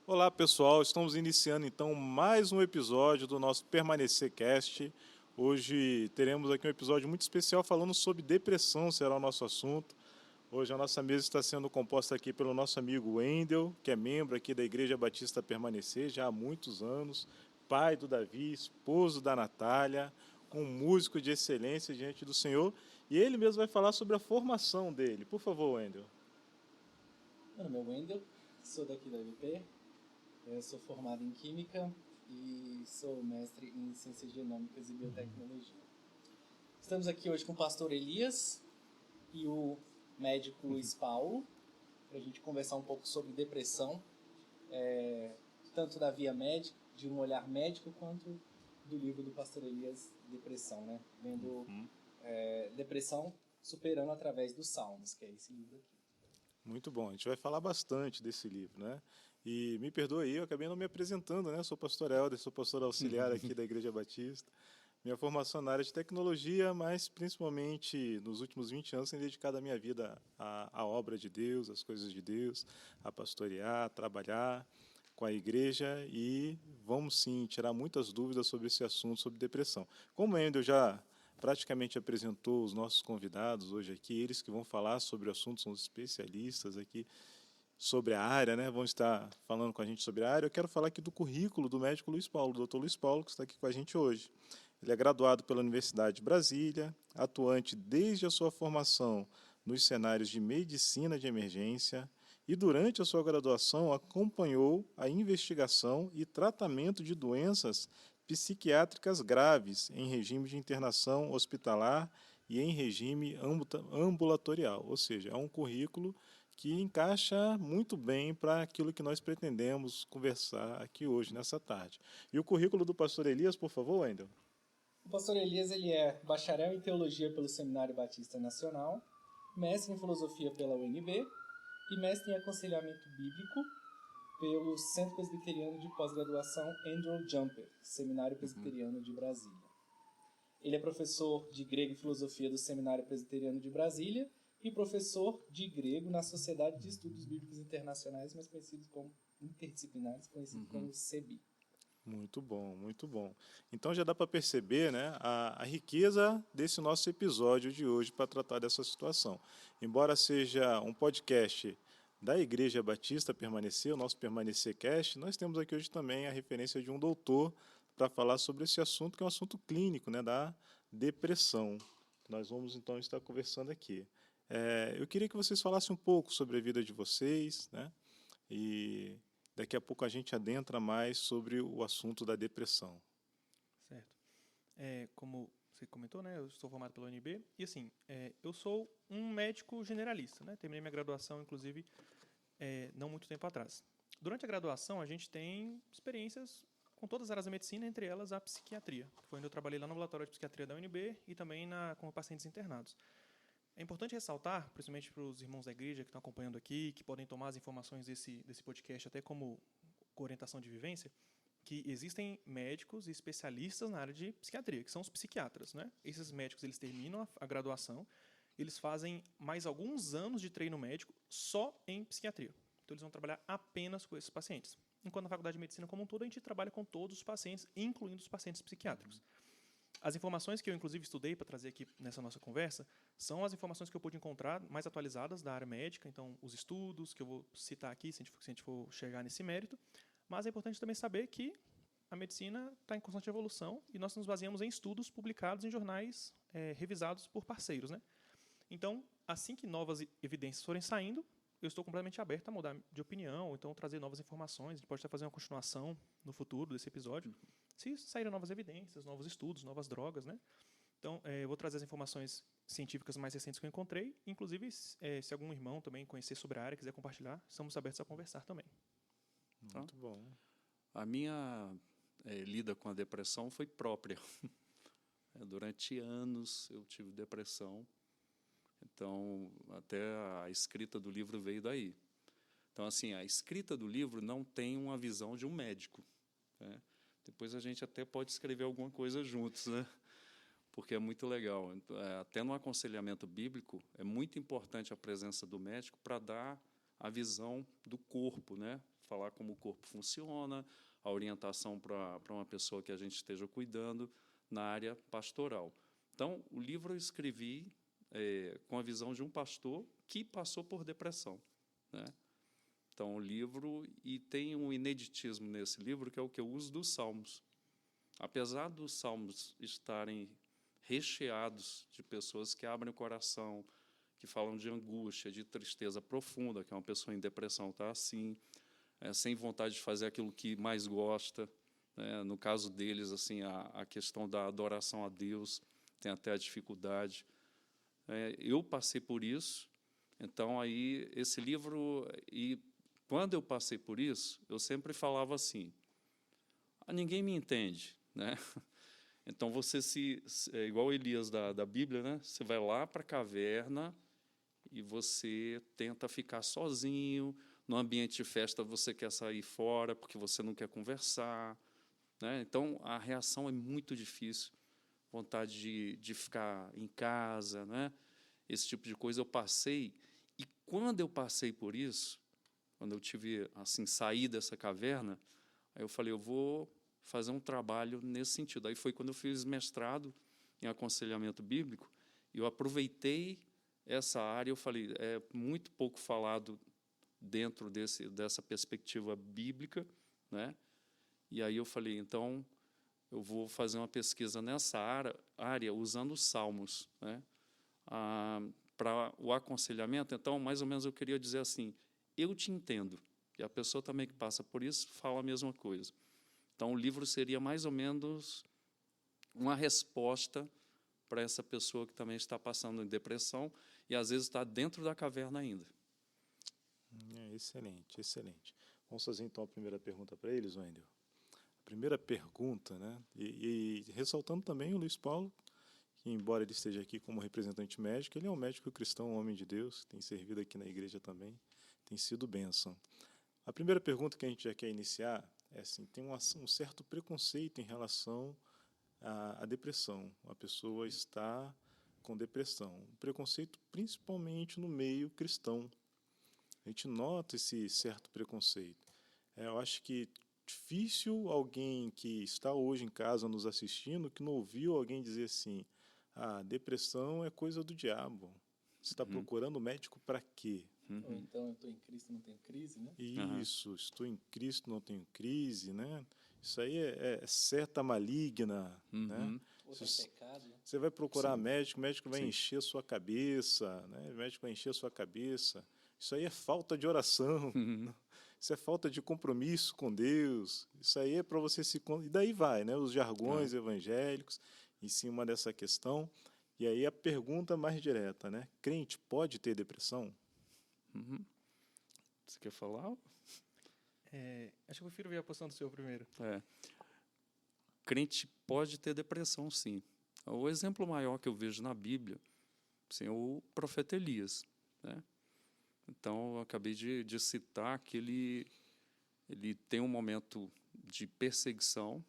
Olá pessoal, estamos iniciando então mais um episódio do nosso Permanecer Cast. Hoje teremos aqui um episódio muito especial falando sobre depressão, será o nosso assunto. Hoje a nossa mesa está sendo composta aqui pelo nosso amigo Wendel, que é membro aqui da Igreja Batista Permanecer já há muitos anos, pai do Davi, esposo da Natália, um músico de excelência diante do Senhor, e ele mesmo vai falar sobre a formação dele. Por favor, Wendel. Meu nome é Wendel, sou daqui da UP, sou formado em Química e sou mestre em Ciências Genômicas e Biotecnologia. Estamos aqui hoje com o pastor Elias e o médico Luiz Paulo, para a gente conversar um pouco sobre depressão, tanto da via médica, de um olhar médico, quanto do livro do pastor Elias, Depressão, né? Vendo depressão superando através dos Salmos, que é esse livro aqui. Muito bom, a gente vai falar bastante desse livro, né? E me perdoe aí, eu acabei não me apresentando, né? Sou pastor Helder, sou pastor auxiliar aqui da Igreja Batista. Minha formação na área de tecnologia, mas principalmente nos últimos 20 anos tenho dedicado a minha vida à obra de Deus, às coisas de Deus, a pastorear, a trabalhar com a igreja e vamos sim tirar muitas dúvidas sobre esse assunto, sobre depressão. Como o Endel já praticamente apresentou os nossos convidados hoje aqui, eles que vão falar sobre o assunto, são os especialistas aqui sobre a área, né? Vão estar falando com a gente sobre a área. Eu quero falar aqui do currículo do médico Luiz Paulo, do Dr. Luiz Paulo, que está aqui com a gente hoje. Ele é graduado pela Universidade de Brasília, atuante desde a sua formação nos cenários de medicina de emergência e durante a sua graduação acompanhou a investigação e tratamento de doenças psiquiátricas graves em regime de internação hospitalar e em regime ambulatorial, ou seja, é um currículo que encaixa muito bem para aquilo que nós pretendemos conversar aqui hoje, nessa tarde. E o currículo do pastor Elias, por favor, Wendel? O pastor Elias ele é bacharel em Teologia pelo Seminário Batista Nacional, mestre em Filosofia pela UNB e mestre em Aconselhamento Bíblico pelo Centro Presbiteriano de Pós-Graduação Andrew Jumper, Seminário Presbiteriano de Brasília. Ele é professor de Grego e Filosofia do Seminário Presbiteriano de Brasília e professor de Grego na Sociedade de Estudos Bíblicos Internacionais, mais conhecidos como interdisciplinares, conhecido como CEBI. Muito bom, muito bom. Então já dá para perceber, né, a riqueza desse nosso episódio de hoje para tratar dessa situação. Embora seja um podcast da Igreja Batista Permanecer, o nosso Permanecer Cast, nós temos aqui hoje também a referência de um doutor para falar sobre esse assunto, que é um assunto clínico, né, da depressão. Nós vamos então estar conversando aqui. Eu queria que vocês falassem um pouco sobre a vida de vocês, né, e daqui a pouco a gente adentra mais sobre o assunto da depressão. Certo. Como você comentou, né, eu sou formado pela UNB e, assim, eu sou um médico generalista, né? Terminei minha graduação, inclusive, não muito tempo atrás. Durante a graduação, a gente tem experiências com todas as áreas da medicina, entre elas a psiquiatria, que foi onde eu trabalhei lá no laboratório de psiquiatria da UNB e também com pacientes internados. É importante ressaltar, principalmente para os irmãos da igreja que estão acompanhando aqui, que podem tomar as informações desse podcast até como orientação de vivência, que existem médicos e especialistas na área de psiquiatria, que são os psiquiatras, né? Esses médicos eles terminam a graduação, eles fazem mais alguns anos de treino médico só em psiquiatria. Então eles vão trabalhar apenas com esses pacientes. Enquanto na faculdade de medicina como um todo, a gente trabalha com todos os pacientes, incluindo os pacientes psiquiátricos. As informações que eu, inclusive, estudei para trazer aqui nessa nossa conversa são as informações que eu pude encontrar mais atualizadas da área médica, então os estudos que eu vou citar aqui, se a gente for chegar nesse mérito, mas é importante também saber que a medicina está em constante evolução e nós nos baseamos em estudos publicados em jornais revisados por parceiros, né? Então, assim que novas evidências forem saindo, eu estou completamente aberto a mudar de opinião, ou então trazer novas informações. A gente pode até fazer uma continuação no futuro desse episódio, se saírem novas evidências, novos estudos, novas drogas, né? Então, eu vou trazer as informações científicas mais recentes que eu encontrei. Inclusive, se algum irmão também conhecer sobre a área, quiser compartilhar, estamos abertos a conversar também. Muito bom. A minha lida com a depressão foi própria. Durante anos eu tive depressão, então até a escrita do livro veio daí. Então, assim, a escrita do livro não tem uma visão de um médico, né? Depois a gente até pode escrever alguma coisa juntos, né? Porque é muito legal. Até no aconselhamento bíblico, é muito importante a presença do médico para dar a visão do corpo, né? Falar como o corpo funciona, a orientação para uma pessoa que a gente esteja cuidando na área pastoral. Então, o livro eu escrevi com a visão de um pastor que passou por depressão, né? Então, o livro, e tem um ineditismo nesse livro, que é o que eu uso dos Salmos. Apesar dos Salmos estarem recheados de pessoas que abrem o coração, que falam de angústia, de tristeza profunda, que é uma pessoa em depressão está assim, sem vontade de fazer aquilo que mais gosta, né? No caso deles, assim, a questão da adoração a Deus, tem até a dificuldade. Eu passei por isso, então aí esse livro, e quando eu passei por isso, eu sempre falava assim: ninguém me entende, né? Então você é igual Elias da Bíblia, né? Você vai lá para a caverna e você tenta ficar sozinho. No ambiente de festa você quer sair fora porque você não quer conversar, né? Então a reação é muito difícil, vontade de ficar em casa, né? Esse tipo de coisa eu passei, e quando eu passei por isso, quando eu tive assim sair dessa caverna, aí eu falei, eu vou fazer um trabalho nesse sentido. Aí foi quando eu fiz mestrado em aconselhamento bíblico, e eu aproveitei essa área. Eu falei, é muito pouco falado dentro dessa perspectiva bíblica, né? E aí eu falei, então eu vou fazer uma pesquisa nessa área usando os Salmos, né? Para o aconselhamento. Então, mais ou menos, eu queria dizer assim: eu te entendo, e a pessoa também que passa por isso fala a mesma coisa. Então, o livro seria mais ou menos uma resposta para essa pessoa que também está passando em depressão e, às vezes, está dentro da caverna ainda. Excelente, excelente. Vamos fazer, então, a primeira pergunta para eles, Wendel. A primeira pergunta, né? E ressaltando também o Luiz Paulo, que, embora ele esteja aqui como representante médico, ele é um médico cristão, um homem de Deus, tem servido aqui na igreja também, tem sido bênção. A primeira pergunta que a gente já quer iniciar é assim: tem um certo preconceito em relação à depressão. A pessoa está com depressão. Um preconceito principalmente no meio cristão. A gente nota esse certo preconceito. Eu acho que difícil alguém que está hoje em casa nos assistindo que não ouviu alguém dizer assim: depressão é coisa do diabo. Você está procurando médico para quê? Ou então, eu estou em Cristo, não tenho crise, né? Isso, estou em Cristo, não tenho crise, né? Isso aí é seta maligna, né? Ou tem pecado, né? Você vai procurar Sim. médico, o médico vai Sim. encher a sua cabeça, né? O médico vai encher a sua cabeça. Isso aí é falta de oração. Isso é falta de compromisso com Deus. Isso aí é para você se... E daí vai, né? Os jargões evangélicos em cima dessa questão. E aí a pergunta mais direta, né? Crente pode ter depressão? Você quer falar? Acho que eu prefiro ver a posição do senhor primeiro. Crente pode ter depressão, sim. O exemplo maior que eu vejo na Bíblia, assim, é o profeta Elias, né? Então, eu acabei de citar que ele tem um momento de perseguição.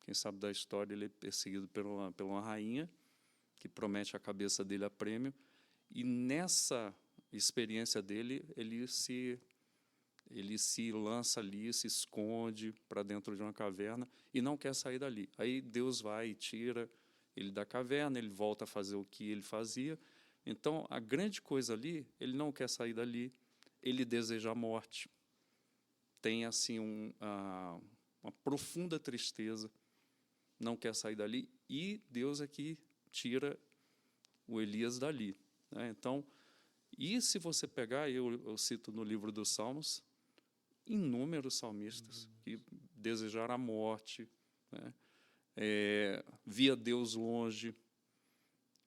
Quem sabe da história, ele é perseguido por uma rainha que promete a cabeça dele a prêmio. E nessa experiência dele, ele se lança ali, se esconde para dentro de uma caverna e não quer sair dali. Aí Deus vai e tira ele da caverna, ele volta a fazer o que ele fazia. Então, a grande coisa ali, ele não quer sair dali, ele deseja a morte, tem assim uma profunda tristeza, não quer sair dali, e Deus é que tira o Elias dali, né? Então, e se você pegar, eu cito no livro dos Salmos, inúmeros salmistas que desejaram a morte, né? Via Deus longe.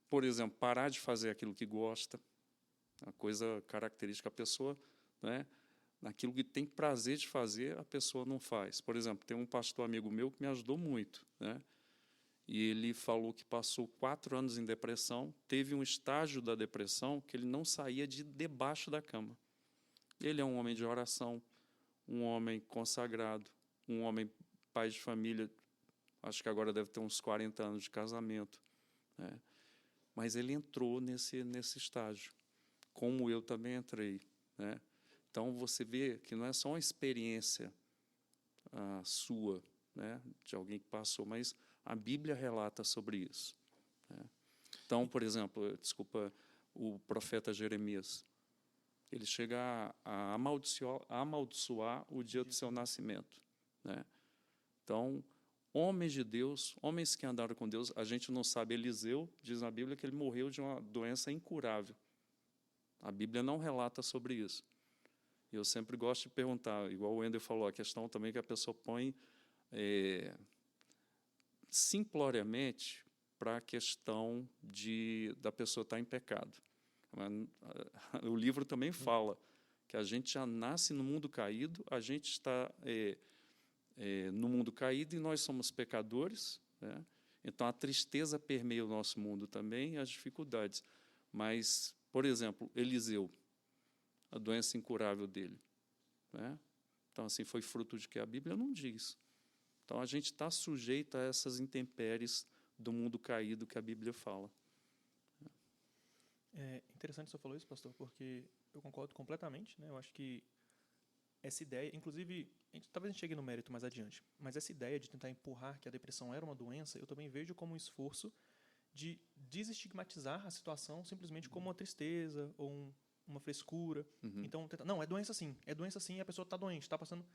Por exemplo, parar de fazer aquilo que gosta, a coisa característica, a pessoa, né, naquilo que tem prazer de fazer, a pessoa não faz. Por exemplo, tem um pastor amigo meu que me ajudou muito, né? E ele falou que passou 4 anos em depressão, teve um estágio da depressão que ele não saía de debaixo da cama. Ele é um homem de oração, um homem consagrado, um homem pai de família, acho que agora deve ter uns 40 anos de casamento, né? Mas ele entrou nesse estágio, como eu também entrei, né? Então, você vê que não é só uma experiência sua, né, de alguém que passou, mas a Bíblia relata sobre isso, né? Então, por exemplo, desculpa, o profeta Jeremias, ele chega a amaldiçoar o dia do seu nascimento, né? Então, homens de Deus, homens que andaram com Deus, a gente não sabe, Eliseu, diz na Bíblia que ele morreu de uma doença incurável. A Bíblia não relata sobre isso. Eu sempre gosto de perguntar, igual o Wendel falou, a questão também que a pessoa põe simploriamente para a questão da pessoa estar em pecado. O livro também fala que a gente já nasce no mundo caído, a gente está no mundo caído e nós somos pecadores, né? Então a tristeza permeia o nosso mundo também e as dificuldades. Mas, por exemplo, Eliseu, a doença incurável dele, né? Então, assim, foi fruto de que a Bíblia não diz. Então, a gente está sujeito a essas intempéries do mundo caído que a Bíblia fala. É interessante você falou isso, pastor, porque eu concordo completamente, né? Eu acho que essa ideia, inclusive, talvez a gente chegue no mérito mais adiante, mas essa ideia de tentar empurrar que a depressão era uma doença, eu também vejo como um esforço de desestigmatizar a situação simplesmente como uma tristeza ou uma frescura. Então, não, é doença sim, e a pessoa está doente, está passando.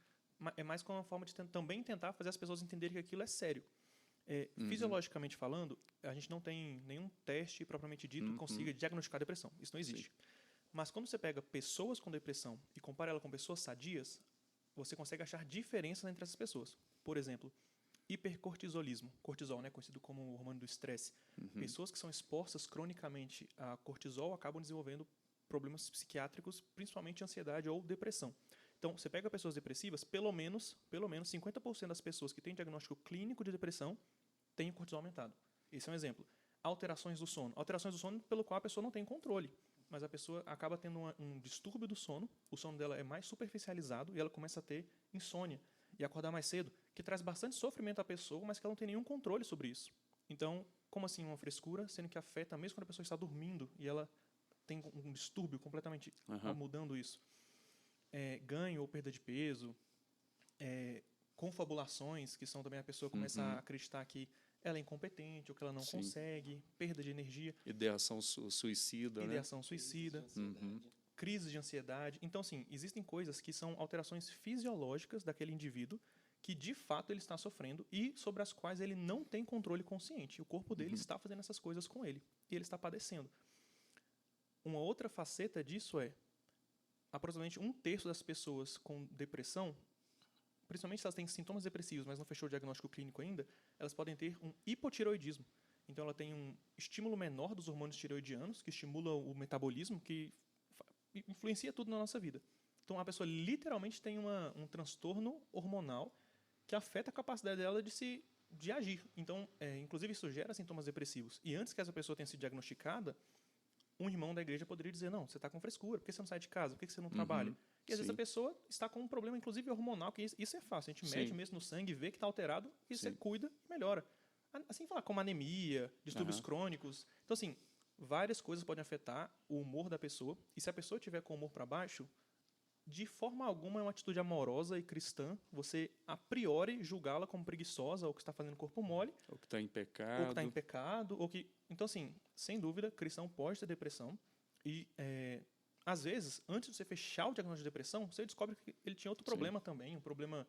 É mais como uma forma de também tentar fazer as pessoas entenderem que aquilo é sério. Fisiologicamente falando, a gente não tem nenhum teste propriamente dito que consiga diagnosticar depressão. Isso não existe. Sim. Mas quando você pega pessoas com depressão e compara ela com pessoas sadias, você consegue achar diferenças entre essas pessoas. Por exemplo, hipercortisolismo, cortisol, né, conhecido como o hormônio do estresse. Pessoas que são expostas cronicamente a cortisol acabam desenvolvendo problemas psiquiátricos, principalmente ansiedade ou depressão. Então, você pega pessoas depressivas, pelo menos 50% das pessoas que têm diagnóstico clínico de depressão têm o cortisol aumentado. Esse é um exemplo. Alterações do sono. Alterações do sono pelo qual a pessoa não tem controle, mas a pessoa acaba tendo um distúrbio do sono, o sono dela é mais superficializado e ela começa a ter insônia e acordar mais cedo, que traz bastante sofrimento à pessoa, mas que ela não tem nenhum controle sobre isso. Então, como assim uma frescura, sendo que afeta mesmo quando a pessoa está dormindo e ela tem um distúrbio completamente mudando isso. Ganho ou perda de peso, confabulações, que são também a pessoa começa a acreditar que ela é incompetente ou que ela não consegue, perda de energia. Ideação suicida, Ideação suicida, crise de ansiedade. Então, assim, existem coisas que são alterações fisiológicas daquele indivíduo que, de fato, ele está sofrendo e sobre as quais ele não tem controle consciente. O corpo dele está fazendo essas coisas com ele e ele está padecendo. Uma outra faceta disso é aproximadamente 1/3 das pessoas com depressão, principalmente se elas têm sintomas depressivos, mas não fechou o diagnóstico clínico ainda, elas podem ter um hipotireoidismo. Então, ela tem um estímulo menor dos hormônios tireoidianos, que estimula o metabolismo, que influencia tudo na nossa vida. Então, a pessoa literalmente tem um transtorno hormonal que afeta a capacidade dela de agir. Então, inclusive, isso gera sintomas depressivos. E antes que essa pessoa tenha sido diagnosticada, um irmão da igreja poderia dizer, não, você está com frescura, por que você não sai de casa, por que você não trabalha? E às vezes a pessoa está com um problema, inclusive hormonal, que isso é fácil, a gente mede mesmo no sangue, vê que está alterado, e você cuida e melhora. Assim falar, como anemia, distúrbios crônicos. Então, assim, várias coisas podem afetar o humor da pessoa, e se a pessoa tiver com o humor para baixo, de forma alguma é uma atitude amorosa e cristã você, a priori, julgá-la como preguiçosa, ou que está fazendo corpo mole. Ou que está em pecado. Então, assim, sem dúvida, cristão pode ter depressão. E, às vezes, antes de você fechar o diagnóstico de depressão, você descobre que ele tinha outro problema também, um problema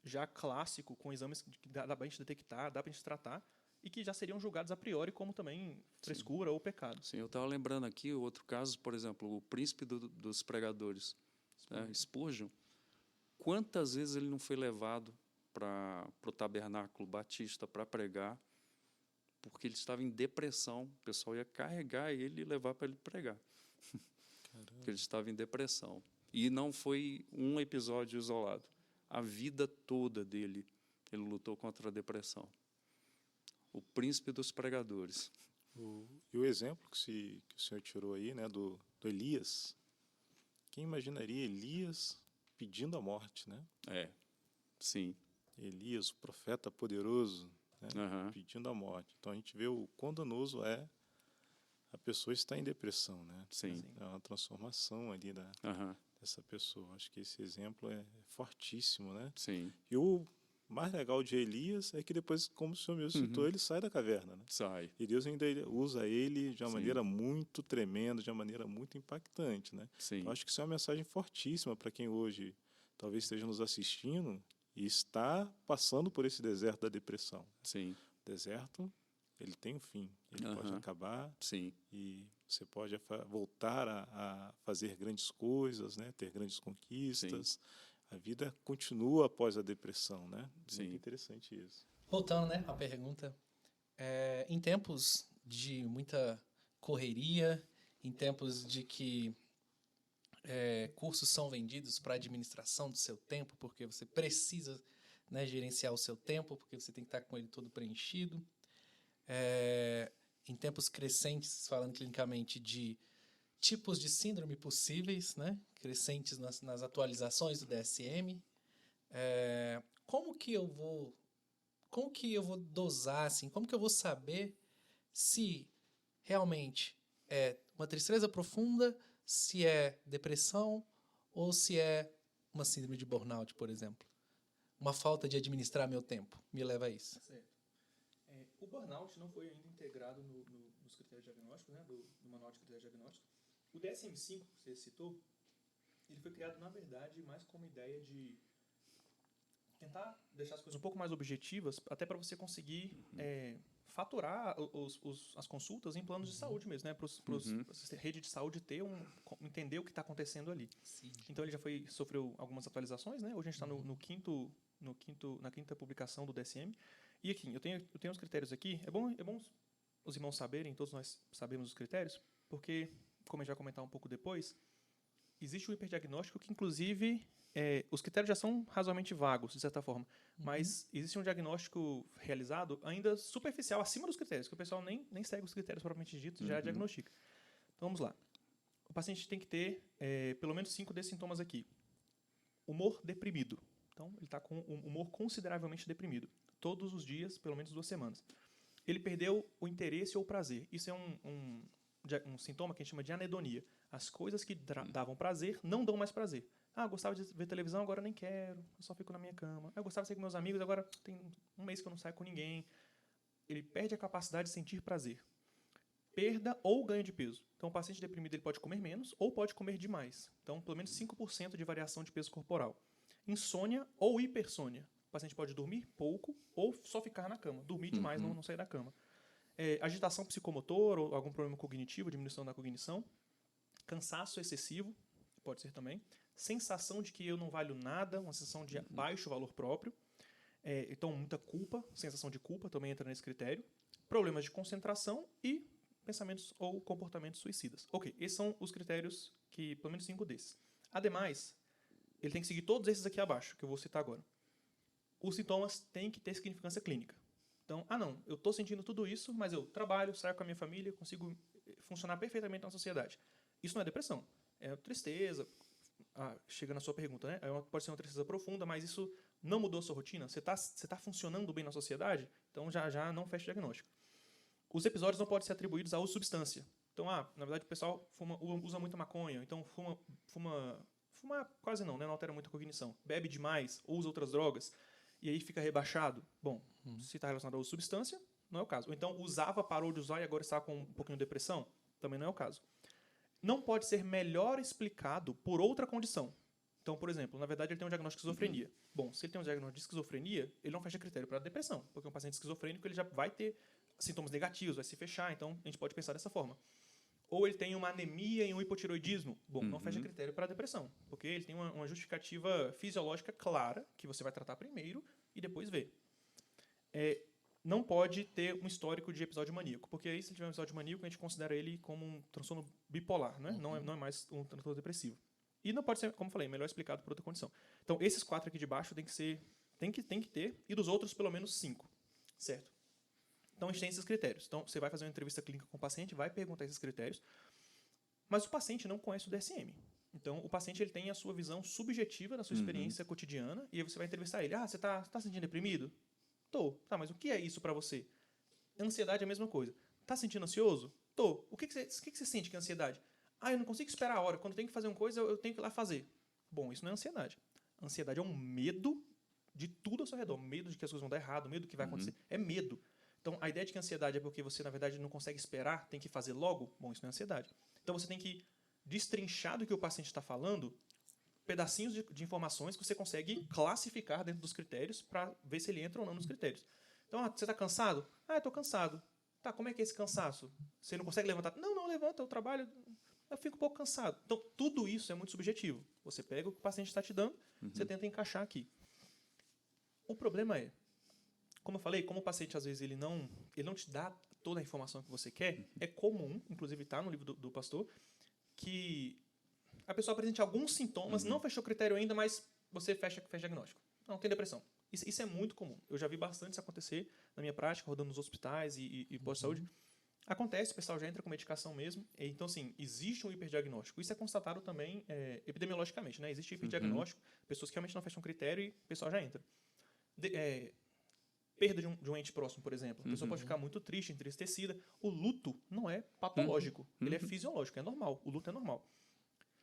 já clássico, com exames que dá para a gente detectar, dá para a gente tratar, e que já seriam julgados a priori como também frescura ou pecado. Sim, eu estava lembrando aqui outro caso, por exemplo, o príncipe dos pregadores, Spurgeon. Quantas vezes ele não foi levado para o tabernáculo batista para pregar, porque ele estava em depressão, o pessoal ia carregar ele e levar para ele pregar. Porque ele estava em depressão. E não foi um episódio isolado. A vida toda dele, ele lutou contra a depressão. O príncipe dos pregadores. E o exemplo que o senhor tirou aí, né, do Elias, quem imaginaria Elias pedindo a morte, né? Sim. Elias, o profeta poderoso, né, pedindo a morte. Então a gente vê o quão danoso é a pessoa estar em depressão, né? Sim. É uma transformação ali dessa pessoa. Acho que esse exemplo é fortíssimo, né? Sim, E o mais legal de Elias é que depois, como o senhor mesmo citou, ele sai da caverna, né? sai. E Deus ainda usa ele de uma Sim. maneira muito tremenda, de uma maneira muito impactante, né? Sim, Eu acho que isso é uma mensagem fortíssima para quem hoje talvez esteja nos assistindo e está passando por esse deserto da depressão. sim, O deserto, ele tem um fim, ele pode Aham. acabar sim, e você pode voltar a fazer grandes coisas, né? Ter grandes conquistas. A vida continua após a depressão, né? Sim. Muito interessante isso. Voltando, né, à pergunta, em tempos de muita correria, em tempos de que cursos são vendidos para administração do seu tempo, porque você precisa, né, gerenciar o seu tempo, porque você tem que estar com ele todo preenchido. Em tempos crescentes, falando clinicamente, de tipos de síndrome possíveis, né, crescentes nas atualizações do DSM. Como que eu vou dosar, assim, como que eu vou saber se realmente é uma tristeza profunda, se é depressão ou se é uma síndrome de burnout, por exemplo? Uma falta de administrar meu tempo me leva a isso. Certo. O burnout não foi ainda integrado nos critérios diagnósticos, né, do Manual de Critérios Diagnósticos. O DSM-5, que você citou, ele foi criado, na verdade, mais como ideia de tentar deixar as coisas um pouco mais objetivas, até para você conseguir faturar as consultas em planos de saúde mesmo, né? Para a rede de saúde entender o que está acontecendo ali. Sim. Então ele já sofreu algumas atualizações, né? Hoje a gente está na quinta publicação do DSM. E aqui, eu tenho os critérios aqui. É bom os irmãos saberem, todos nós sabemos os critérios, porque, como a gente vai comentar um pouco depois, existe o hiperdiagnóstico que, inclusive, os critérios já são razoavelmente vagos, de certa forma, mas existe um diagnóstico realizado ainda superficial, acima dos critérios, que o pessoal nem segue os critérios propriamente ditos, já diagnostica. Então, vamos lá. O paciente tem que ter pelo menos 5 desses sintomas aqui. Humor deprimido. Então, ele está com um humor consideravelmente deprimido. Todos os dias, pelo menos 2 semanas. Ele perdeu o interesse ou o prazer. Isso é um sintoma que a gente chama de anedonia. As coisas que davam prazer não dão mais prazer. Eu gostava de ver televisão, agora nem quero. Eu só fico na minha cama. Eu gostava de sair com meus amigos, agora tem um mês que eu não saio com ninguém. Ele perde a capacidade de sentir prazer. Perda ou ganho de peso. Então, o paciente deprimido ele pode comer menos ou pode comer demais. Então, pelo menos 5% de variação de peso corporal. Insônia ou hipersônia. O paciente pode dormir pouco ou só ficar na cama. Dormir demais, não sair da cama. Agitação psicomotor ou algum problema cognitivo, diminuição da cognição. Cansaço excessivo, pode ser também. Sensação de que eu não valho nada, uma sensação de baixo valor próprio. Então, muita culpa, sensação de culpa também entra nesse critério. Problemas de concentração e pensamentos ou comportamentos suicidas. Ok, esses são os critérios que, pelo menos 5 desses. Ademais, ele tem que seguir todos esses aqui abaixo, que eu vou citar agora. Os sintomas têm que ter significância clínica. Então, não, eu estou sentindo tudo isso, mas eu trabalho, saio com a minha família, consigo funcionar perfeitamente na sociedade. Isso não é depressão, é tristeza. Chega na sua pergunta, né? Pode ser uma tristeza profunda, mas isso não mudou a sua rotina? Você tá funcionando bem na sociedade? Então, já não fecha o diagnóstico. Os episódios não podem ser atribuídos a uso de substância. Então, na verdade, o pessoal usa muita maconha, então fuma quase não, né? Não altera muito a cognição. Bebe demais, ou usa outras drogas, e aí fica rebaixado. Bom, se está relacionado ao uso de substância, não é o caso. Ou então, usava, parou de usar e agora está com um pouquinho de depressão, também não é o caso. Não pode ser melhor explicado por outra condição. Então, por exemplo, na verdade, ele tem um diagnóstico de esquizofrenia. Bom, se ele tem um diagnóstico de esquizofrenia, ele não fecha critério para depressão, porque um paciente esquizofrênico ele já vai ter sintomas negativos, vai se fechar, então a gente pode pensar dessa forma. Ou ele tem uma anemia e um hipotiroidismo. Bom, não fecha critério para depressão, porque ele tem uma justificativa fisiológica clara, que você vai tratar primeiro e depois ver. Não pode ter um histórico de episódio maníaco, porque aí, se ele tiver um episódio maníaco, a gente considera ele como um transtorno bipolar, né? Não é mais um transtorno depressivo. E não pode ser, como eu falei, melhor explicado por outra condição. Então, esses 4 aqui de baixo tem que ter, e dos outros, pelo menos 5. Certo? Então, a gente tem esses critérios. Então, você vai fazer uma entrevista clínica com o paciente, vai perguntar esses critérios, mas o paciente não conhece o DSM. Então, o paciente ele tem a sua visão subjetiva da sua experiência cotidiana, e aí você vai entrevistar ele. Você tá se sentindo deprimido? Tô. Tá, mas o que é isso para você? Ansiedade é a mesma coisa. Tá sentindo ansioso? Tô. O que você sente que é ansiedade? eu não consigo esperar a hora. Quando eu tenho que fazer uma coisa, eu tenho que ir lá fazer. Bom, isso não é ansiedade. A ansiedade é um medo de tudo ao seu redor. Medo de que as coisas vão dar errado, medo do que vai acontecer. É medo. Então, a ideia de que a ansiedade é porque você, na verdade, não consegue esperar, tem que fazer logo, bom, isso não é ansiedade. Então, você tem que destrinchar do que o paciente está falando pedacinhos de informações que você consegue classificar dentro dos critérios para ver se ele entra ou não nos critérios. Então, você está cansado? Eu estou cansado. Tá, como é que é esse cansaço? Você não consegue levantar? Não, levanta, eu trabalho, eu fico um pouco cansado. Então, tudo isso é muito subjetivo. Você pega o que o paciente está te dando, você tenta encaixar aqui. O problema é, como eu falei, como o paciente, às vezes, ele não te dá toda a informação que você quer, é comum, inclusive está no livro do pastor, que a pessoa apresente alguns sintomas, não fechou critério ainda, mas você fecha diagnóstico. Não, tem depressão. Isso é muito comum. Eu já vi bastante isso acontecer na minha prática, rodando nos hospitais e pós-saúde. Acontece, o pessoal já entra com medicação mesmo. Então, assim, existe um hiperdiagnóstico. Isso é constatado também epidemiologicamente, né? Existe hiperdiagnóstico, pessoas que realmente não fecham critério e o pessoal já entra. Perda de um ente próximo, por exemplo. A pessoa pode ficar muito triste, entristecida. O luto não é patológico. Ele é fisiológico, é normal. O luto é normal.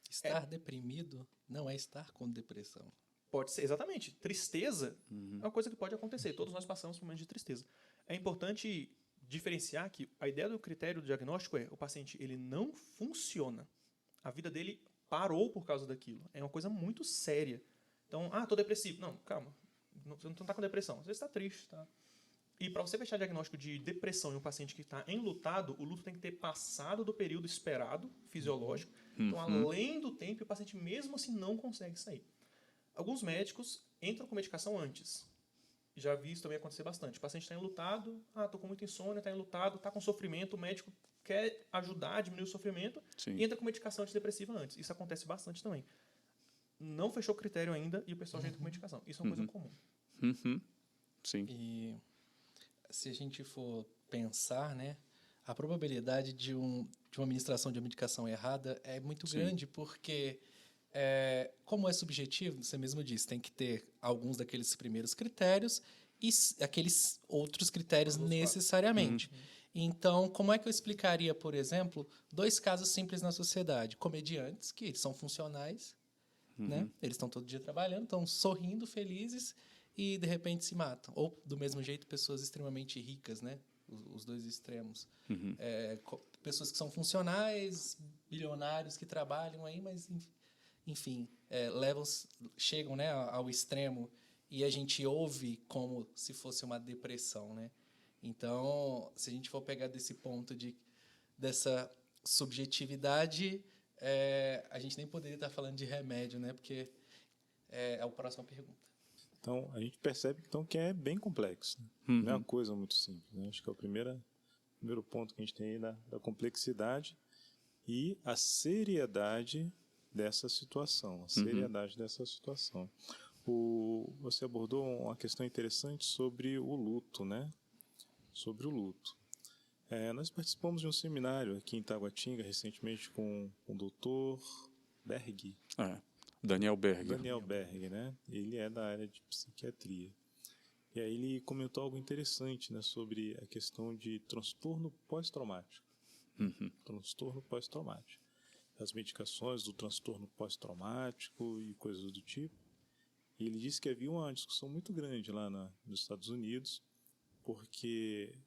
Estar deprimido não é estar com depressão. Pode ser, exatamente. Tristeza é uma coisa que pode acontecer. Todos nós passamos por momentos de tristeza. É importante diferenciar que a ideia do critério do diagnóstico é o paciente ele não funciona. A vida dele parou por causa daquilo. É uma coisa muito séria. Então, estou depressivo. Não, calma. Você não está com depressão. Às vezes está triste. Tá? E para você fechar diagnóstico de depressão em um paciente que está enlutado, o luto tem que ter passado do período esperado, fisiológico. Então, além do tempo, o paciente mesmo assim não consegue sair. Alguns médicos entram com medicação antes. Já vi isso também acontecer bastante. O paciente está enlutado, estou com muita insônia, está enlutado, está com sofrimento, o médico quer ajudar a diminuir o sofrimento e entra com medicação antidepressiva antes. Isso acontece bastante também. Não fechou o critério ainda e o pessoal já entra com medicação. Isso é uma coisa comum. Sim. E se a gente for pensar, né, a probabilidade de uma administração de uma medicação errada é muito grande, porque, como é subjetivo, você mesmo disse, tem que ter alguns daqueles primeiros critérios e aqueles outros critérios necessariamente. Então, como é que eu explicaria, por exemplo, 2 casos simples na sociedade? Comediantes, que são funcionais, né? Eles estão todo dia trabalhando, estão sorrindo, felizes, e de repente se matam. Ou, do mesmo jeito, pessoas extremamente ricas, né? Os 2 extremos. Pessoas que são funcionais, bilionários que trabalham aí, mas, enfim, chegam, né, ao extremo e a gente ouve como se fosse uma depressão, né? Então, se a gente for pegar desse ponto dessa subjetividade, a gente nem poderia estar falando de remédio, né? Porque é a próxima pergunta. Então, a gente percebe então, que é bem complexo. Né? Não é uma coisa muito simples. Né? Acho que é o primeiro ponto que a gente tem aí da complexidade e a seriedade dessa situação. Você abordou uma questão interessante sobre o luto, né? Sobre o luto. Nós participamos de um seminário aqui em Taguatinga, recentemente, com o Dr. Berg. Daniel Berg. Daniel Berg, né? Ele é da área de psiquiatria. E aí ele comentou algo interessante, né, sobre a questão de transtorno pós-traumático. Transtorno pós-traumático. As medicações do transtorno pós-traumático e coisas do tipo. E ele disse que havia uma discussão muito grande lá nos Estados Unidos, porque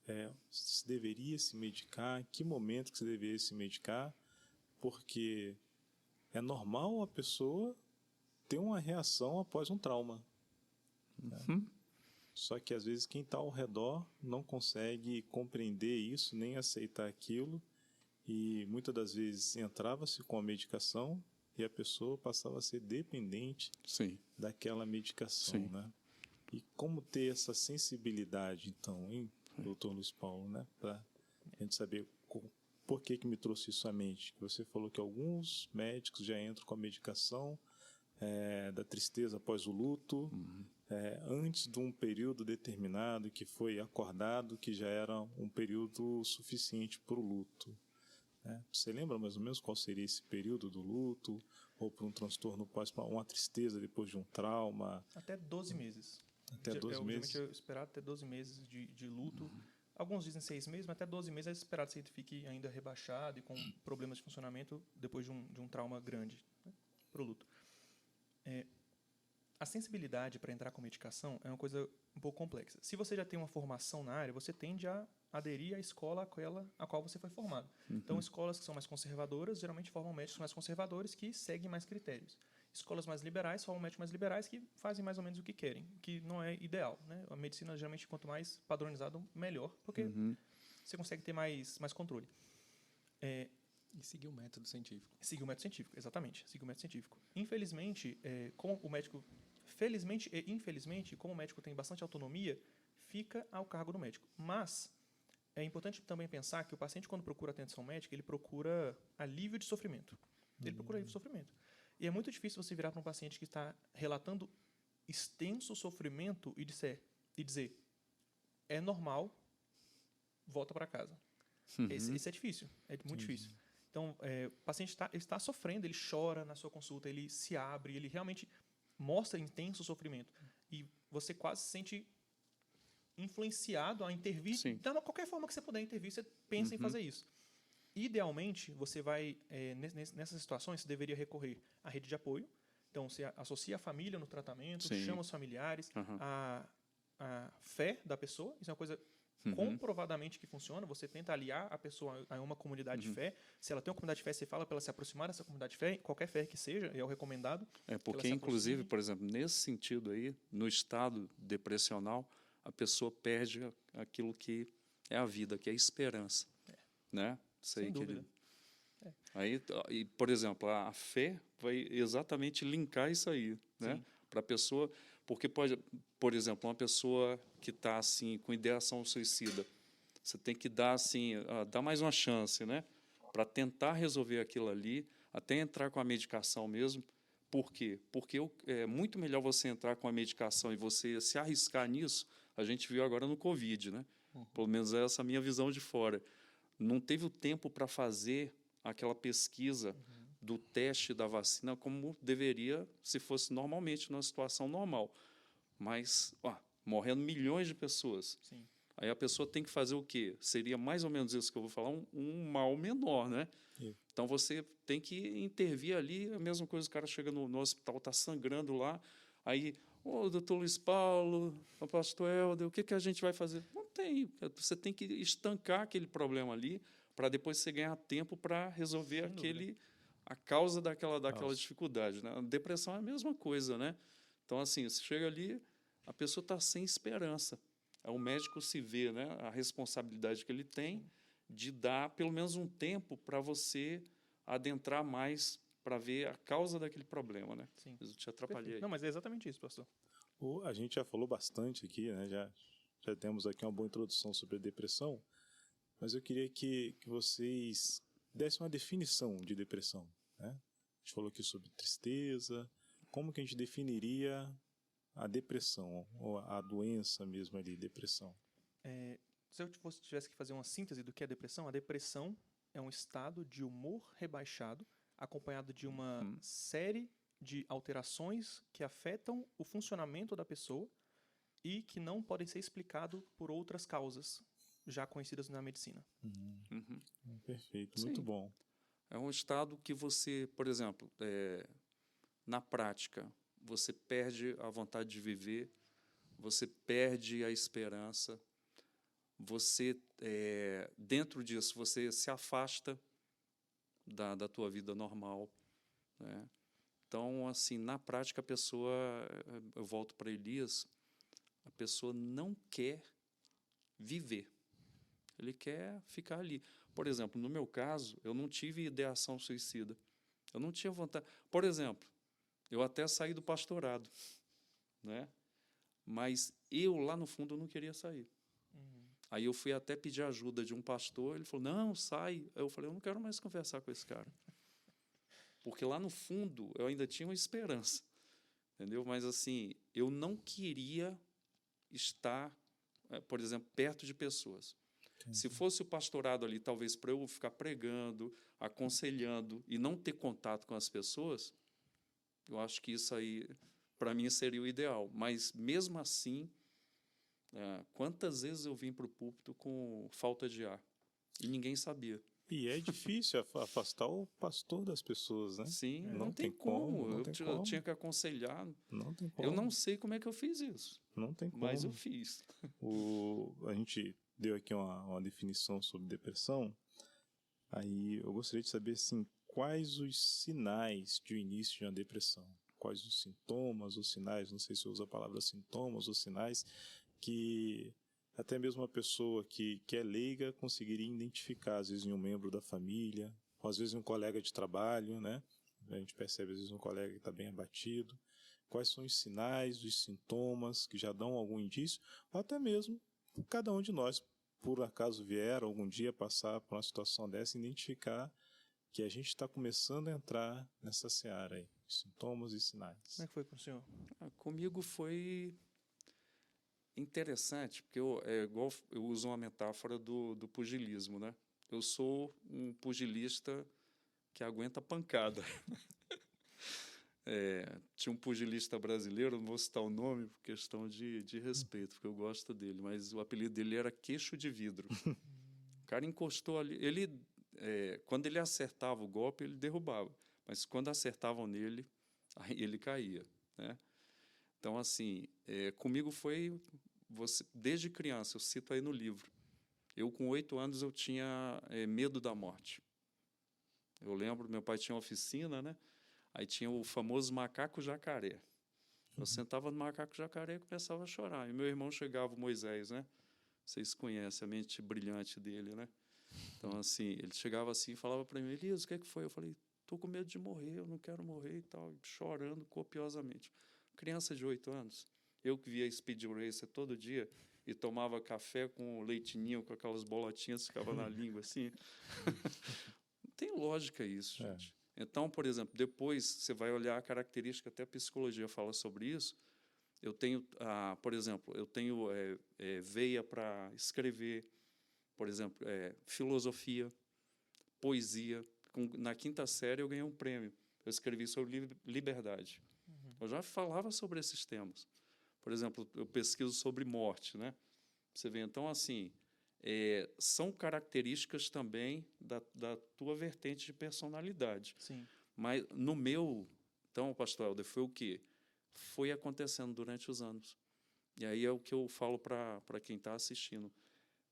se deveria se medicar, em que momento que se deveria se medicar, porque é normal a pessoa ter uma reação após um trauma. Né? Só que, às vezes, quem está ao redor não consegue compreender isso, nem aceitar aquilo, e muitas das vezes entrava-se com a medicação e a pessoa passava a ser dependente daquela medicação. Né? E como ter essa sensibilidade, então, hein, doutor Luiz Paulo, né? Para a gente saber por que me trouxe isso à mente. Você falou que alguns médicos já entram com a medicação da tristeza após o luto, antes de um período determinado que foi acordado que já era um período suficiente para o luto. Né? Você lembra mais ou menos qual seria esse período do luto, ou para um transtorno pós, uma tristeza depois de um trauma? Até 12 meses. Até 12 meses? Geralmente eu esperava até 12 meses de luto. Alguns dizem 6 meses, mas até 12 meses é esperado que você fique ainda rebaixado e com problemas de funcionamento depois de um trauma grande, né, para o luto. A sensibilidade para entrar com medicação é uma coisa um pouco complexa. Se você já tem uma formação na área, você tende a aderir à escola a qual você foi formado. Então, escolas que são mais conservadoras geralmente formam médicos mais conservadores que seguem mais critérios. Escolas mais liberais formam médicos mais liberais que fazem mais ou menos o que querem, que não é ideal, né? A medicina, geralmente, quanto mais padronizado, melhor, porque você consegue ter mais controle. E seguir o método científico. Seguir o método científico, exatamente. Seguir o método científico. Infelizmente, como o médico... Felizmente e infelizmente, como o médico tem bastante autonomia, fica ao cargo do médico. Mas é importante também pensar que o paciente, quando procura atenção médica, ele procura alívio de sofrimento. Ele procura alívio de sofrimento. E é muito difícil você virar para um paciente que está relatando extenso sofrimento e dizer é normal, volta para casa. Esse é difícil, é muito difícil. Então, o paciente está sofrendo, ele chora na sua consulta, ele se abre, ele realmente mostra intenso sofrimento. E você quase se sente influenciado a intervir. Então, de qualquer forma que você puder intervir, você pensa em fazer isso. Idealmente, você vai, nessas situações, você deveria recorrer à rede de apoio. Então, você associa a família no tratamento, chama os familiares, a fé da pessoa. Isso é uma coisa comprovadamente que funciona. Você tenta aliar a pessoa a uma comunidade de fé. Se ela tem uma comunidade de fé, você fala para ela se aproximar dessa comunidade de fé, qualquer fé que seja, é o recomendado. Porque, inclusive, por exemplo, nesse sentido aí, no estado depressional, a pessoa perde aquilo que é a vida, que é a esperança. Né? Sem dúvida. Aí, e, por exemplo, a fé vai exatamente linkar isso aí, né? Para a pessoa, porque pode, por exemplo, uma pessoa que está assim com ideação suicida, você tem que dar assim, dar mais uma chance, né? Para tentar resolver aquilo ali, até entrar com a medicação mesmo. Por quê? Porque é muito melhor você entrar com a medicação e você se arriscar nisso. A gente viu agora no Covid, né? Pelo menos essa é a minha visão de fora. Não teve o tempo para fazer aquela pesquisa do teste da vacina como deveria se fosse normalmente, numa situação normal. Mas, morrendo milhões de pessoas. Aí a pessoa tem que fazer o quê? Seria mais ou menos isso que eu vou falar, um mal menor, né? Então, você tem que intervir ali, a mesma coisa, o cara chega no hospital, está sangrando lá, aí, doutor Luiz Paulo, o pastor Helder, o que a gente vai fazer? Não tem, você tem que estancar aquele problema ali, para depois você ganhar tempo para resolver a causa daquela dificuldade. Né? A depressão é a mesma coisa, né? Então, assim, você chega ali, a pessoa está sem esperança. O médico se vê, né, a responsabilidade que ele tem de dar pelo menos um tempo para você adentrar mais para ver a causa daquele problema, né? Eu te atrapalhei. Não, mas é exatamente isso, pastor. A gente já falou bastante aqui, né? Já temos aqui uma boa introdução sobre a depressão, mas eu queria que vocês dessem uma definição de depressão, né? A gente falou aqui sobre tristeza, como que a gente definiria a depressão, ou a doença mesmo ali, depressão? Se eu tivesse que fazer uma síntese do que é a depressão é um estado de humor rebaixado, acompanhado de uma série de alterações que afetam o funcionamento da pessoa e que não podem ser explicadas por outras causas já conhecidas na medicina. Perfeito, muito bom. É um estado que você, por exemplo, na prática, você perde a vontade de viver, você perde a esperança, você, dentro disso, você se afasta da tua vida normal, né? Então, assim, na prática, a pessoa, eu volto para Elias, a pessoa não quer viver, ele quer ficar ali. Por exemplo, no meu caso, eu não tive ideação suicida, eu não tinha vontade. Por exemplo, eu até saí do pastorado, né? Mas eu, lá no fundo, eu não queria sair. Aí eu fui até pedir ajuda de um pastor, ele falou, não, sai. Eu falei, eu não quero mais conversar com esse cara. Porque lá no fundo, eu ainda tinha uma esperança, entendeu? Mas, assim, eu não queria estar, por exemplo, perto de pessoas. Se fosse o pastorado ali, talvez para eu ficar pregando, aconselhando e não ter contato com as pessoas, eu acho que isso aí, para mim, seria o ideal. Mas, mesmo assim, Quantas vezes eu vim para o púlpito com falta de ar e ninguém sabia? E é difícil afastar o pastor das pessoas, né? Sim, Não não tem tem como, como. não Eu tem ti- como. eu tinha que aconselhar. Não tem Eu como. não sei como é que eu fiz isso, Não tem mas eu como. fiz. A gente deu aqui uma definição sobre depressão. Aí eu gostaria de saber assim, quais os sinais de início de uma depressão? Quais os sintomas, os sinais, não sei se eu uso a palavra sintomas ou sinais, que até mesmo uma pessoa que é leiga conseguiria identificar, às vezes em um membro da família, ou às vezes em um colega de trabalho, né? A gente percebe às vezes um colega que está bem abatido. Quais são os sinais, os sintomas que já dão algum indício, ou até mesmo cada um de nós, por acaso vier algum dia passar por uma situação dessa, identificar que a gente está começando a entrar nessa seara aí, sintomas e sinais. Como é que foi para o senhor? Comigo foi interessante, porque igual eu uso uma metáfora do pugilismo, né? Eu sou um pugilista que aguenta pancada. Tinha um pugilista brasileiro, não vou citar o nome por questão de respeito, porque eu gosto dele, mas o apelido dele era Queixo de Vidro. O cara encostou ali, quando ele acertava o golpe, ele derrubava, mas quando acertavam nele, aí ele caía, né? Então, assim, comigo foi, desde criança, eu cito aí no livro, eu com 8 anos eu tinha medo da morte. Eu lembro, meu pai tinha uma oficina, né? Aí tinha o famoso macaco jacaré. Eu sentava no macaco jacaré e começava a chorar. E meu irmão chegava, o Moisés, né? Vocês conhecem a mente brilhante dele, né? Então, assim, ele chegava assim e falava para mim, Elias, o que é que foi? Eu falei, estou com medo de morrer, eu não quero morrer e tal, chorando copiosamente. Criança de 8 anos, eu que via Speed Racer todo dia e tomava café com leitinho, com aquelas bolotinhas que ficavam na língua assim. Não tem lógica isso, gente. Então, por exemplo, depois você vai olhar a característica, até a psicologia fala sobre isso. Eu tenho, por exemplo, eu tenho veia para escrever, por exemplo, filosofia, poesia. Na 5ª série eu ganhei um prêmio. Eu escrevi sobre liberdade. Eu já falava sobre esses temas. Por exemplo, eu pesquiso sobre morte, né? Você vê, então, assim, são características também da tua vertente de personalidade. Sim. Mas no meu, então, pastor Helder, foi o quê? Foi acontecendo durante os anos. E aí é o que eu falo para quem está assistindo.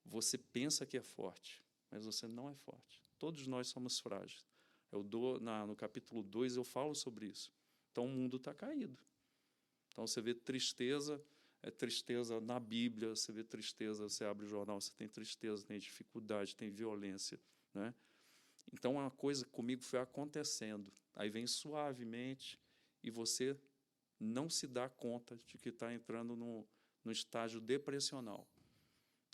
Você pensa que é forte, mas você não é forte. Todos nós somos frágeis. No capítulo 2 eu falo sobre isso. Então o mundo está caído. Então você vê tristeza, tristeza na Bíblia, você vê tristeza, você abre o jornal, você tem tristeza, tem dificuldade, tem violência, né? Então uma coisa comigo foi acontecendo. Aí vem suavemente e você não se dá conta de que está entrando no estágio depressional.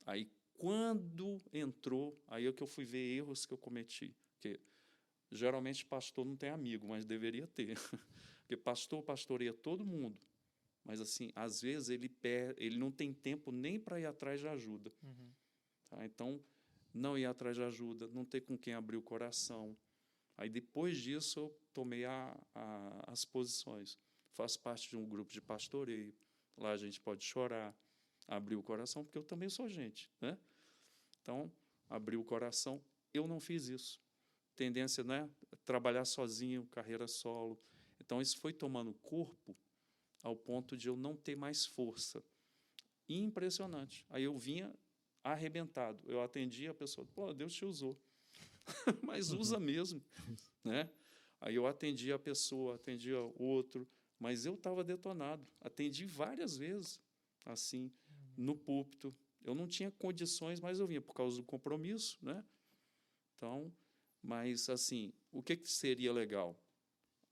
Aí quando entrou, aí é que eu fui ver erros que eu cometi. Porque geralmente pastor não tem amigo, mas deveria ter. Porque pastor pastoreia todo mundo. Mas, assim, às vezes ele não tem tempo nem para ir atrás de ajuda. Tá? Então, não ir atrás de ajuda, não ter com quem abrir o coração. Aí, depois disso, eu tomei as posições. Faço parte de um grupo de pastoreio. Lá a gente pode chorar, abrir o coração, porque eu também sou gente, né? Então, abrir o coração, eu não fiz isso. Tendência, né? Trabalhar sozinho, carreira solo. Então, isso foi tomando corpo ao ponto de eu não ter mais força. Impressionante. Aí eu vinha arrebentado. Eu atendia a pessoa, pô, Deus te usou. Mas usa mesmo, né? Aí eu atendia a pessoa, atendia o outro, mas eu estava detonado. Atendi várias vezes, assim, no púlpito. Eu não tinha condições, mas eu vinha por causa do compromisso, né? Então, mas, assim, o que seria legal?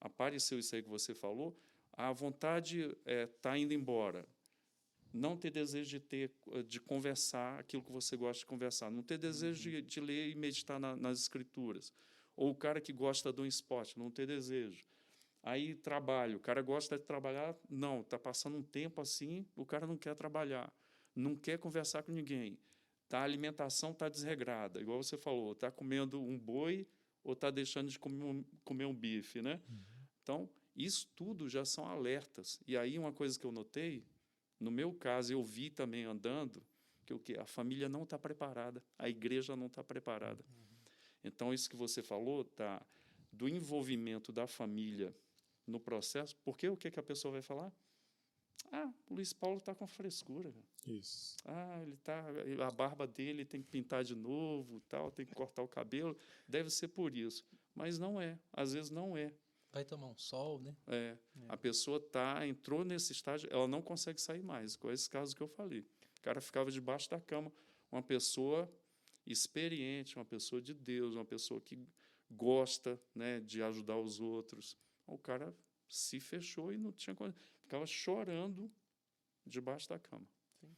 Apareceu isso aí que você falou, a vontade está indo embora, não ter desejo de conversar aquilo que você gosta de conversar, não ter desejo de ler e meditar nas escrituras, ou o cara que gosta de um esporte, não ter desejo. Aí trabalho, o cara gosta de trabalhar, não, está passando um tempo assim, o cara não quer trabalhar, não quer conversar com ninguém, a alimentação está desregrada, igual você falou, está comendo um boi ou está deixando de comer um bife, né? Então, isso tudo já são alertas. E aí uma coisa que eu notei, No meu caso, eu vi também andando que o quê? A família não está preparada, a igreja não está preparada. Então, isso que você falou, tá, do envolvimento da família no processo, porque o que a pessoa vai falar? Ah, o Luiz Paulo está com frescura. Isso. Ah, a barba dele tem que pintar de novo, tal, tem que cortar o cabelo. Deve ser por isso. Mas não é. Às vezes não é. Vai tomar um sol, né? A pessoa entrou nesse estágio, ela não consegue sair mais, com esse caso que eu falei. O cara ficava debaixo da cama, uma pessoa experiente, uma pessoa de Deus, uma pessoa que gosta, né, de ajudar os outros. O cara se fechou e não tinha ficava chorando debaixo da cama. Sim.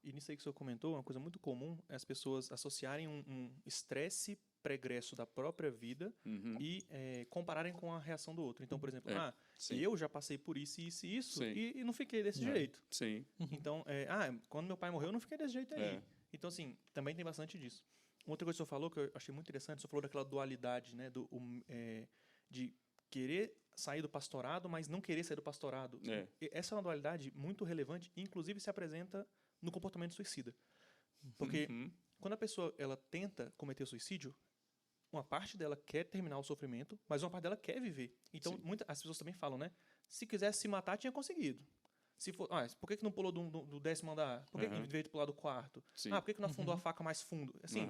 E nisso aí que o senhor comentou, uma coisa muito comum é as pessoas associarem um estresse pregresso da própria vida e compararem com a reação do outro. Então, por exemplo, eu já passei por isso, isso e isso, e não fiquei desse jeito. Sim. Então, quando meu pai morreu, eu não fiquei desse jeito aí. Então, assim, também tem bastante disso. Uma outra coisa que o senhor falou, que eu achei muito interessante, o senhor falou daquela dualidade, né, de querer sair do pastorado, mas não querer sair do pastorado. Essa é uma dualidade muito relevante e, inclusive, se apresenta no comportamento suicida. Porque quando a pessoa ela tenta cometer suicídio, uma parte dela quer terminar o sofrimento, mas uma parte dela quer viver. Então, as pessoas também falam, né? Se quisesse se matar, tinha conseguido. Se for, por que não pulou do 10º andar? Por que em vez de pular do 4º? Por que não afundou a faca mais fundo? Assim,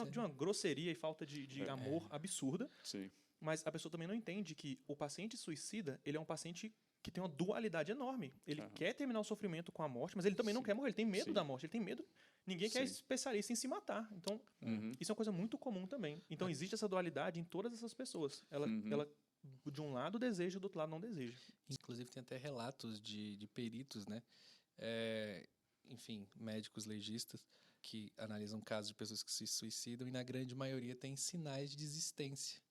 de uma grosseria e falta de amor absurda. Sim. Mas a pessoa também não entende que o paciente suicida, ele é um paciente que tem uma dualidade enorme. Ele quer terminar o sofrimento com a morte, mas ele também não quer morrer. Ele tem medo da morte, ele tem medo. Ninguém quer especialista em se matar. Então, isso é uma coisa muito comum também. Então, existe essa dualidade em todas essas pessoas. Ela de um lado deseja, do outro lado não deseja. Inclusive, tem até relatos de peritos, né? Enfim, médicos legistas que analisam casos de pessoas que se suicidam e, na grande maioria, tem sinais de desistência.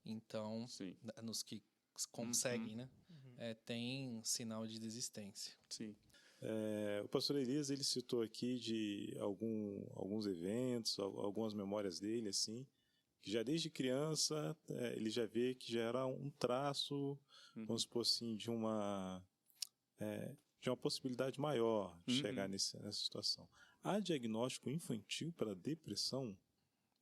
Então, nos que conseguem, né? Tem sinal de desistência. Sim. O pastor Elias, ele citou aqui de alguns eventos, algumas memórias dele, assim, que já desde criança ele já vê que já era um traço, vamos supor assim, de uma possibilidade maior de chegar nessa situação. Há diagnóstico infantil para depressão?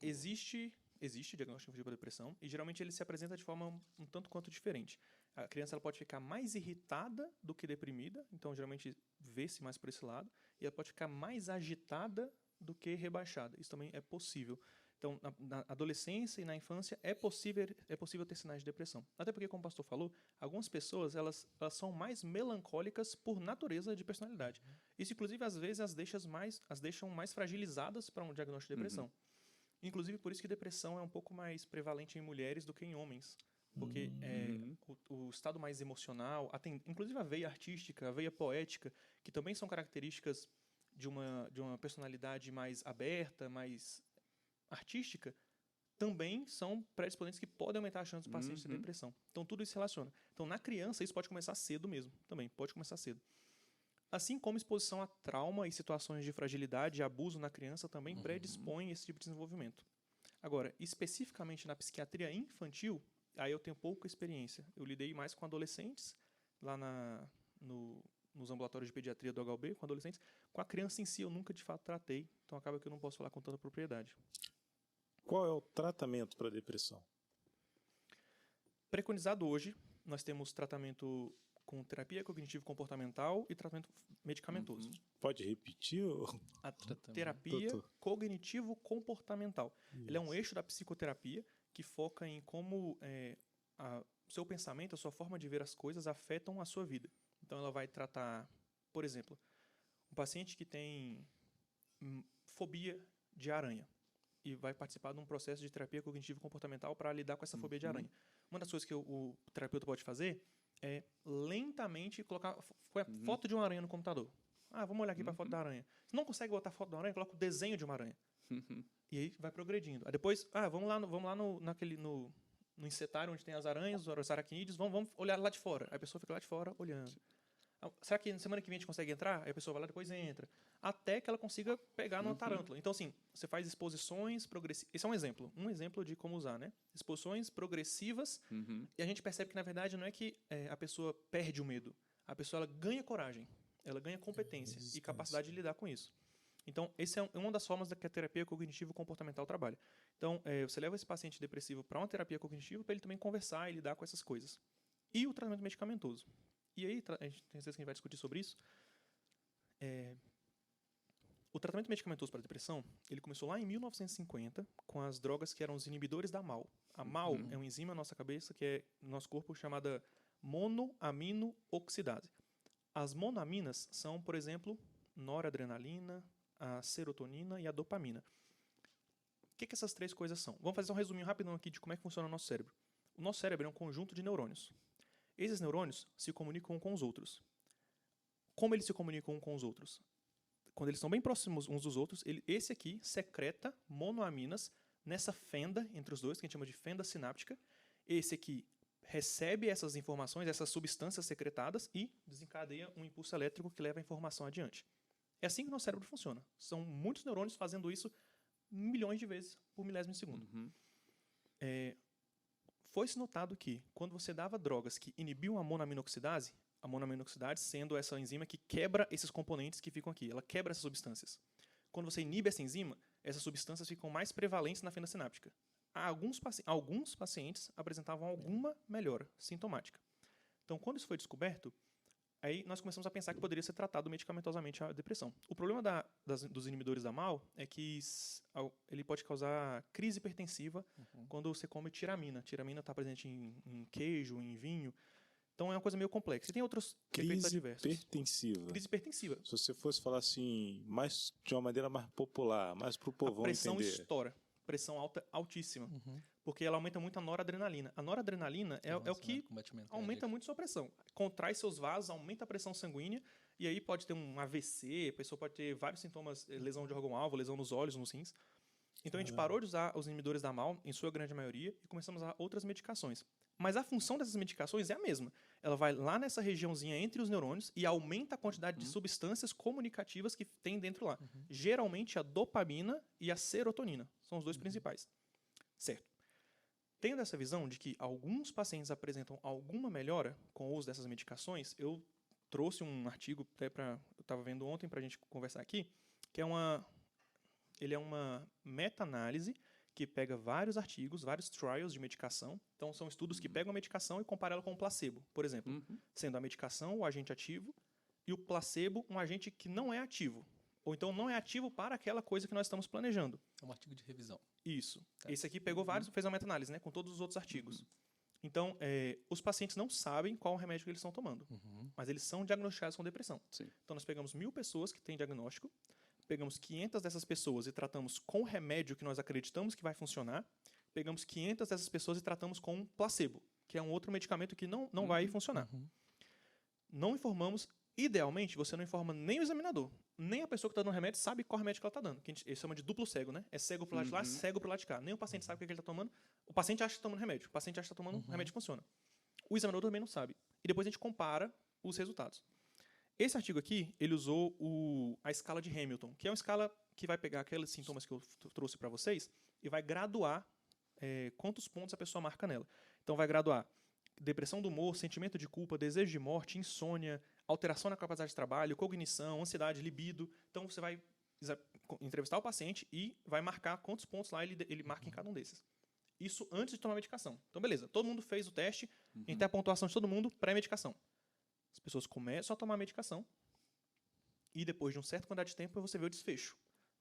Existe diagnóstico infantil para depressão e geralmente ele se apresenta de forma um tanto quanto diferente. A criança ela pode ficar mais irritada do que deprimida, então geralmente vê-se mais por esse lado, e ela pode ficar mais agitada do que rebaixada. Isso também é possível. Então, na adolescência e na infância é possível ter sinais de depressão. Até porque, como o pastor falou, algumas pessoas elas são mais melancólicas por natureza de personalidade. Isso, inclusive, às vezes as deixam mais fragilizadas para um diagnóstico de depressão. Inclusive, por isso que depressão é um pouco mais prevalente em mulheres do que em homens. Porque o estado mais emocional, inclusive a veia artística, a veia poética, que também são características de uma personalidade mais aberta, mais artística, também são predisponentes que podem aumentar a chance do paciente ter depressão. Então, tudo isso se relaciona. Então, na criança, isso pode começar cedo mesmo. Também pode começar cedo. Assim como exposição a trauma e situações de fragilidade e abuso na criança também predispõem esse tipo de desenvolvimento. Agora, especificamente na psiquiatria infantil, aí eu tenho pouca experiência. Eu lidei mais com adolescentes, lá nos ambulatórios de pediatria do HUB, com adolescentes. Com a criança em si, eu nunca de fato tratei, então acaba que eu não posso falar com tanta propriedade. Qual é o tratamento para depressão? Preconizado hoje, nós temos tratamento com terapia cognitivo-comportamental e tratamento medicamentoso. Pode repetir? A terapia cognitivo-comportamental. Ele é um eixo da psicoterapia que foca em como o seu pensamento, a sua forma de ver as coisas afetam a sua vida. Então, ela vai tratar, por exemplo, um paciente que tem fobia de aranha e vai participar de um processo de terapia cognitivo-comportamental para lidar com essa fobia de aranha. Uma das coisas que o terapeuta pode fazer é lentamente colocar a foto de uma aranha no computador. Vamos olhar aqui para a foto da aranha. Se não consegue botar a foto da aranha, coloca o desenho de uma aranha. E aí vai progredindo. Aí depois, vamos lá no insetário onde tem as aranhas, os aracnídeos, vamos olhar lá de fora. Aí a pessoa fica lá de fora olhando. Será que na semana que vem a gente consegue entrar? Aí a pessoa vai lá e depois entra. Até que ela consiga pegar numa tarântula. Então, assim, você faz exposições progressivas. Esse é um exemplo de como usar, né? Exposições progressivas. E a gente percebe que, na verdade, não é que a pessoa perde o medo. a pessoa ela ganha coragem, ela ganha competência e capacidade de lidar com isso. Então, essa é uma das formas que a terapia cognitivo-comportamental trabalha. Então, você leva esse paciente depressivo para uma terapia cognitiva para ele também conversar e lidar com essas coisas. E o tratamento medicamentoso. E aí, a gente tem certeza que a gente vai discutir sobre isso. O tratamento medicamentoso para a depressão, ele começou lá em 1950 com as drogas que eram os inibidores da MAO. A MAO é uma enzima na nossa cabeça, que é no nosso corpo chamada monoaminooxidase. As monoaminas são, por exemplo, noradrenalina, a serotonina e a dopamina. O que essas três coisas são? Vamos fazer um resuminho rapidão aqui de como é que funciona o nosso cérebro. O nosso cérebro é um conjunto de neurônios. Esses neurônios se comunicam com os outros. Como eles se comunicam com os outros? Quando eles estão bem próximos uns dos outros, esse aqui secreta monoaminas nessa fenda entre os dois, que a gente chama de fenda sináptica. Esse aqui recebe essas informações, essas substâncias secretadas e desencadeia um impulso elétrico que leva a informação adiante. É assim que o nosso cérebro funciona. São muitos neurônios fazendo isso milhões de vezes por milésimo de segundo. Foi-se notado que, quando você dava drogas que inibiam a monoaminoxidase sendo essa enzima que quebra esses componentes que ficam aqui, ela quebra essas substâncias. Quando você inibe essa enzima, essas substâncias ficam mais prevalentes na fenda sináptica. Alguns pacientes apresentavam alguma melhora sintomática. Então, quando isso foi descoberto, aí nós começamos a pensar que poderia ser tratado medicamentosamente a depressão. O problema dos inibidores da MAO é que ele pode causar crise hipertensiva quando você come tiramina. Tiramina está presente em queijo, em vinho. Então é uma coisa meio complexa. E tem outros efeitos adversos. Crise hipertensiva. Se você fosse falar assim, de uma maneira mais popular, mais para o povão entender. A pressão estoura. Pressão alta, altíssima. Porque ela aumenta muito a noradrenalina. A noradrenalina é o que aumenta muito sua pressão. Contrai seus vasos, aumenta a pressão sanguínea, e aí pode ter um AVC, a pessoa pode ter vários sintomas, lesão de órgão-alvo, lesão nos olhos, nos rins. Então a gente parou de usar os inibidores da MAO, em sua grande maioria, e começamos a usar outras medicações. Mas a função dessas medicações é a mesma. Ela vai lá nessa regiãozinha entre os neurônios e aumenta a quantidade de substâncias comunicativas que tem dentro lá. Geralmente a dopamina e a serotonina são os dois principais. Certo. Tendo essa visão de que alguns pacientes apresentam alguma melhora com o uso dessas medicações, eu trouxe um artigo até eu estava vendo ontem para a gente conversar aqui, que ele é uma meta-análise que pega vários artigos, vários trials de medicação. Então, são estudos que pegam a medicação e comparam ela com o placebo, por exemplo. Sendo a medicação o agente ativo e o placebo um agente que não é ativo. Ou então não é ativo para aquela coisa que nós estamos planejando. É um artigo de revisão. Isso. Esse aqui pegou vários, fez uma meta-análise, né, com todos os outros artigos. Então, os pacientes não sabem qual remédio que eles estão tomando, mas eles são diagnosticados com depressão. Sim. Então, nós pegamos 1.000 pessoas que têm diagnóstico, pegamos 500 dessas pessoas e tratamos com o remédio que nós acreditamos que vai funcionar, pegamos 500 dessas pessoas e tratamos com um placebo, que é um outro medicamento que não vai funcionar. Não informamos, idealmente, você não informa nem o examinador, nem a pessoa que está dando o remédio sabe qual remédio que ela está dando, que a gente chama de duplo cego, né? É cego pro lado de lá, cego pro lado de cá. Nem o paciente sabe o que ele está tomando, o paciente acha que está tomando remédio, o paciente acha que está tomando um remédio que funciona. O examinador também não sabe. E depois a gente compara os resultados. Esse artigo aqui, ele usou a escala de Hamilton, que é uma escala que vai pegar aqueles sintomas que eu trouxe para vocês e vai graduar quantos pontos a pessoa marca nela. Então, vai graduar depressão do humor, sentimento de culpa, desejo de morte, insônia, alteração na capacidade de trabalho, cognição, ansiedade, libido. Então, você vai entrevistar o paciente e vai marcar quantos pontos lá ele marca em cada um desses. Isso antes de tomar a medicação. Então, beleza, todo mundo fez o teste, a gente tem a pontuação de todo mundo pré-medicação. As pessoas começam a tomar a medicação e depois de uma certa quantidade de tempo você vê o desfecho.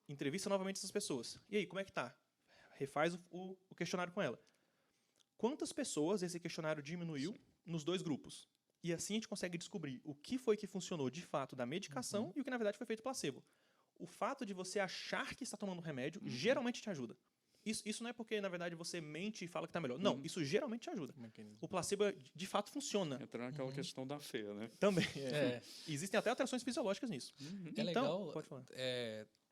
Entrevista novamente essas pessoas. E aí, como é que tá? Refaz o questionário com ela. Quantas pessoas esse questionário diminuiu nos dois grupos? E assim a gente consegue descobrir o que foi que funcionou de fato da medicação e o que na verdade foi feito placebo. O fato de você achar que está tomando remédio geralmente te ajuda. Isso não é porque, na verdade, você mente e fala que está melhor. Não, isso geralmente te ajuda. O placebo, de fato, funciona. Entra naquela questão da fé, né? Também. Existem até alterações fisiológicas nisso. É legal, pode falar.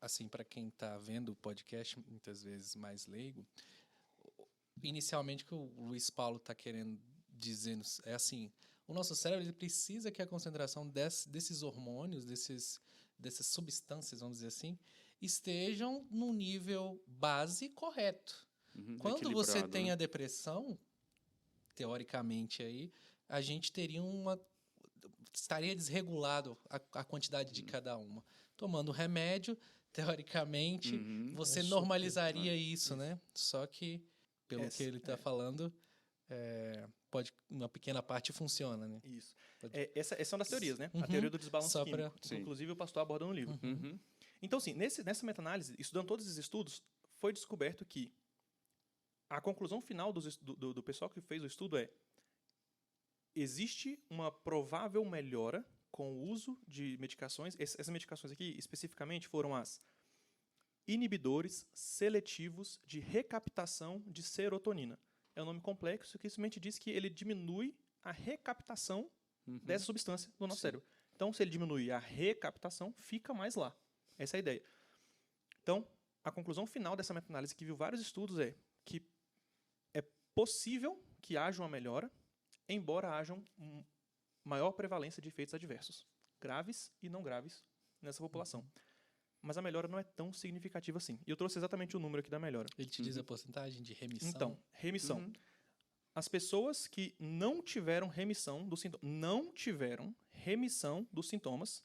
Assim, para quem está vendo o podcast, muitas vezes mais leigo, inicialmente o que o Luiz Paulo está querendo dizer é assim, o nosso cérebro ele precisa que a concentração desses hormônios, dessas substâncias, vamos dizer assim, estejam no nível base correto. Quando você tem a depressão, teoricamente aí, a gente teria estaria desregulado a quantidade de cada uma. Tomando remédio, teoricamente, você normalizaria isso, né? Só que, pelo que ele está falando, uma pequena parte funciona, né? Isso. Essa é uma das teorias, né? A teoria do desbalanço Só químico, que inclusive o pastor aborda no livro. Então, assim, nessa meta-análise, estudando todos esses estudos, foi descoberto que a conclusão final do pessoal que fez o estudo existe uma provável melhora com o uso de medicações. Essas medicações aqui, especificamente, foram as inibidores seletivos de recaptação de serotonina. É um nome complexo que simplesmente diz que ele diminui a recaptação dessa substância no nosso cérebro. Então, se ele diminui a recaptação, fica mais lá. Essa é a ideia. Então, a conclusão final dessa meta-análise, que viu vários estudos, é que é possível que haja uma melhora, embora haja maior prevalência de efeitos adversos, graves e não graves, nessa população. Mas a melhora não é tão significativa assim. E eu trouxe exatamente o número aqui da melhora. Ele te diz a porcentagem de remissão? Então, remissão. As pessoas que não tiveram remissão dos sintomas,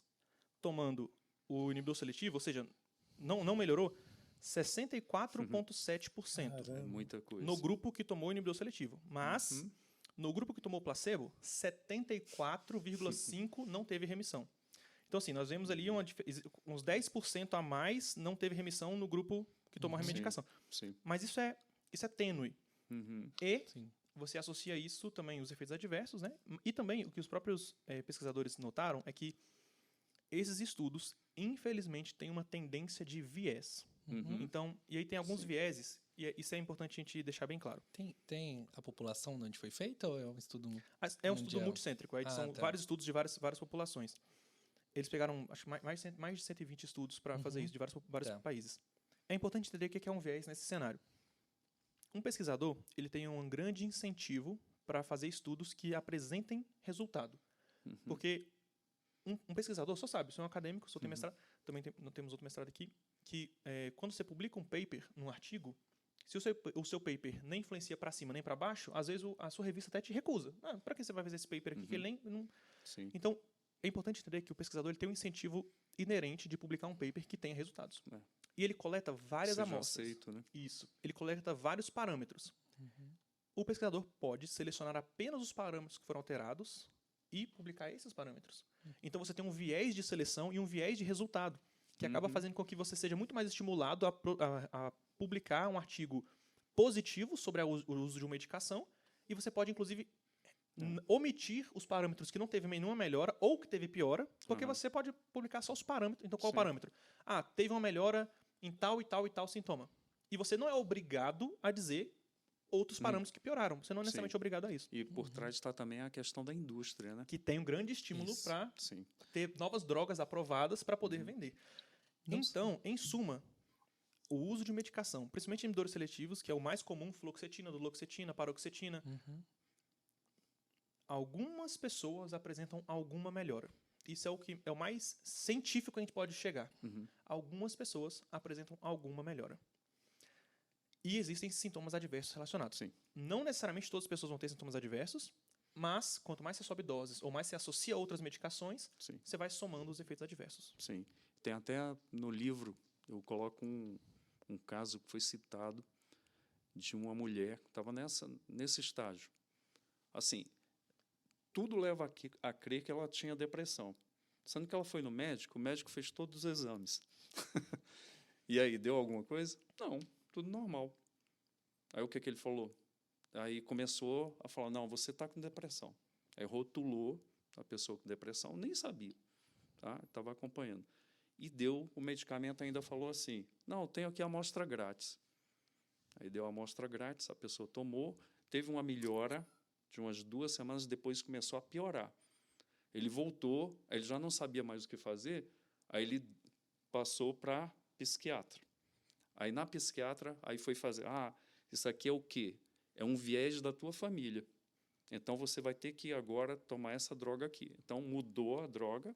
tomando o inibidor seletivo, ou seja, não melhorou, 64,7%. É muita coisa. No grupo que tomou o inibidor seletivo. Mas, no grupo que tomou o placebo, 74,5% não teve remissão. Então, assim, nós vemos ali uns 10% a mais não teve remissão no grupo que tomou a remedicação. Sim. Mas isso é tênue. E Sim. você associa isso também os efeitos adversos, né? E também o que os próprios pesquisadores notaram é que esses estudos, infelizmente, têm uma tendência de viés. Então, e aí tem alguns vieses, e isso é importante a gente deixar bem claro. Tem a população de onde foi feita ou é um estudo É um estudo mundial? multicêntrico, aí são vários estudos de várias populações. Eles pegaram, acho, mais de 120 estudos para fazer isso, de vários países. É importante entender o que é um viés nesse cenário. Um pesquisador, ele tem um grande incentivo para fazer estudos que apresentem resultado. Porque um pesquisador, só sabe, sou um acadêmico, sou mestrado, também temos outro mestrado aqui, que quando você publica um paper num artigo, se o seu paper nem influencia para cima nem para baixo, às vezes a sua revista até te recusa. Para que você vai fazer esse paper aqui? Que ele nem, Sim. Então, é importante entender que o pesquisador ele tem um incentivo inerente de publicar um paper que tenha resultados. E ele coleta várias amostras. Aceito, né? Isso. Ele coleta vários parâmetros. O pesquisador pode selecionar apenas os parâmetros que foram alterados e publicar esses parâmetros. Então, você tem um viés de seleção e um viés de resultado, que acaba fazendo com que você seja muito mais estimulado a publicar um artigo positivo sobre o uso de uma medicação, e você pode, inclusive, omitir os parâmetros que não teve nenhuma melhora ou que teve piora, porque você pode publicar só os parâmetros. Então, qual o parâmetro? Teve uma melhora em tal e tal e tal sintoma. E você não é obrigado a dizer outros parâmetros que pioraram. Você não é necessariamente obrigado a isso. E por trás está também a questão da indústria, né? Que tem um grande estímulo para ter novas drogas aprovadas para poder vender. Então, em suma, o uso de medicação, principalmente inibidores seletivos, que é o mais comum, fluoxetina, duloxetina, paroxetina, algumas pessoas apresentam alguma melhora. Isso é o mais científico que a gente pode chegar. Algumas pessoas apresentam alguma melhora. E existem sintomas adversos relacionados. Não necessariamente todas as pessoas vão ter sintomas adversos, mas quanto mais você sobe doses ou mais você associa a outras medicações, você vai somando os efeitos adversos. Sim. Tem até no livro, eu coloco um caso que foi citado de uma mulher que estava nesse estágio. Assim, tudo leva a crer que ela tinha depressão. Sendo que ela foi no médico, o médico fez todos os exames. E aí, deu alguma coisa? Não, tudo normal. Aí o que ele falou? Aí começou a falar, não, você está com depressão. Aí rotulou a pessoa com depressão, nem sabia. Estava acompanhando. E deu o medicamento, ainda falou assim, não, tenho aqui a amostra grátis. Aí deu a amostra grátis, a pessoa tomou, teve uma melhora de umas 2 semanas, depois começou a piorar. Ele voltou, ele já não sabia mais o que fazer, aí ele passou para psiquiatra. Aí na psiquiatra, aí foi fazer, isso aqui é o quê? É um viés da tua família. Então você vai ter que agora tomar essa droga aqui. Então mudou a droga,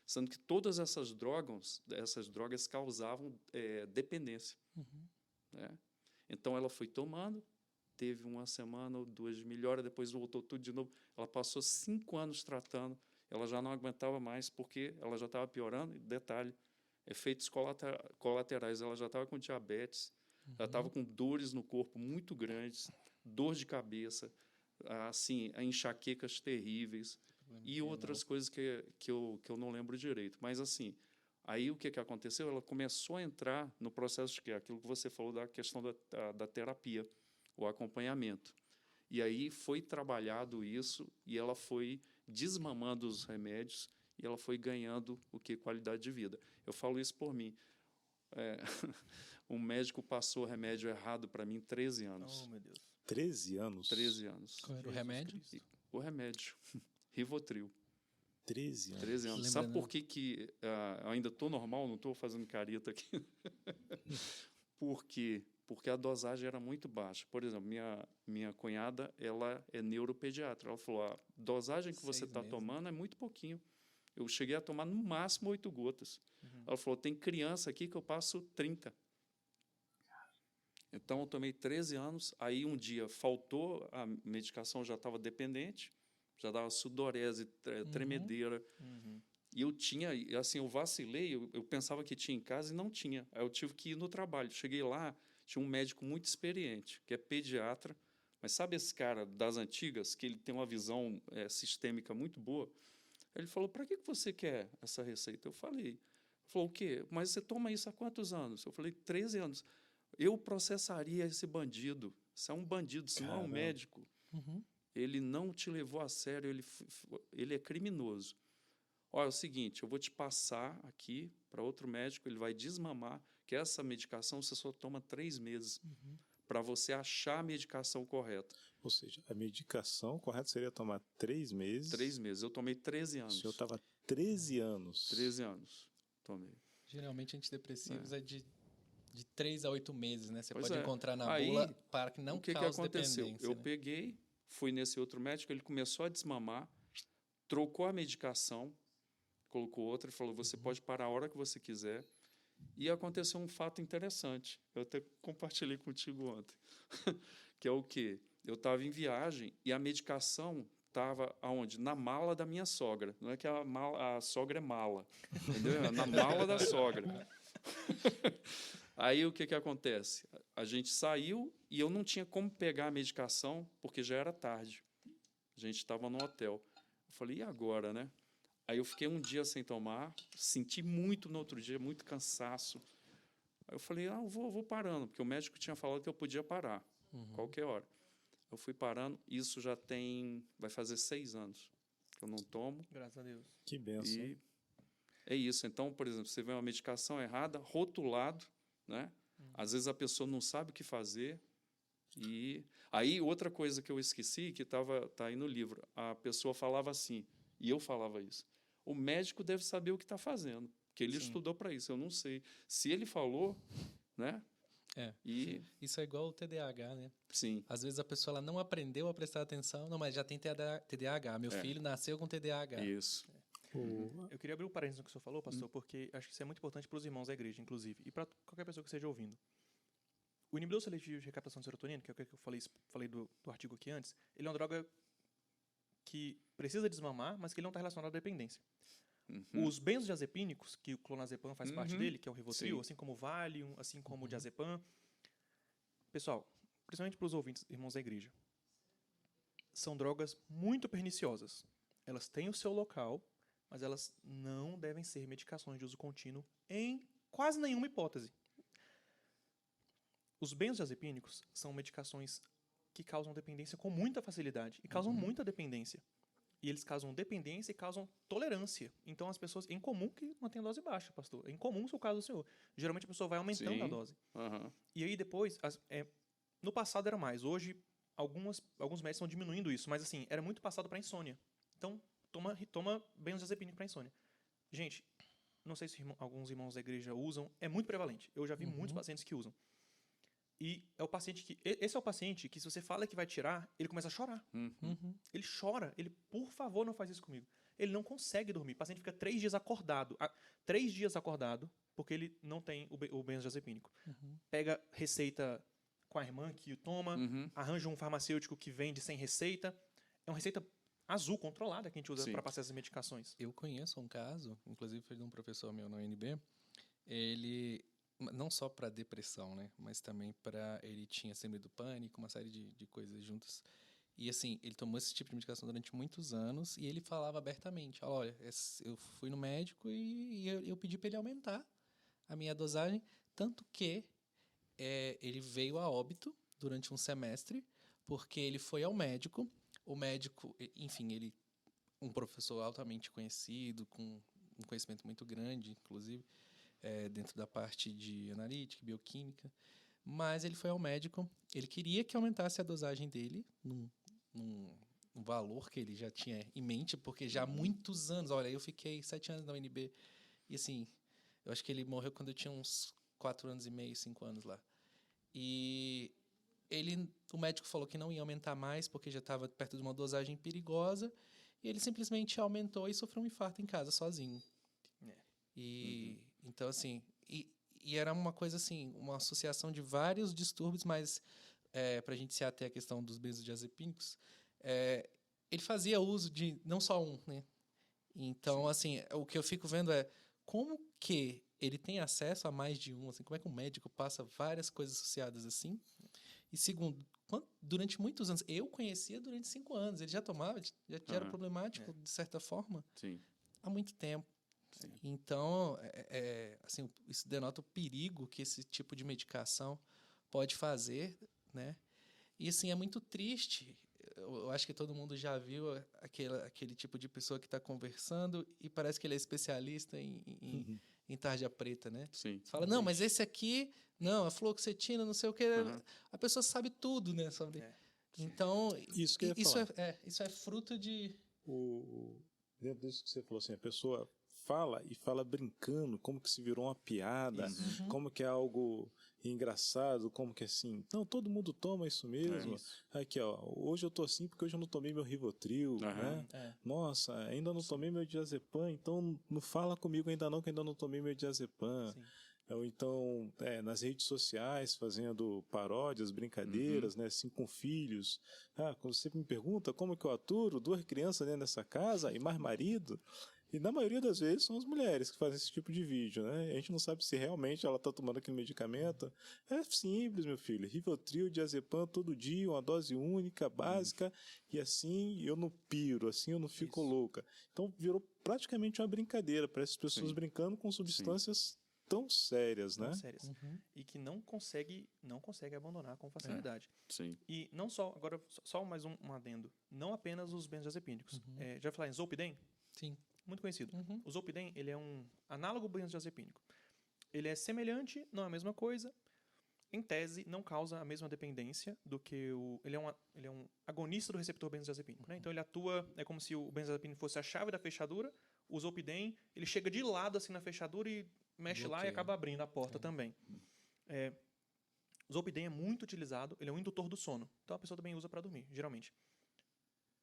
sendo que todas essas drogas causavam dependência. Né? Então ela foi tomando, teve 1 semana ou 2 de melhora, depois voltou tudo de novo. Ela passou 5 anos tratando ela já não aguentava mais, porque ela já estava piorando. E detalhe, efeitos colaterais, ela já estava com diabetes, ela estava com dores no corpo muito grandes, dor de cabeça, assim, enxaquecas terríveis e outras coisas que eu não lembro direito. Mas, assim, aí o que aconteceu? Ela começou a entrar no processo de aquilo que você falou da questão da terapia, o acompanhamento. E aí foi trabalhado isso e ela foi desmamando os remédios e ela foi ganhando qualidade de vida. Eu falo isso por mim. Um médico passou o remédio errado para mim 13 anos. Oh, meu Deus. 13 anos? 13 anos. Qual era o Jesus remédio? Cristo. O remédio, Rivotril. 13 anos. 13 anos. Sabe por que eu ainda estou normal, não estou fazendo careta aqui? Por quê? Porque a dosagem era muito baixa. Por exemplo, minha cunhada, ela é neuropediatra. Ela falou, a dosagem que você 6 está meses. tomando é muito pouquinho. Eu cheguei a tomar no máximo 8 gotas. Ela falou, tem criança aqui que eu passo 30. Então, eu tomei 13 anos. Aí, um dia, faltou a medicação, já estava dependente, já dava sudorese, tremedeira. E eu tinha, assim, eu vacilei, eu pensava que tinha em casa e não tinha. Aí eu tive que ir no trabalho. Cheguei lá, tinha um médico muito experiente, que é pediatra, mas sabe esse cara das antigas, que ele tem uma visão sistêmica muito boa? Ele falou, para que você quer essa receita? Eu falei. Ele falou, o quê? Mas você toma isso há quantos anos? Eu falei, 13 anos. Eu processaria esse bandido. Isso é um bandido, isso não é um médico. Ele não te levou a sério, ele é criminoso. Olha, é o seguinte, eu vou te passar aqui para outro médico, ele vai desmamar, que essa medicação você só toma 3 meses para você achar a medicação correta. Ou seja, a medicação correta seria tomar 3 meses. 3 meses. Eu tomei 13 O anos. senhor estava 13 anos. 13 anos. Tomei. Geralmente, antidepressivos é de 3 a 8 meses, né? Você Pois pode é. encontrar na Aí, bula para que não o que cause aconteceu? dependência. Eu né? peguei, fui nesse outro médico, ele começou a desmamar, trocou a medicação, colocou outra e falou, você pode parar a hora que você quiser. E aconteceu um fato interessante. Eu até compartilhei contigo ontem. Que é o quê? Eu estava em viagem e a medicação estava aonde? Na mala da minha sogra. Não é que a sogra é mala. Entendeu? É na mala da sogra. Aí o que acontece? A gente saiu e eu não tinha como pegar a medicação porque já era tarde. A gente estava no hotel. Eu falei, e agora, né? Aí eu fiquei um dia sem tomar, senti muito no outro dia, muito cansaço. Aí eu falei, eu vou parando, porque o médico tinha falado que eu podia parar, qualquer hora. Eu fui parando, isso já vai fazer 6 anos que eu não tomo. Graças a Deus. Que benção. E é isso. Então, por exemplo, você vê uma medicação errada, rotulado, né? Às vezes a pessoa não sabe o que fazer. E aí, outra coisa que eu esqueci, que tá aí no livro, a pessoa falava assim, e eu falava isso. O médico deve saber o que está fazendo, porque ele estudou para isso. Eu não sei. Se ele falou, né? Isso é igual o TDAH, né? Sim. Às vezes a pessoa ela não aprendeu a prestar atenção, não, mas já tem TDAH. Meu filho nasceu com TDAH. Isso. Eu queria abrir um parênteses no que o senhor falou, pastor, porque acho que isso é muito importante para os irmãos da igreja, inclusive, e para qualquer pessoa que esteja ouvindo. O inibidor seletivo de recaptação de serotonina, que é o que eu falei do artigo aqui antes, ele é uma droga que precisa desmamar, mas que ele não está relacionado à dependência. Os benzodiazepínicos, que o clonazepam faz parte dele, que é o Rivotril, Sim. assim como o Valium, assim como o diazepam. Pessoal, principalmente para os ouvintes, irmãos da igreja, são drogas muito perniciosas. Elas têm o seu local, mas elas não devem ser medicações de uso contínuo em quase nenhuma hipótese. Os benzodiazepínicos são medicações que causam dependência com muita facilidade e causam muita dependência. E eles causam dependência e causam tolerância. Então, as pessoas... É incomum que mantenha dose baixa, pastor. É incomum ser o caso do senhor. Geralmente, a pessoa vai aumentando Sim. a dose. Aham. E aí, depois... no passado era mais. Hoje, alguns médicos estão diminuindo isso. Mas, assim, era muito passado para insônia. Então, toma benzodiazepínico para insônia. Gente, não sei se alguns irmãos da igreja usam. É muito prevalente. Eu já vi muitos pacientes que usam. E é o paciente que... Esse é o paciente que, se você fala que vai tirar, ele começa a chorar. Ele chora. Ele, por favor, não faz isso comigo. Ele não consegue dormir. O paciente fica 3 dias acordado. 3 dias acordado, porque ele não tem o benzodiazepínico. Pega receita com a irmã que o toma, arranja um farmacêutico que vende sem receita. É uma receita azul controlada que a gente usa Sim. para passar essas medicações. Eu conheço um caso, inclusive foi de um professor meu na UNB, ele, não só para depressão, né, mas também ele tinha síndrome do pânico, uma série de coisas juntas. E assim, ele tomou esse tipo de medicação durante muitos anos e ele falava abertamente, olha, eu fui no médico e eu pedi para ele aumentar a minha dosagem, tanto que ele veio a óbito durante um semestre, porque ele foi ao médico, o médico, enfim, ele um professor altamente conhecido, com um conhecimento muito grande, inclusive, dentro da parte de analítica, bioquímica, mas ele foi ao médico, ele queria que aumentasse a dosagem dele num valor que ele já tinha em mente, porque já há muitos anos, olha, eu fiquei 7 anos na UNB, e assim, eu acho que ele morreu quando eu tinha uns 4 anos e meio, 5 anos lá. E o médico falou que não ia aumentar mais, porque já estava perto de uma dosagem perigosa, e ele simplesmente aumentou e sofreu um infarto em casa, sozinho. E, então, assim, e era uma coisa assim, uma associação de vários distúrbios, mas para a gente se ater à questão dos benzodiazepínicos, ele fazia uso de não só um, né? Então, assim, o que eu fico vendo é como que ele tem acesso a mais de um, assim, como é que um médico passa várias coisas associadas assim? E segundo, durante muitos anos, eu conhecia durante 5 anos, ele já tomava, já era problemático, de certa forma, Sim. há muito tempo. Sim. Então, assim, isso denota o perigo que esse tipo de medicação pode fazer, né? E, assim, é muito triste. Eu acho que todo mundo já viu aquele tipo de pessoa que está conversando e parece que ele é especialista em tarja preta, né? Sim. Você fala, não, mas esse aqui, não, a fluoxetina, não sei o quê. A pessoa sabe tudo, né? Sobre. Então, Isso que eu ia falar. Isso é fruto de... Dentro disso que você falou, assim, a pessoa fala e fala brincando, como que se virou uma piada, como que é algo engraçado, como que assim, não, todo mundo toma isso mesmo. Aqui, ó, hoje eu tô assim porque hoje eu não tomei meu Rivotril, né? Nossa, ainda não tomei meu diazepam, então não fala comigo ainda não, que ainda não tomei meu diazepam. Ou então, nas redes sociais, fazendo paródias, brincadeiras, né, assim, com filhos. Quando você me pergunta como que eu aturo 2 crianças dentro dessa casa e mais marido, e na maioria das vezes são as mulheres que fazem esse tipo de vídeo, né? A gente não sabe se realmente ela está tomando aquele medicamento. É simples, meu filho. Rivotril, diazepam todo dia, uma dose única, básica, e assim eu não piro, assim eu não fico louca. Então virou praticamente uma brincadeira para essas pessoas brincando com substâncias tão sérias, né? Sérias. E que não consegue abandonar com facilidade. Sim. E não só, agora só mais um adendo, não apenas os benzodiazepínicos. Já falar em Zolpidem? Sim. Muito conhecido. O Zolpidem, ele é um análogo benzodiazepínico. Ele é semelhante, não é a mesma coisa. Em tese, não causa a mesma dependência do que ele é um agonista do receptor benzodiazepínico, né? Então ele atua, é como se o benzodiazepínico fosse a chave da fechadura. O Zolpidem, ele chega de lado assim na fechadura e mexe lá e acaba abrindo a porta também. O Zolpidem é muito utilizado, ele é um indutor do sono. Então a pessoa também usa para dormir, geralmente.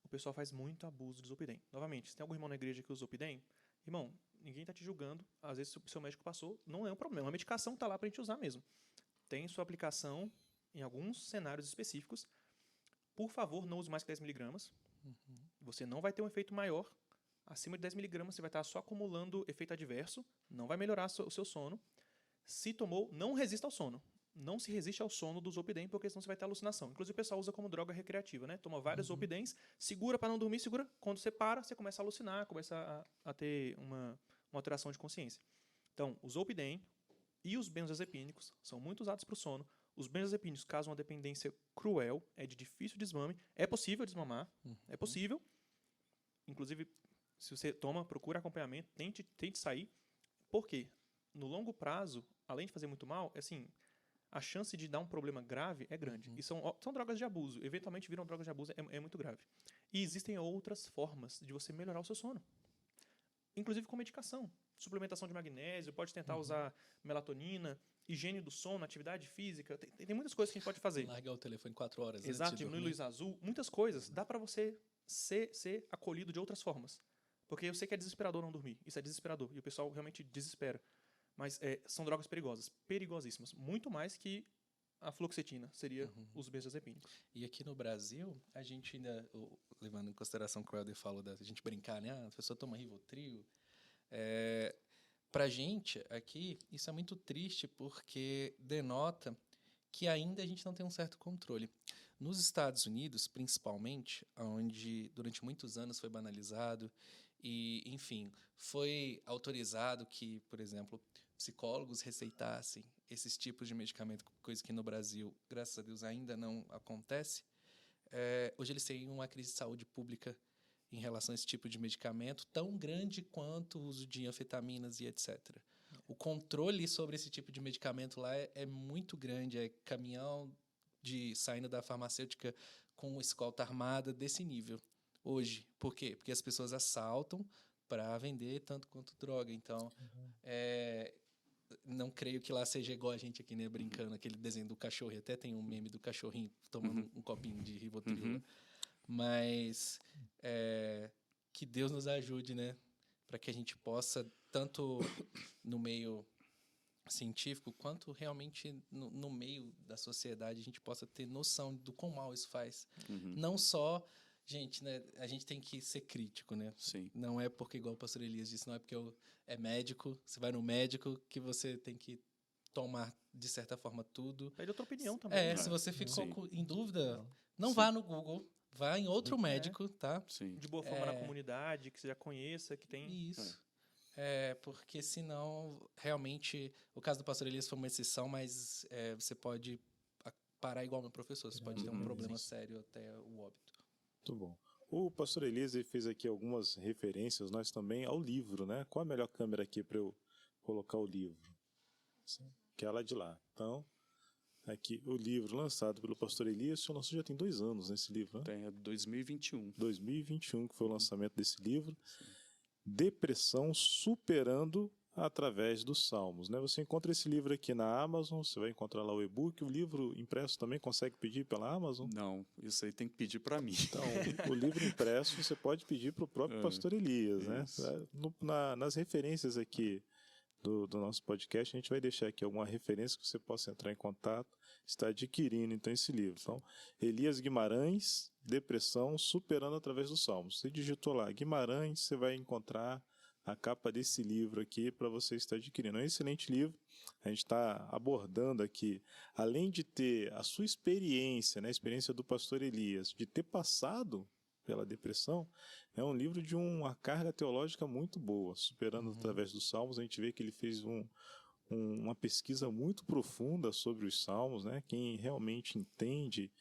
O pessoal faz muito abuso de Zolpidem. Novamente, se tem algum irmão na igreja que usa Zolpidem, irmão, ninguém está te julgando. Às vezes, se o seu médico passou, não é um problema. A medicação está lá para a gente usar mesmo. Tem sua aplicação em alguns cenários específicos. Por favor, não use mais que 10 miligramas. Você não vai ter um efeito maior. Acima de 10 miligramas, você vai estar só acumulando efeito adverso. Não vai melhorar o seu sono. Se tomou, não resista ao sono. Não se resiste ao sono do Zolpidem, porque senão você vai ter alucinação. Inclusive, o pessoal usa como droga recreativa, né? Toma vários Zolpidens, segura para não dormir, segura. Quando você para, você começa a alucinar, começa a ter uma alteração de consciência. Então, o Zolpidem e os benzodiazepínicos são muito usados para o sono. Os benzodiazepínicos causam uma dependência cruel, é de difícil desmame. É possível desmamar, é possível. Inclusive, se você toma, procura acompanhamento, tente sair. Por quê? No longo prazo, além de fazer muito mal, assim, a chance de dar um problema grave é grande. E são drogas de abuso. Eventualmente viram drogas de abuso, é muito grave. E existem outras formas de você melhorar o seu sono. Inclusive com medicação. Suplementação de magnésio, pode tentar usar melatonina, higiene do sono, atividade física. Tem muitas coisas que a gente pode fazer. Largar o telefone 4 horas Exato, antes de diminuir dormir. luz azul. Muitas coisas. Dá pra você ser acolhido de outras formas. Porque eu sei que é desesperador não dormir. Isso é desesperador. E o pessoal realmente desespera. Mas são drogas perigosas. Perigosíssimas. Muito mais que a fluoxetina, seria os benzodiazepínicos. E aqui no Brasil, a gente ainda, levando em consideração o que o Helder falou, da gente brincar, né? A pessoa toma Rivotril. Pra gente, aqui, isso é muito triste porque denota que ainda a gente não tem um certo controle. Nos Estados Unidos, principalmente, onde durante muitos anos foi banalizado e, enfim, foi autorizado que, por exemplo, psicólogos receitassem esses tipos de medicamento, coisa que no Brasil, graças a Deus, ainda não acontece. Hoje eles têm uma crise de saúde pública em relação a esse tipo de medicamento tão grande quanto o uso de anfetaminas e etc. O controle sobre esse tipo de medicamento lá é muito grande, é caminhão saindo da farmacêutica com escolta armada desse nível hoje. Por quê? Porque as pessoas assaltam para vender tanto quanto droga. Então, não creio que lá seja igual a gente aqui, né, brincando, aquele desenho do cachorro. E até tem um meme do cachorrinho tomando um copinho de Rivotril. Mas que Deus nos ajude, né, para que a gente possa, tanto no meio científico, quanto realmente no meio da sociedade, a gente possa ter noção do quão mal isso faz. Não só, gente, né, a gente tem que ser crítico, né? Sim. Não é porque, igual o pastor Elias disse, não é porque é médico, você vai no médico que você tem que tomar, de certa forma, tudo. Pede outra opinião também. Se você ficou Sim. em dúvida, não Sim. vá no Google, vá em outro médico, tá? Sim. De boa forma na comunidade, que você já conheça, que tem... Isso. Porque senão, realmente, o caso do pastor Elias foi uma exceção, mas você pode parar igual meu professor, você pode ter um problema sério até o óbito. Muito bom. O pastor Elise fez aqui algumas referências, nós também, ao livro, né? Qual a melhor câmera aqui para eu colocar o livro? Aquela de lá. Então, aqui o livro lançado pelo pastor Elias, o lançou já tem 2 anos nesse livro, né? Tem 2021. 2021 que foi o lançamento desse livro. Depressão Superando através dos Salmos, né? Você encontra esse livro aqui na Amazon, você vai encontrar lá o e-book, o livro impresso também consegue pedir pela Amazon? Não, isso aí tem que pedir para mim. Então, o livro impresso você pode pedir para o próprio pastor Elias, né? Nas referências aqui do nosso podcast, a gente vai deixar aqui alguma referência que você possa entrar em contato, está adquirindo então esse livro. Então, Elias Guimarães, Depressão Superando através dos Salmos. Você digitou lá Guimarães, você vai encontrar a capa desse livro aqui para você estar adquirindo. É um excelente livro. A gente está abordando aqui, além de ter a sua experiência, né, a experiência do pastor Elias, de ter passado pela depressão, é um livro de uma carga teológica muito boa, superando através dos Salmos. A gente vê que ele fez uma pesquisa muito profunda sobre os Salmos, né? Quem realmente entende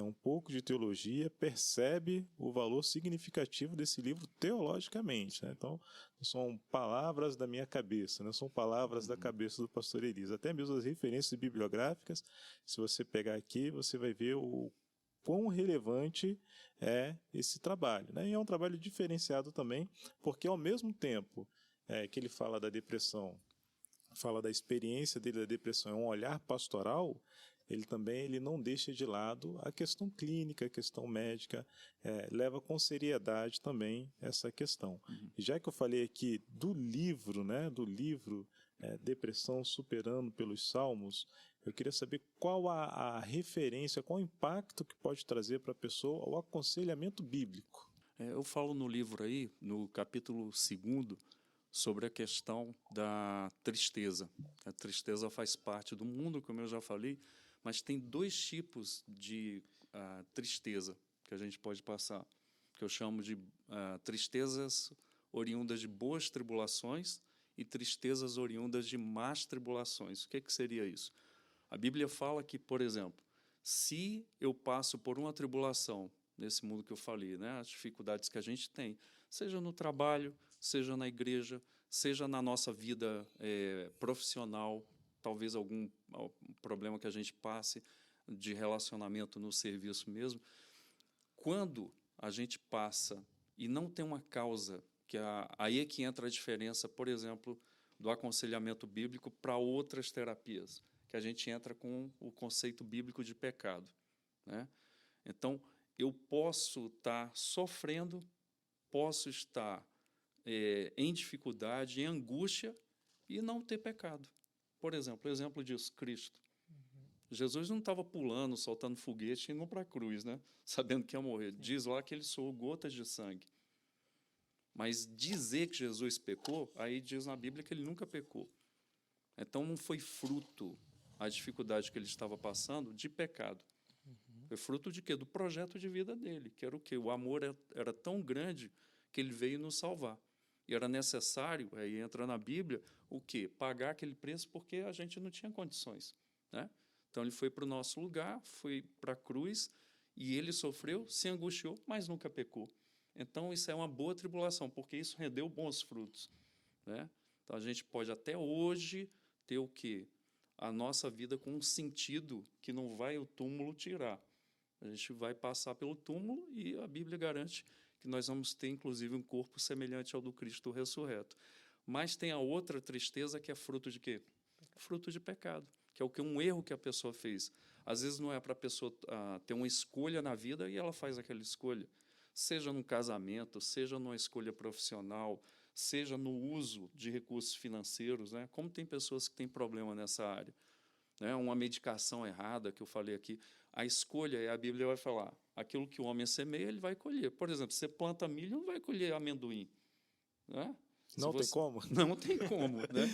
um pouco de teologia percebe o valor significativo desse livro teologicamente, né? Então, não são palavras da minha cabeça, não são palavras da cabeça do pastor Elias. Até mesmo as referências bibliográficas, se você pegar aqui, você vai ver o quão relevante é esse trabalho, né? E é um trabalho diferenciado também, porque ao mesmo tempo que ele fala da depressão, fala da experiência dele da depressão, é um olhar pastoral, ele não deixa de lado a questão clínica, a questão médica, leva com seriedade também essa questão. E já que eu falei aqui do livro, né, Depressão Superando pelos Salmos, eu queria saber qual a referência, qual o impacto que pode trazer para a pessoa o aconselhamento bíblico. Eu falo no livro aí, no capítulo 2, sobre a questão da tristeza. A tristeza faz parte do mundo, como eu já falei, mas tem 2 tipos de tristeza que a gente pode passar, que eu chamo de tristezas oriundas de boas tribulações e tristezas oriundas de más tribulações. O que seria isso? A Bíblia fala que, por exemplo, se eu passo por uma tribulação, nesse mundo que eu falei, né, as dificuldades que a gente tem, seja no trabalho, seja na igreja, seja na nossa vida profissional, talvez algum problema que a gente passe de relacionamento no serviço mesmo, quando a gente passa e não tem uma causa, aí é que entra a diferença, por exemplo, do aconselhamento bíblico para outras terapias, que a gente entra com o conceito bíblico de pecado, né? Então, eu posso estar sofrendo, posso estar em dificuldade, em angústia, e não ter pecado. Por exemplo, o exemplo disso, Cristo. Jesus não estava pulando, soltando foguete e indo para a cruz, né? Sabendo que ia morrer. Diz lá que ele soou gotas de sangue. Mas dizer que Jesus pecou, aí diz na Bíblia que ele nunca pecou. Então não foi fruto a dificuldade que ele estava passando de pecado. Foi fruto de quê? Do projeto de vida dele, que era o quê? O amor era tão grande que ele veio nos salvar. E era necessário, aí entra na Bíblia, o quê? Pagar aquele preço porque a gente não tinha condições, né? Então ele foi para o nosso lugar, foi para a cruz, e ele sofreu, se angustiou, mas nunca pecou. Então isso é uma boa tribulação, porque isso rendeu bons frutos, né? Então a gente pode até hoje ter o quê? A nossa vida com um sentido que não vai o túmulo tirar. A gente vai passar pelo túmulo e a Bíblia garante que nós vamos ter, inclusive, um corpo semelhante ao do Cristo ressurreto. Mas tem a outra tristeza que é fruto de quê? Fruto de pecado, que é o que um erro que a pessoa fez. Às vezes não é para a pessoa ter uma escolha na vida e ela faz aquela escolha. Seja num casamento, seja numa escolha profissional, seja no uso de recursos financeiros, né? Como tem pessoas que têm problema nessa área, né? Uma medicação errada, que eu falei aqui, a escolha, a Bíblia vai falar, aquilo que o homem semeia, ele vai colher. Por exemplo, você planta milho, não vai colher amendoim, né? Não tem como? Não tem como, né?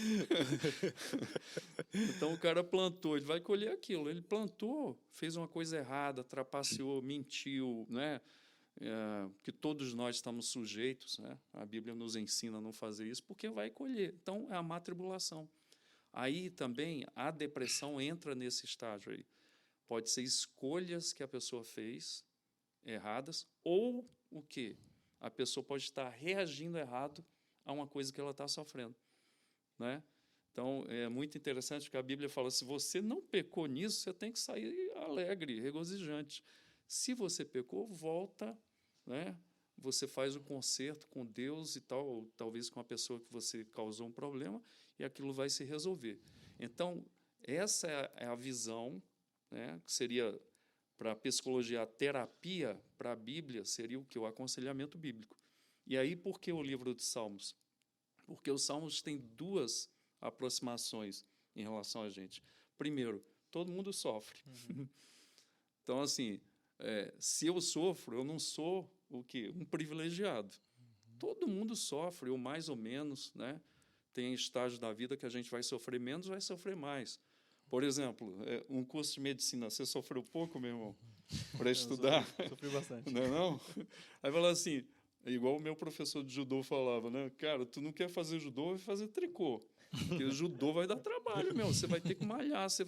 Então, o cara plantou, ele vai colher aquilo. Ele plantou, fez uma coisa errada, trapaceou, mentiu, né? Que todos nós estamos sujeitos, né? A Bíblia nos ensina a não fazer isso, porque vai colher. Então, é a má tribulação. Aí também a depressão entra nesse estágio aí. Pode ser escolhas que a pessoa fez erradas, ou o quê? A pessoa pode estar reagindo errado a uma coisa que ela está sofrendo, né? Então, é muito interessante que a Bíblia fala, se você não pecou nisso, você tem que sair alegre, regozijante. Se você pecou, volta, né? Você faz o conserto com Deus e tal, ou talvez com a pessoa que você causou um problema, e aquilo vai se resolver. Então, essa é a visão, né? Que seria, para a psicologia, a terapia, para a Bíblia, seria o que? O aconselhamento bíblico. E aí, por que o livro de Salmos? Porque os Salmos têm duas aproximações em relação a gente. Primeiro, todo mundo sofre. Então, assim, se eu sofro, eu não sou o quê? Um privilegiado. Todo mundo sofre, ou mais ou menos, né? Tem estágios da vida que a gente vai sofrer menos, vai sofrer mais. Por exemplo, um curso de medicina, você sofreu pouco, meu irmão, para estudar? Sofri bastante. Não é não? Aí fala assim, igual o meu professor de judô falava, né? Cara, tu não quer fazer judô, vai fazer tricô. Porque o judô vai dar trabalho, meu. Você vai ter que malhar, você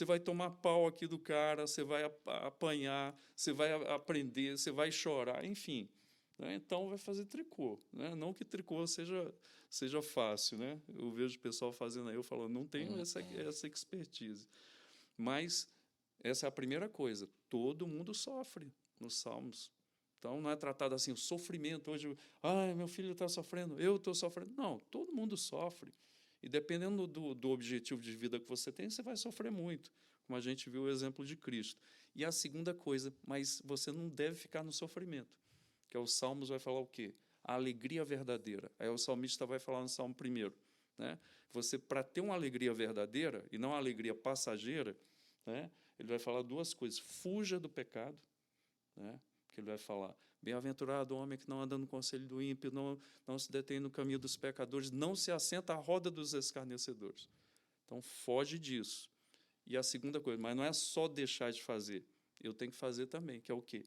vai tomar pau aqui do cara, você vai apanhar, você vai aprender, você vai chorar, enfim. Né? Então, vai fazer tricô. Né? Não que tricô seja fácil, né? Eu vejo o pessoal fazendo aí, eu falo, não tenho essa expertise. Mas essa é a primeira coisa. Todo mundo sofre nos Salmos. Então, não é tratado assim, o sofrimento. Hoje, meu filho está sofrendo, eu estou sofrendo. Não, todo mundo sofre. E dependendo do objetivo de vida que você tem, você vai sofrer muito, como a gente viu o exemplo de Cristo. E a segunda coisa, mas você não deve ficar no sofrimento, que é o Salmos vai falar o quê? A alegria verdadeira. Aí o salmista vai falar no Salmo 1º, né? Você, para ter uma alegria verdadeira, e não uma alegria passageira, né? Ele vai falar duas coisas. Fuja do pecado, né? Que ele vai falar, bem-aventurado o homem que não anda no conselho do ímpio, não se detém no caminho dos pecadores, não se assenta à roda dos escarnecedores. Então, foge disso. E a segunda coisa, mas não é só deixar de fazer, eu tenho que fazer também, que é o quê?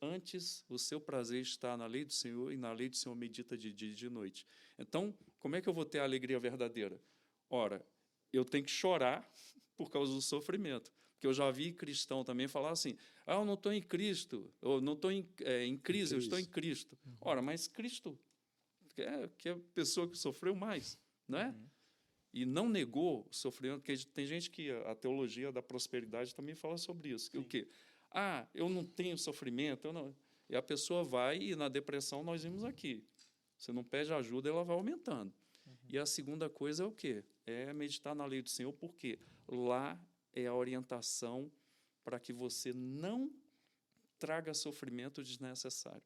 Antes, o seu prazer está na lei do Senhor, e na lei do Senhor medita de dia e de noite. Então, como é que eu vou ter a alegria verdadeira? Ora, eu tenho que chorar por causa do sofrimento. Porque eu já vi cristão também falar assim, eu não estou em Cristo, eu não estou em crise, eu estou em Cristo. Ora, mas Cristo, que é a pessoa que sofreu mais, né? E não negou o sofrimento, porque tem gente que a teologia da prosperidade também fala sobre isso. Que o quê? Eu não tenho sofrimento, e a pessoa vai, e na depressão nós vimos aqui. Você não pede ajuda, ela vai aumentando. E a segunda coisa é o quê? É meditar na lei do Senhor, porque lá é a orientação para que você não traga sofrimento desnecessário.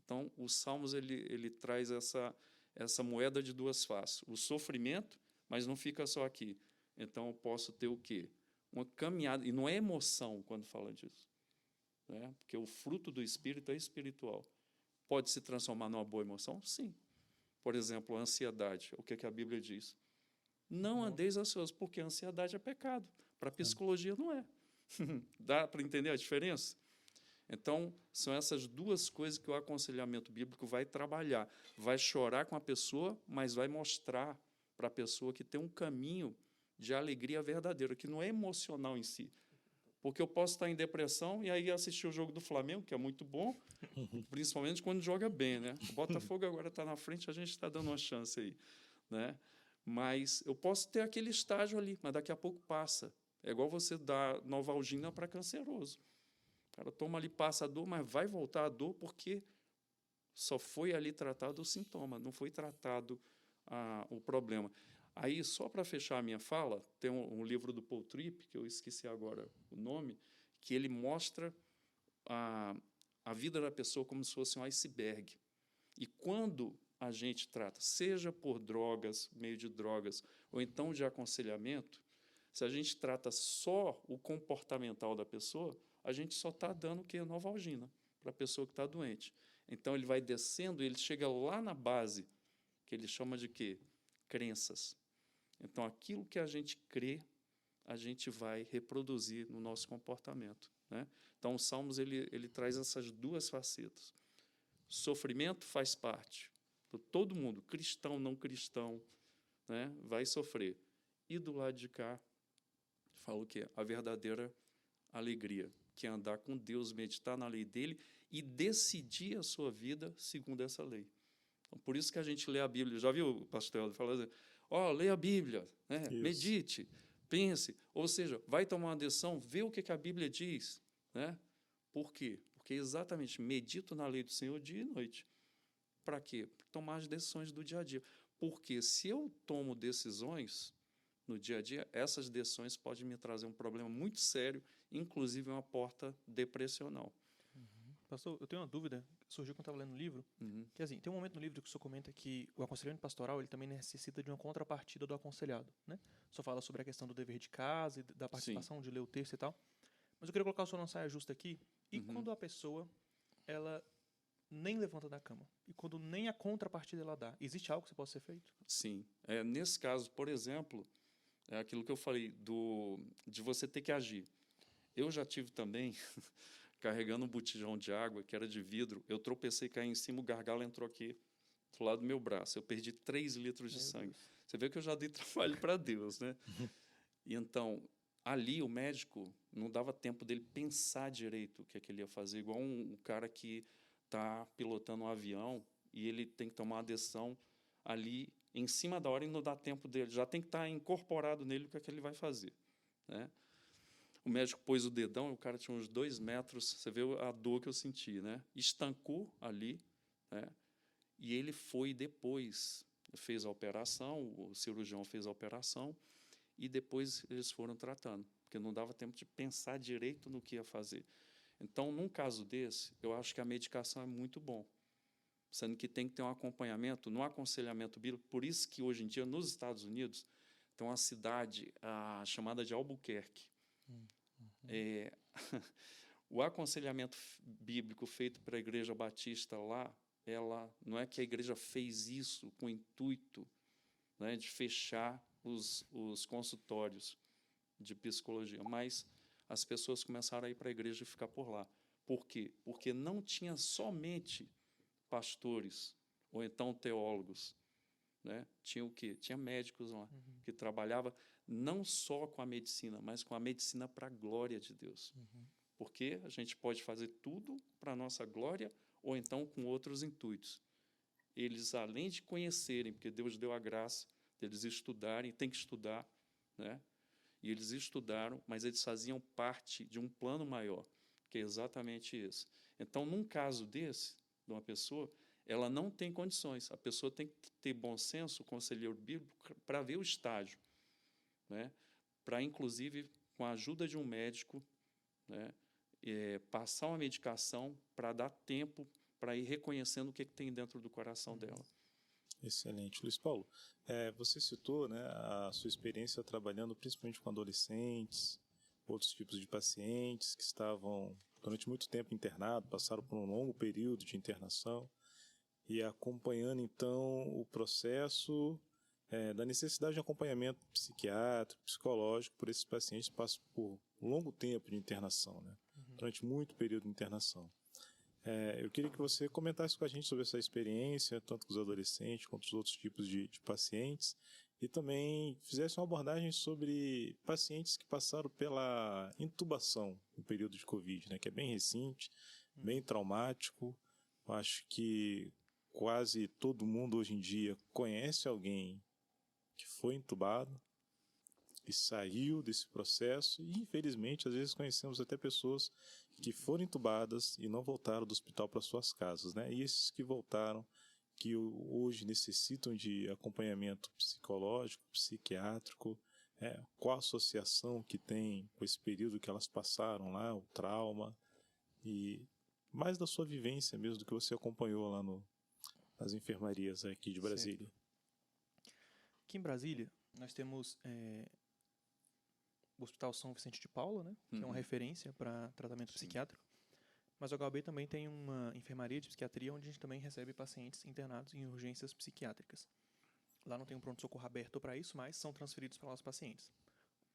Então, os Salmos ele traz essa moeda de duas faces. O sofrimento, mas não fica só aqui. Então, eu posso ter o quê? uma caminhada, e não é emoção quando fala disso, né? Porque o fruto do Espírito é espiritual. Pode se transformar numa boa emoção? Sim. Por exemplo, a ansiedade. O que é que a Bíblia diz? Não andeis ansiosos, porque a ansiedade é pecado. Para a psicologia não é. Dá para entender a diferença? Então, são essas duas coisas que o aconselhamento bíblico vai trabalhar. Vai chorar com a pessoa, mas vai mostrar para a pessoa que tem um caminho de alegria verdadeira, que não é emocional em si. Porque eu posso estar em depressão e aí assistir o jogo do Flamengo, que é muito bom, principalmente quando joga bem, né? O Botafogo agora está na frente, a gente está dando uma chance aí, né? Mas eu posso ter aquele estágio ali, mas daqui a pouco passa. É igual você dar Novalgina para canceroso. O cara toma ali, passa a dor, mas vai voltar a dor porque só foi ali tratado o sintoma, não foi tratado o problema. Aí, só para fechar a minha fala, tem um livro do Paul Tripp, que eu esqueci agora o nome, que ele mostra a vida da pessoa como se fosse um iceberg. E quando a gente trata, seja por drogas, meio de drogas, ou então de aconselhamento, se a gente trata só o comportamental da pessoa, a gente só está dando o que? Novalgina para a pessoa que está doente. Então, ele vai descendo e ele chega lá na base, que ele chama de quê? Crenças. Então, aquilo que a gente crê, a gente vai reproduzir no nosso comportamento, né? Então, o Salmos ele traz essas duas facetas. Sofrimento faz parte. Todo mundo, cristão, não cristão, né, vai sofrer. E do lado de cá, fala o quê? A verdadeira alegria, que é andar com Deus, meditar na lei dele e decidir a sua vida segundo essa lei. Então, por isso que a gente lê a Bíblia. Já viu o pastor Helder falando assim, leia a Bíblia, né? Medite, pense. Ou seja, vai tomar uma decisão, vê o que a Bíblia diz, né? Por quê? Porque exatamente medito na lei do Senhor dia e noite. Para quê? Para tomar as decisões do dia a dia. Porque se eu tomo decisões no dia a dia, essas decisões podem me trazer um problema muito sério, inclusive uma porta depressional. Pastor, eu tenho uma dúvida, que surgiu quando eu estava lendo o livro, que assim, tem um momento no livro que o senhor comenta que o aconselhamento pastoral ele também necessita de uma contrapartida do aconselhado, né? O senhor fala sobre a questão do dever de casa e da participação de ler o texto e tal, mas eu queria colocar o senhor numa saia justa aqui, e quando a pessoa, ela nem levanta da cama, e quando nem a contrapartida ela dá, existe algo que possa ser feito? Sim. Nesse caso, por exemplo, é aquilo que eu falei, de você ter que agir. Eu já tive também... carregando um botijão de água, que era de vidro, eu tropecei, caí em cima, o gargalo entrou aqui, do lado do meu braço. Eu perdi 3 litros de sangue. Deus. Você vê que eu já dei trabalho para Deus, né? E então, ali o médico não dava tempo dele pensar direito o que é que ele ia fazer, igual um cara que está pilotando um avião e ele tem que tomar uma decisão ali em cima da hora e não dá tempo dele. Já tem que estar incorporado nele o que é que ele vai fazer, né? O médico pôs o dedão, o cara tinha uns 2 metros, você vê a dor que eu senti, né? Estancou ali, né? E ele foi depois, fez a operação, o cirurgião fez a operação, e depois eles foram tratando, porque não dava tempo de pensar direito no que ia fazer. Então, num caso desse, eu acho que a medicação é muito bom, sendo que tem que ter um acompanhamento, no aconselhamento bíblico, por isso que hoje em dia, nos Estados Unidos, tem uma cidade chamada de Albuquerque. O aconselhamento bíblico feito para a Igreja Batista lá, não é que a igreja fez isso com o intuito, né, de fechar os consultórios de psicologia, mas as pessoas começaram a ir para a igreja e ficar por lá. Por quê? Porque não tinha somente pastores ou então teólogos, né? Tinha o quê? Tinha médicos lá que trabalhavam não só com a medicina, mas com a medicina para a glória de Deus. Porque a gente pode fazer tudo para a nossa glória ou então com outros intuitos. Eles, além de conhecerem, porque Deus deu a graça deles estudarem, tem que estudar, né? E eles estudaram, mas eles faziam parte de um plano maior, que é exatamente esse. Então, num caso desse, de uma pessoa, ela não tem condições. A pessoa tem que ter bom senso, o conselheiro bíblico, para ver o estágio, né? Para, inclusive, com a ajuda de um médico, né, passar uma medicação para dar tempo para ir reconhecendo o que tem dentro do coração dela. Excelente. Luiz Paulo, você citou, né, a sua experiência trabalhando principalmente com adolescentes, outros tipos de pacientes que estavam durante muito tempo internados, passaram por um longo período de internação, e acompanhando, então, o processo da necessidade de acompanhamento psiquiátrico, psicológico por esses pacientes que passam por um longo tempo de internação, né? Durante muito período de internação. Eu queria que você comentasse com a gente sobre essa experiência, tanto com os adolescentes quanto os outros tipos de pacientes, e também fizesse uma abordagem sobre pacientes que passaram pela intubação no período de Covid, né, que é bem recente, bem traumático. Eu acho que quase todo mundo hoje em dia conhece alguém que foi intubado e saiu desse processo, e infelizmente às vezes conhecemos até pessoas que foram intubadas e não voltaram do hospital para suas casas, né? E esses que voltaram, que hoje necessitam de acompanhamento psicológico, psiquiátrico, qual a associação que tem com esse período que elas passaram lá, o trauma, e mais da sua vivência mesmo, do que você acompanhou lá nas enfermarias aqui de Brasília. Aqui em Brasília, nós temos o Hospital São Vicente de Paula, né, que é uma referência para tratamento psiquiátrico. Mas o HUB também tem uma enfermaria de psiquiatria onde a gente também recebe pacientes internados em urgências psiquiátricas. Lá não tem um pronto-socorro aberto para isso, mas são transferidos para lá os pacientes.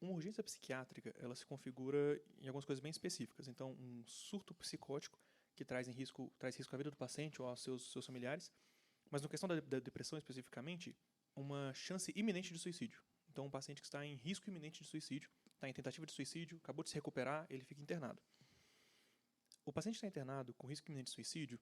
Uma urgência psiquiátrica, ela se configura em algumas coisas bem específicas. Então, um surto psicótico que traz risco à vida do paciente ou aos seus familiares. Mas na questão da depressão especificamente, uma chance iminente de suicídio. Então, um paciente que está em risco iminente de suicídio, está em tentativa de suicídio, acabou de se recuperar, ele fica internado. O paciente que está internado com risco iminente de suicídio,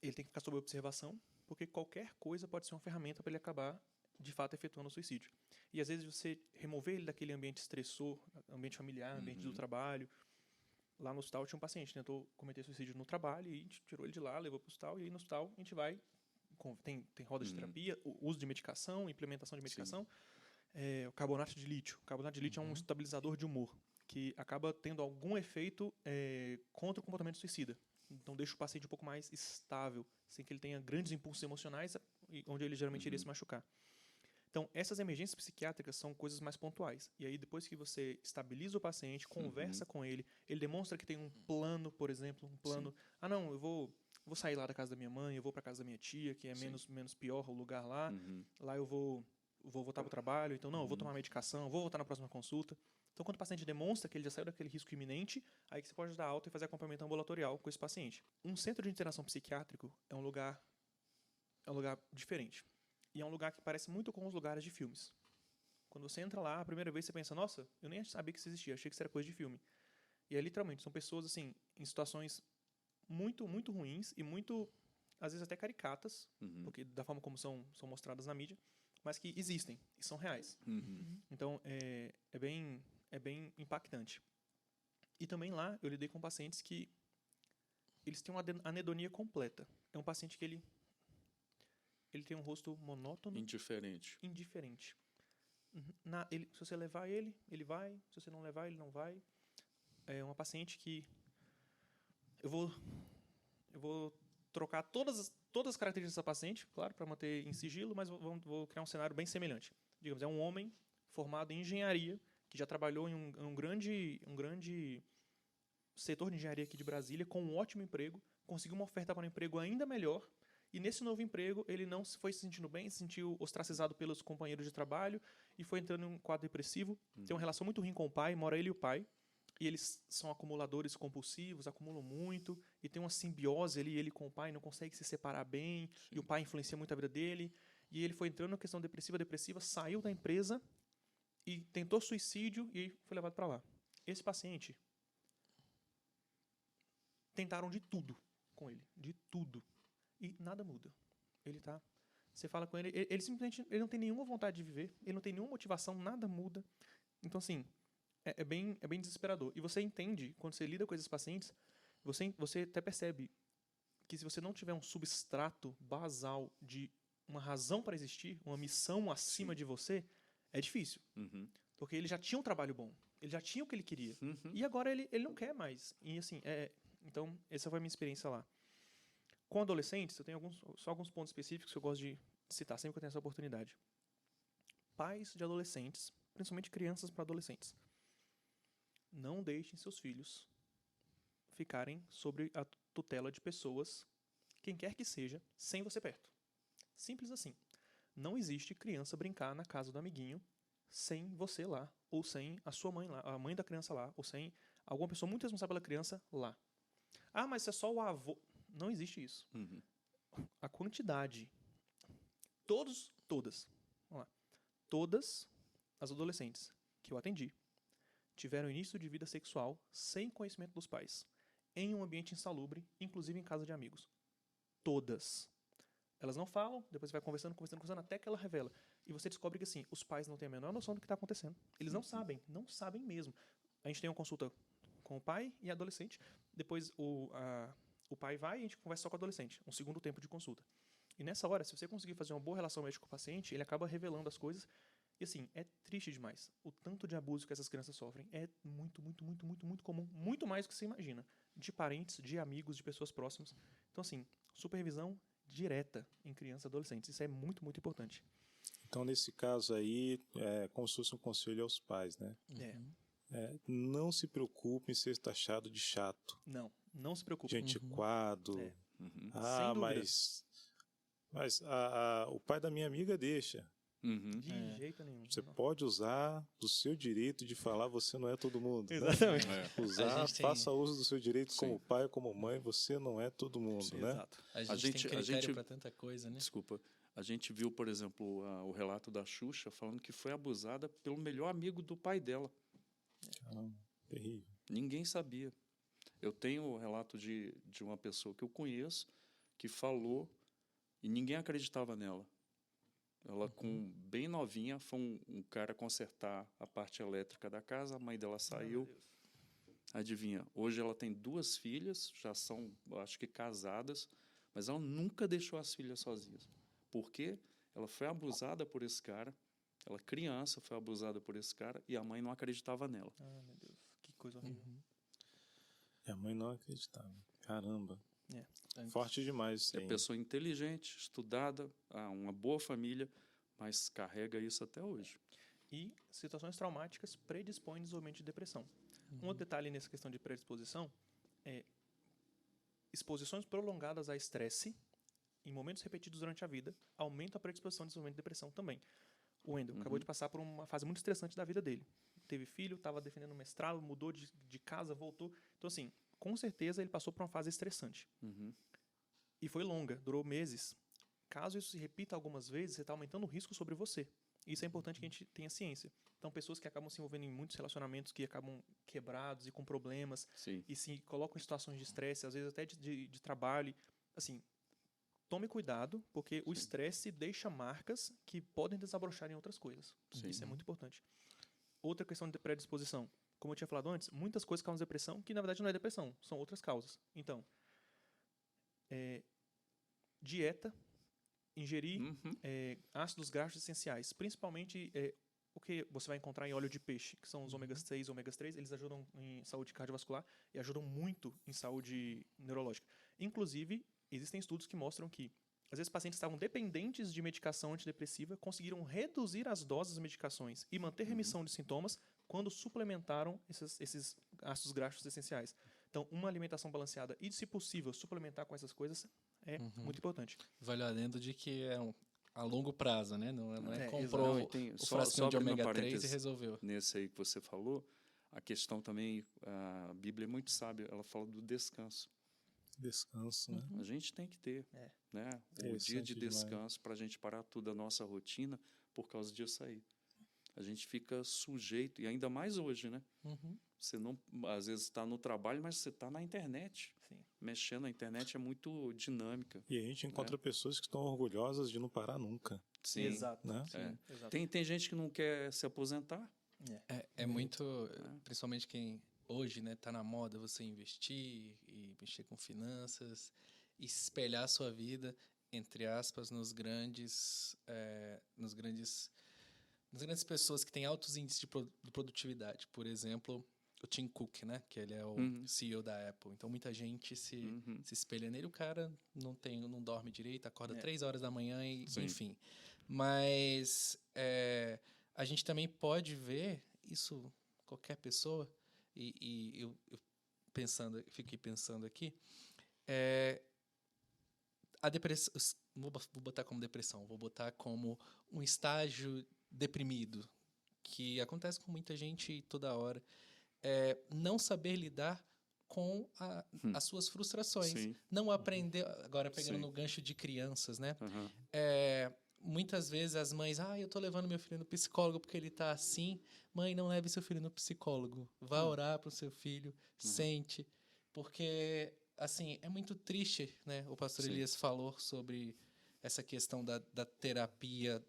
ele tem que ficar sob observação, porque qualquer coisa pode ser uma ferramenta para ele acabar, de fato, efetuando o suicídio. E, às vezes, você remover ele daquele ambiente estressor, ambiente familiar, ambiente do trabalho. Lá no hospital tinha um paciente que tentou cometer suicídio no trabalho, e a gente tirou ele de lá, levou para o hospital, e aí no hospital a gente vai, tem rodas de terapia, o uso de medicação, implementação de medicação. O carbonato de lítio. O carbonato de lítio é um estabilizador de humor, que acaba tendo algum efeito contra o comportamento suicida. Então, deixa o paciente um pouco mais estável, sem que ele tenha grandes impulsos emocionais, onde ele geralmente iria se machucar. Então, essas emergências psiquiátricas são coisas mais pontuais. E aí, depois que você estabiliza o paciente, conversa com ele demonstra que tem um plano, por exemplo, um plano... Ah, não, eu vou sair lá da casa da minha mãe, eu vou para a casa da minha tia, que é menos pior o lugar lá. Lá eu vou voltar para o trabalho, então não, eu vou tomar medicação, eu vou voltar na próxima consulta. Então, quando o paciente demonstra que ele já saiu daquele risco iminente, aí que você pode dar alta e fazer acompanhamento ambulatorial com esse paciente. Um centro de internação psiquiátrico é um lugar diferente. E é um lugar que parece muito com os lugares de filmes. Quando você entra lá, a primeira vez você pensa, nossa, eu nem sabia que isso existia, achei que isso era coisa de filme. E é literalmente, são pessoas assim, em situações muito, muito ruins e muito, às vezes até caricatas, porque da forma como são mostradas na mídia, mas que existem e são reais. Então, é bem impactante. E também lá, eu lidei com pacientes que eles têm uma anedonia completa. É um paciente que ele tem um rosto monótono. Indiferente. Se você levar ele vai. Se você não levar, ele não vai. É uma paciente que eu vou trocar todas as características dessa paciente, claro, para manter em sigilo, mas vou criar um cenário bem semelhante. Digamos, é um homem formado em engenharia, que já trabalhou em um grande setor de engenharia aqui de Brasília, com um ótimo emprego, conseguiu uma oferta para um emprego ainda melhor, e nesse novo emprego ele não foi se sentindo bem, se sentiu ostracizado pelos companheiros de trabalho, e foi entrando em um quadro depressivo, tem uma relação muito ruim com o pai, mora ele e o pai, e eles são acumuladores compulsivos, acumulam muito, e tem uma simbiose ali, ele com o pai, não consegue se separar bem, e o pai influencia muito a vida dele, e ele foi entrando na questão depressiva, saiu da empresa, e tentou suicídio, e foi levado para lá. Esse paciente, tentaram de tudo com ele, de tudo, e nada muda. Você fala com ele simplesmente ele não tem nenhuma vontade de viver, ele não tem nenhuma motivação, nada muda. Então, assim, é bem desesperador. E você entende, quando você lida com esses pacientes, você até percebe que se você não tiver um substrato basal de uma razão para existir, uma missão acima de você, é difícil. Porque ele já tinha um trabalho bom, ele já tinha o que ele queria. E agora ele não quer mais. E, assim, então, essa foi a minha experiência lá. Com adolescentes, eu tenho só alguns pontos específicos que eu gosto de citar sempre que eu tenho essa oportunidade. Pais de adolescentes, principalmente crianças para adolescentes. não deixem seus filhos ficarem sobre a tutela de pessoas, quem quer que seja, sem você perto. Simples assim. Não existe criança brincar na casa do amiguinho sem você lá, ou sem a sua mãe lá, a mãe da criança lá, ou sem alguma pessoa muito responsável pela criança lá. Ah, mas é só o avô. Não existe isso. Uhum. A quantidade. Todas, vamos lá, todas as adolescentes que eu atendi tiveram início de vida sexual sem conhecimento dos pais, em um ambiente insalubre, inclusive em casa de amigos. Todas. Elas não falam, depois você vai conversando, até que ela revela. E você descobre que, assim, os pais não têm a menor noção do que está acontecendo. Eles não sabem mesmo. A gente tem uma consulta com o pai e a adolescente, depois o pai vai e a gente conversa só com o adolescente, um segundo tempo de consulta. E nessa hora, se você conseguir fazer uma boa relação médico-paciente, ele acaba revelando as coisas. E assim, é triste demais. O tanto de abuso que essas crianças sofrem é muito, muito, muito, muito, muito comum. Muito mais do que você imagina. De parentes, de amigos, de pessoas próximas. Então, assim, supervisão direta em crianças e adolescentes. Isso é muito, muito importante. Então, nesse caso aí, é como se fosse um conselho aos pais, né? Não se preocupe em ser taxado de chato, Não se preocupe. de antiquado. É. Uhum. Sem dúvida. mas o pai da minha amiga deixa. Uhum. De jeito nenhum. Você pode usar do seu direito de falar você não é todo mundo. Né? Exatamente. Usar, faça uso do seu direito como Sim. pai, como mãe, você não é todo mundo, Sim, né? exato. A gente tem critério para tanta coisa, né? Desculpa. A gente viu, por exemplo, o relato da Xuxa falando que foi abusada pelo melhor amigo do pai dela. Terrível. Ninguém sabia. Eu tenho o relato de uma pessoa que eu conheço que falou e ninguém acreditava nela. Ela, com bem novinha, foi um cara consertar a parte elétrica da casa, a mãe dela saiu. Adivinha, hoje ela tem 2 filhas, já são, acho que, casadas, mas ela nunca deixou as filhas sozinhas. Por quê? Ela foi abusada por esse cara, ela criança foi abusada por esse cara e a mãe não acreditava nela. Ah, meu Deus. Que coisa horrível. E a mãe não acreditava. Caramba. É. Forte demais. É pessoa inteligente, estudada, uma boa família, mas carrega isso até hoje. E situações traumáticas predispõem desenvolvimento de depressão. Um outro detalhe nessa questão de predisposição é exposições prolongadas a estresse em momentos repetidos durante a vida aumenta a predisposição de desenvolvimento de depressão também. O Wendel acabou de passar por uma fase muito estressante da vida dele. Teve filho, estava defendendo mestrado, mudou de casa, voltou. Então, assim, com certeza ele passou por uma fase estressante. Uhum. E foi longa, durou meses. Caso isso se repita algumas vezes, você está aumentando o risco sobre você. Isso é importante que a gente tenha ciência. Então, pessoas que acabam se envolvendo em muitos relacionamentos que acabam quebrados e com problemas, Sim. e se colocam em situações de estresse, às vezes até de trabalho, assim, tome cuidado, porque o estresse deixa marcas que podem desabrochar em outras coisas. Sim. Isso é muito importante. Outra questão de predisposição. Como eu tinha falado antes, muitas coisas causam depressão, que na verdade não é depressão, são outras causas. Então, dieta, ingerir ácidos graxos essenciais, principalmente o que você vai encontrar em óleo de peixe, que são os ômegas 6 e ômegas 3, eles ajudam em saúde cardiovascular e ajudam muito em saúde neurológica. Inclusive, existem estudos que mostram que, às vezes, pacientes que estavam dependentes de medicação antidepressiva conseguiram reduzir as doses das medicações e manter remissão de sintomas quando suplementaram esses ácidos graxos essenciais. Então, uma alimentação balanceada e, se possível, suplementar com essas coisas é muito importante. Vale adendo de que é a longo prazo, né? Não comprou Não, e tem, o frasquinho de abrindo ômega 3 e parênteses resolveu. Nesse aí que você falou, a questão também, a Bíblia é muito sábia, ela fala do descanso. Descanso, né? A gente tem que ter, né? O dia de descanso para a gente parar tudo a nossa rotina por causa disso aí. A gente fica sujeito, e ainda mais hoje, né? Você não, às vezes está no trabalho, mas você está na internet. Sim. Mexendo na internet é muito dinâmica. E a gente encontra pessoas que estão orgulhosas de não parar nunca. Sim. Exato. Né? Sim, exato. Tem gente que não quer se aposentar. É muito, principalmente quem hoje, né, tá na moda você investir e mexer com finanças e espelhar a sua vida, entre aspas, nas grandes pessoas que têm altos índices de produtividade. Por exemplo, o Tim Cook, né, que ele é o CEO da Apple. Então, muita gente se espelha nele. O cara não dorme direito, acorda 3 horas da manhã, enfim. Mas a gente também pode ver isso, qualquer pessoa, e eu fiquei pensando aqui, a depressão, vou botar como depressão, vou botar como um estágio deprimido, que acontece com muita gente toda hora, não saber lidar com as suas frustrações, Sim. não aprender, agora pegando Sim. no gancho de crianças, né? Aham. Muitas vezes as mães, eu tô levando meu filho no psicólogo porque ele tá assim. Mãe, não leve seu filho no psicólogo. Vá orar pro seu filho, sente. Porque, assim, é muito triste, né? O pastor Sim. Elias falou sobre essa questão da terapia,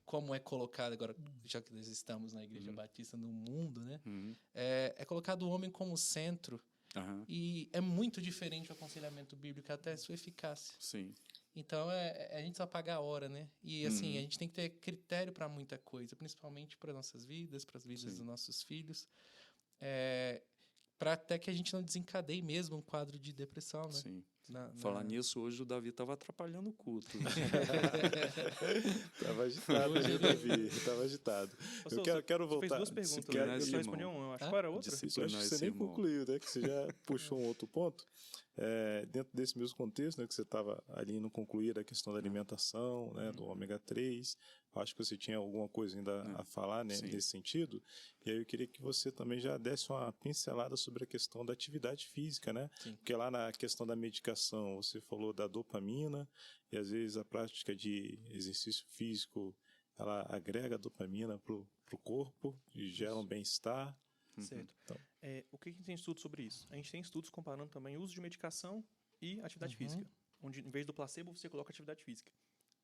como é colocado agora, já que nós estamos na Igreja Batista no mundo, né? Uhum. É colocado o homem como centro Aham. e é muito diferente o aconselhamento bíblico, até sua eficácia. Sim. Então, a gente só paga a hora, né? E, assim, a gente tem que ter critério para muita coisa, principalmente para nossas vidas, para as vidas dos nossos filhos, para até que a gente não desencadeie mesmo um quadro de depressão, né? Sim. Falar nisso, hoje o Davi estava atrapalhando o culto. Estava agitado, né, Davi? Estava agitado. Eu quero Você fez voltar. duas perguntas, Quero- né? esse Você só irmão. respondeu uma, eu acho. Qual era a outra? Isso, acho que esse você nem irmão. concluiu, né? Que você já puxou um outro ponto. Dentro desse mesmo contexto, né, que você estava ali no concluir a questão da alimentação, né, do ômega 3, acho que você tinha alguma coisa ainda a falar, né, Sim. nesse sentido. E aí eu queria que você também já desse uma pincelada sobre a questão da atividade física, né? Sim. Porque lá na questão da medicação, você falou da dopamina, e às vezes a prática de exercício físico, ela agrega dopamina para o corpo e gera um bem-estar. Certo. Então. O que a gente tem estudos sobre isso? A gente tem estudos comparando também o uso de medicação e atividade física, onde em vez do placebo você coloca atividade física.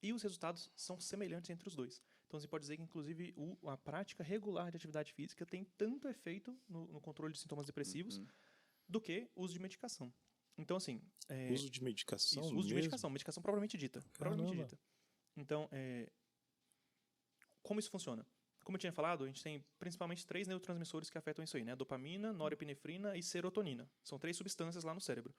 E os resultados são semelhantes entre os dois. Então você pode dizer que, inclusive, a prática regular de atividade física tem tanto efeito no controle de sintomas depressivos do que o uso de medicação. Então, assim... Uso de medicação Isso, uso de mesmo? medicação propriamente dita. Propriamente dita. Então, como isso funciona? Como eu tinha falado, a gente tem principalmente 3 neurotransmissores que afetam isso aí, né? A dopamina, norepinefrina e serotonina. São 3 substâncias lá no cérebro.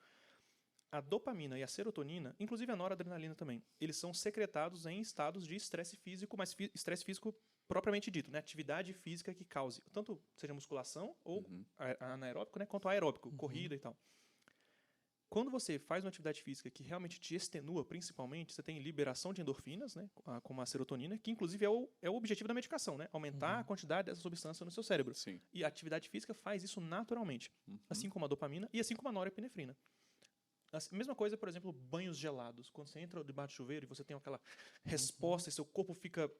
A dopamina e a serotonina, inclusive a noradrenalina também, eles são secretados em estados de estresse físico, mas estresse físico propriamente dito, né? Atividade física que cause, tanto seja musculação ou anaeróbico, né? Quanto aeróbico, corrida e tal. Quando você faz uma atividade física que realmente te extenua, principalmente, você tem liberação de endorfinas, né, como a serotonina, que inclusive é o objetivo da medicação, né, aumentar a quantidade dessa substância no seu cérebro. Sim. E a atividade física faz isso naturalmente, assim como a dopamina e assim como a norepinefrina. A mesma coisa, por exemplo, banhos gelados. Quando você entra debaixo do chuveiro e você tem aquela resposta e seu corpo fica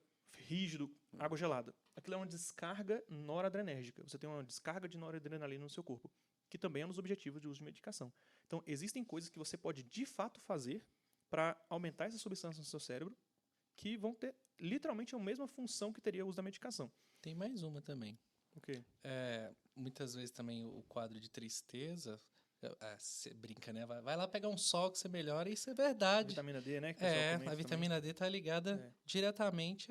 rígido, água gelada. Aquilo é uma descarga noradrenérgica. Você tem uma descarga de noradrenalina no seu corpo, que também é um dos objetivos de uso de medicação. Então, existem coisas que você pode, de fato, fazer para aumentar essa substância no seu cérebro que vão ter, literalmente, a mesma função que teria o uso da medicação. Tem mais uma também. O quê? Muitas vezes também o quadro de tristeza, você brinca, né? Vai lá pegar um sol que você melhora, e isso é verdade. Vitamina D, né? Que o pessoal comenta A vitamina D está ligada diretamente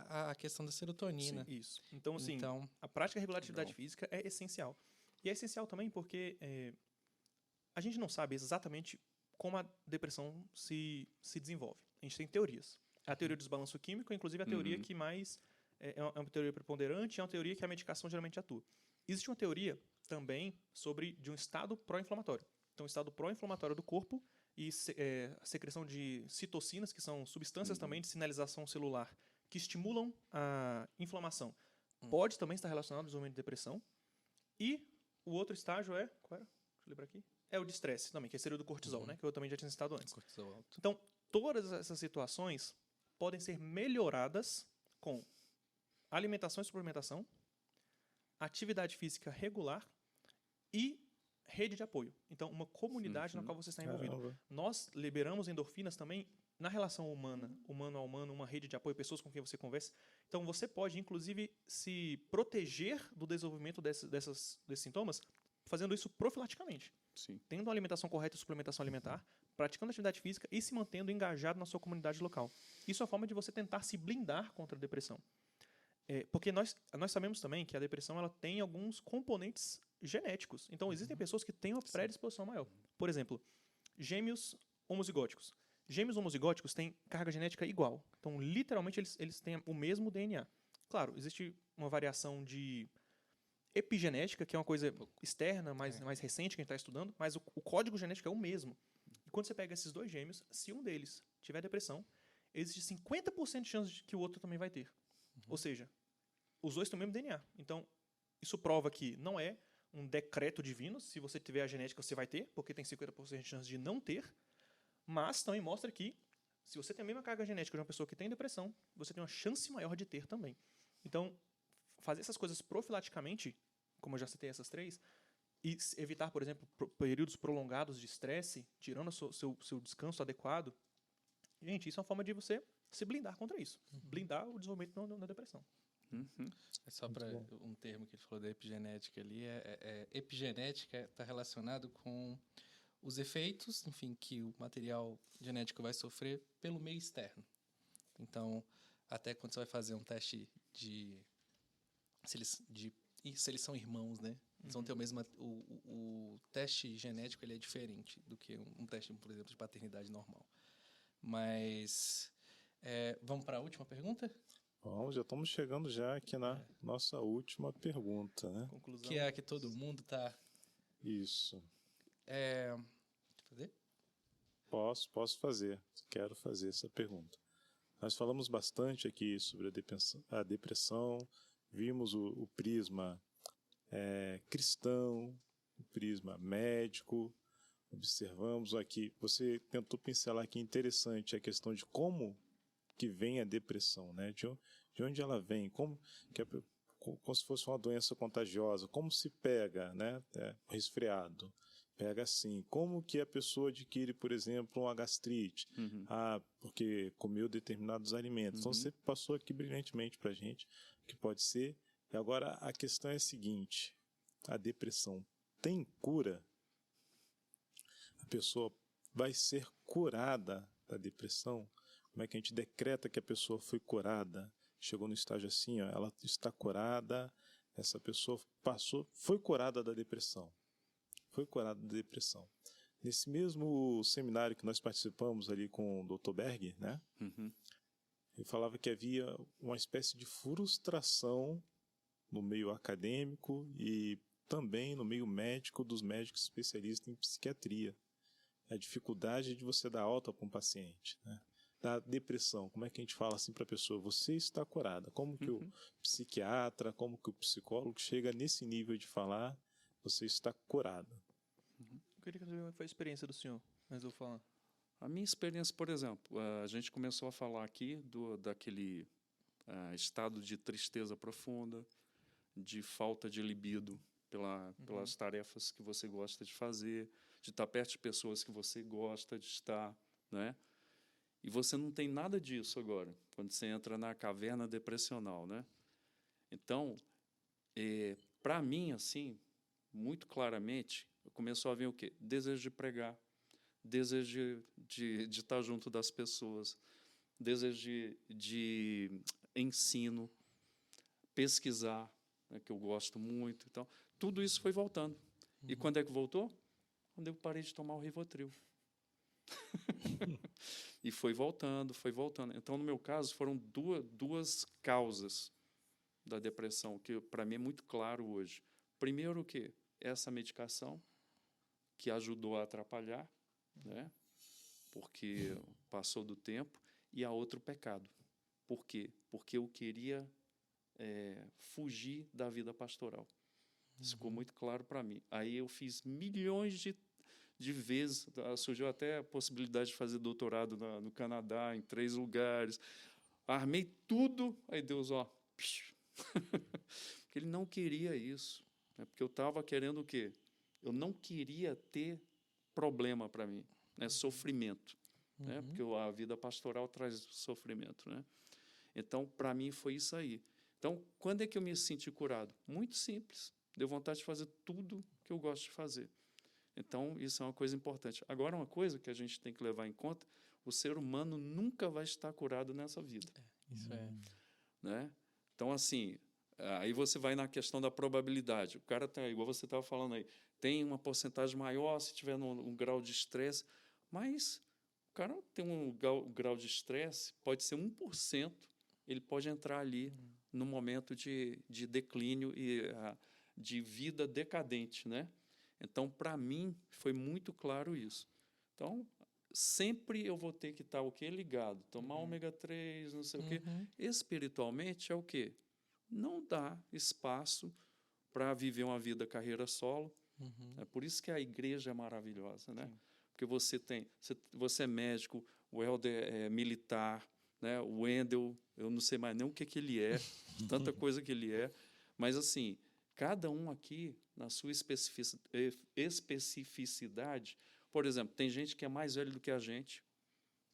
à questão da serotonina. Sim, isso. Então, assim, a prática regular de atividade física é essencial. E é essencial também porque a gente não sabe exatamente como a depressão se desenvolve. A gente tem teorias. A teoria do desbalanço químico é, inclusive, a teoria que mais... É uma teoria preponderante, é uma teoria que a medicação geralmente atua. Existe uma teoria também de um estado pró-inflamatório. Então, o estado pró-inflamatório do corpo e a secreção de citocinas, que são substâncias também de sinalização celular que estimulam a inflamação. Pode também estar relacionado ao desenvolvimento de depressão. E o outro estágio qual era? Deixa eu lembrar aqui. É o de estresse também, que seria o do cortisol, né? Que eu também já tinha citado antes. Cortisol alto. Então, todas essas situações podem ser melhoradas com alimentação e suplementação, atividade física regular e rede de apoio. Então, uma comunidade na qual você está envolvido. Caramba. Nós liberamos endorfinas também na relação humana, humano a humano, uma rede de apoio, pessoas com quem você conversa. Então, você pode, inclusive, se proteger do desenvolvimento desses sintomas fazendo isso profilaticamente. Sim. Tendo uma alimentação correta e suplementação alimentar, praticando atividade física e se mantendo engajado na sua comunidade local. Isso é a forma de você tentar se blindar contra a depressão. Porque nós sabemos também que a depressão ela tem alguns componentes genéticos. Então, existem pessoas que têm uma predisposição maior. Por exemplo, gêmeos homozigóticos. Gêmeos homozigóticos têm carga genética igual. Então, literalmente, eles têm o mesmo DNA. Claro, existe uma variação de epigenética, que é uma coisa externa, mais recente, que a gente está estudando, mas o código genético é o mesmo. E quando você pega esses dois gêmeos, se um deles tiver depressão, existe 50% de chance de que o outro também vai ter. Ou seja, os dois têm o mesmo DNA. Então, isso prova que não é um decreto divino, se você tiver a genética, você vai ter, porque tem 50% de chance de não ter, mas também mostra que, se você tem a mesma carga genética de uma pessoa que tem depressão, você tem uma chance maior de ter também. Então, fazer essas coisas profilaticamente, como eu já citei essas três, e evitar, por exemplo, períodos prolongados de estresse, tirando o seu descanso adequado, gente, isso é uma forma de você se blindar contra isso. Blindar o desenvolvimento na depressão. É só para um termo que ele falou da epigenética ali, epigenética está relacionado com os efeitos, enfim, que o material genético vai sofrer pelo meio externo. Então, até quando você vai fazer um teste se eles são irmãos, né? Eles vão ter o mesmo... O teste genético ele é diferente do que um teste, por exemplo, de paternidade normal. Mas... vamos para a última pergunta? Bom, já estamos chegando já aqui na nossa última pergunta, né? Conclusão. Que é a que todo mundo está... Isso. Fazer? Posso fazer. Quero fazer essa pergunta. Nós falamos bastante aqui sobre a depressão, vimos o prisma cristão, o prisma médico, observamos aqui, você tentou pincelar aqui, interessante, a questão de como que vem a depressão, né? De onde ela vem, como se fosse uma doença contagiosa, como se pega, né? Resfriado, pega assim, como que a pessoa adquire, por exemplo, uma gastrite, porque comeu determinados alimentos. Então você passou aqui brilhantemente para a gente o que pode ser. E agora a questão é a seguinte: a depressão tem cura? A pessoa vai ser curada da depressão? Como é que a gente decreta que a pessoa foi curada? Chegou no estágio assim, ó, ela está curada, essa pessoa foi curada da depressão. Foi curada da depressão. Nesse mesmo seminário que nós participamos ali com o Dr. Berg, né? Ele falava que havia uma espécie de frustração no meio acadêmico e também no meio médico dos médicos especialistas em psiquiatria. A dificuldade de você dar alta para um paciente, né? Da depressão, como é que a gente fala assim para a pessoa? Você está curada. Como que o psiquiatra, como que o psicólogo chega nesse nível de falar, você está curado? Eu queria saber como foi a experiência do senhor, mas eu vou falar. A minha experiência, por exemplo, a gente começou a falar aqui daquele estado de tristeza profunda, de falta de libido pelas tarefas que você gosta de fazer, de estar perto de pessoas que você gosta de estar, né? E você não tem nada disso agora, quando você entra na caverna depressional, né? Então, para mim, assim, muito claramente, começou a vir o quê? Desejo de pregar, desejo de estar junto das pessoas, desejo de ensino, pesquisar, né, que eu gosto muito. Então, tudo isso foi voltando. E quando é que voltou? Quando eu parei de tomar o Rivotril. E foi voltando, foi voltando. Então, no meu caso, foram duas causas da depressão, que para mim é muito claro hoje. Primeiro, o quê? Essa medicação, que ajudou a atrapalhar, né? Porque passou do tempo, e a outro pecado. Por quê? Porque eu queria fugir da vida pastoral. Isso ficou muito claro para mim. Aí eu fiz milhões de vezes, surgiu até a possibilidade de fazer doutorado no Canadá, em 3 lugares. Armei tudo, aí Deus, porque Ele não queria isso. Né? Porque eu estava querendo o quê? Eu não queria ter problema para mim, né? Sofrimento. Né? Porque a vida pastoral traz sofrimento. Né? Então, para mim, foi isso aí. Então, quando é que eu me senti curado? Muito simples. Deu vontade de fazer tudo que eu gosto de fazer. Então, isso é uma coisa importante. Agora, uma coisa que a gente tem que levar em conta, o ser humano nunca vai estar curado nessa vida. Isso é. Né? Então, assim, aí você vai na questão da probabilidade. O cara tem, igual você estava falando aí, tem uma porcentagem maior se tiver um grau de estresse, mas o cara tem um grau de estresse, pode ser 1%, ele pode entrar ali no momento de declínio e de vida decadente, né? Então, para mim, foi muito claro isso. Então, sempre eu vou ter que estar o quê? Ligado. Tomar ômega 3, não sei o quê. Espiritualmente é o quê? Não dá espaço para viver uma vida carreira solo. É por isso que a igreja é maravilhosa, né? Porque você é médico, o Helder é militar, né? O Wendel, eu não sei mais nem o que ele é, tanta coisa que ele é. Mas, assim, cada um aqui, na sua especificidade, por exemplo, tem gente que é mais velho do que a gente,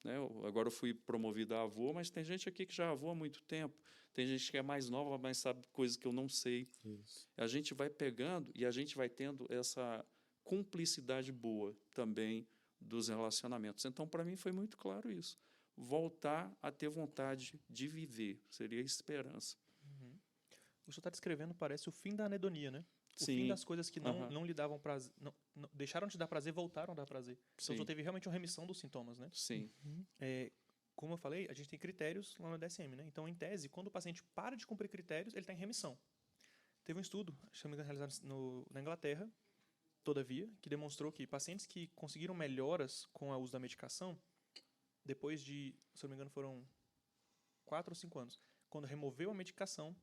né? Agora eu fui promovido a avô, mas tem gente aqui que já é avô há muito tempo. Tem gente que é mais nova, mas sabe coisas que eu não sei. Isso. A gente vai pegando e a gente vai tendo essa cumplicidade boa também dos relacionamentos. Então, para mim, foi muito claro isso. Voltar a ter vontade de viver seria a esperança. O que o senhor está descrevendo parece o fim da anedonia, né? O Sim. fim das coisas que Aham. não lhe davam prazer, deixaram de dar prazer, voltaram a dar prazer. Então, o Sim. senhor teve realmente uma remissão dos sintomas, né? Sim. Como eu falei, a gente tem critérios lá no DSM, né? Então, em tese, quando o paciente para de cumprir critérios, ele está em remissão. Teve um estudo, se não me engano, realizado na Inglaterra, todavia, que demonstrou que pacientes que conseguiram melhoras com o uso da medicação, depois de, se não me engano, foram 4 ou 5 anos, quando removeu a medicação,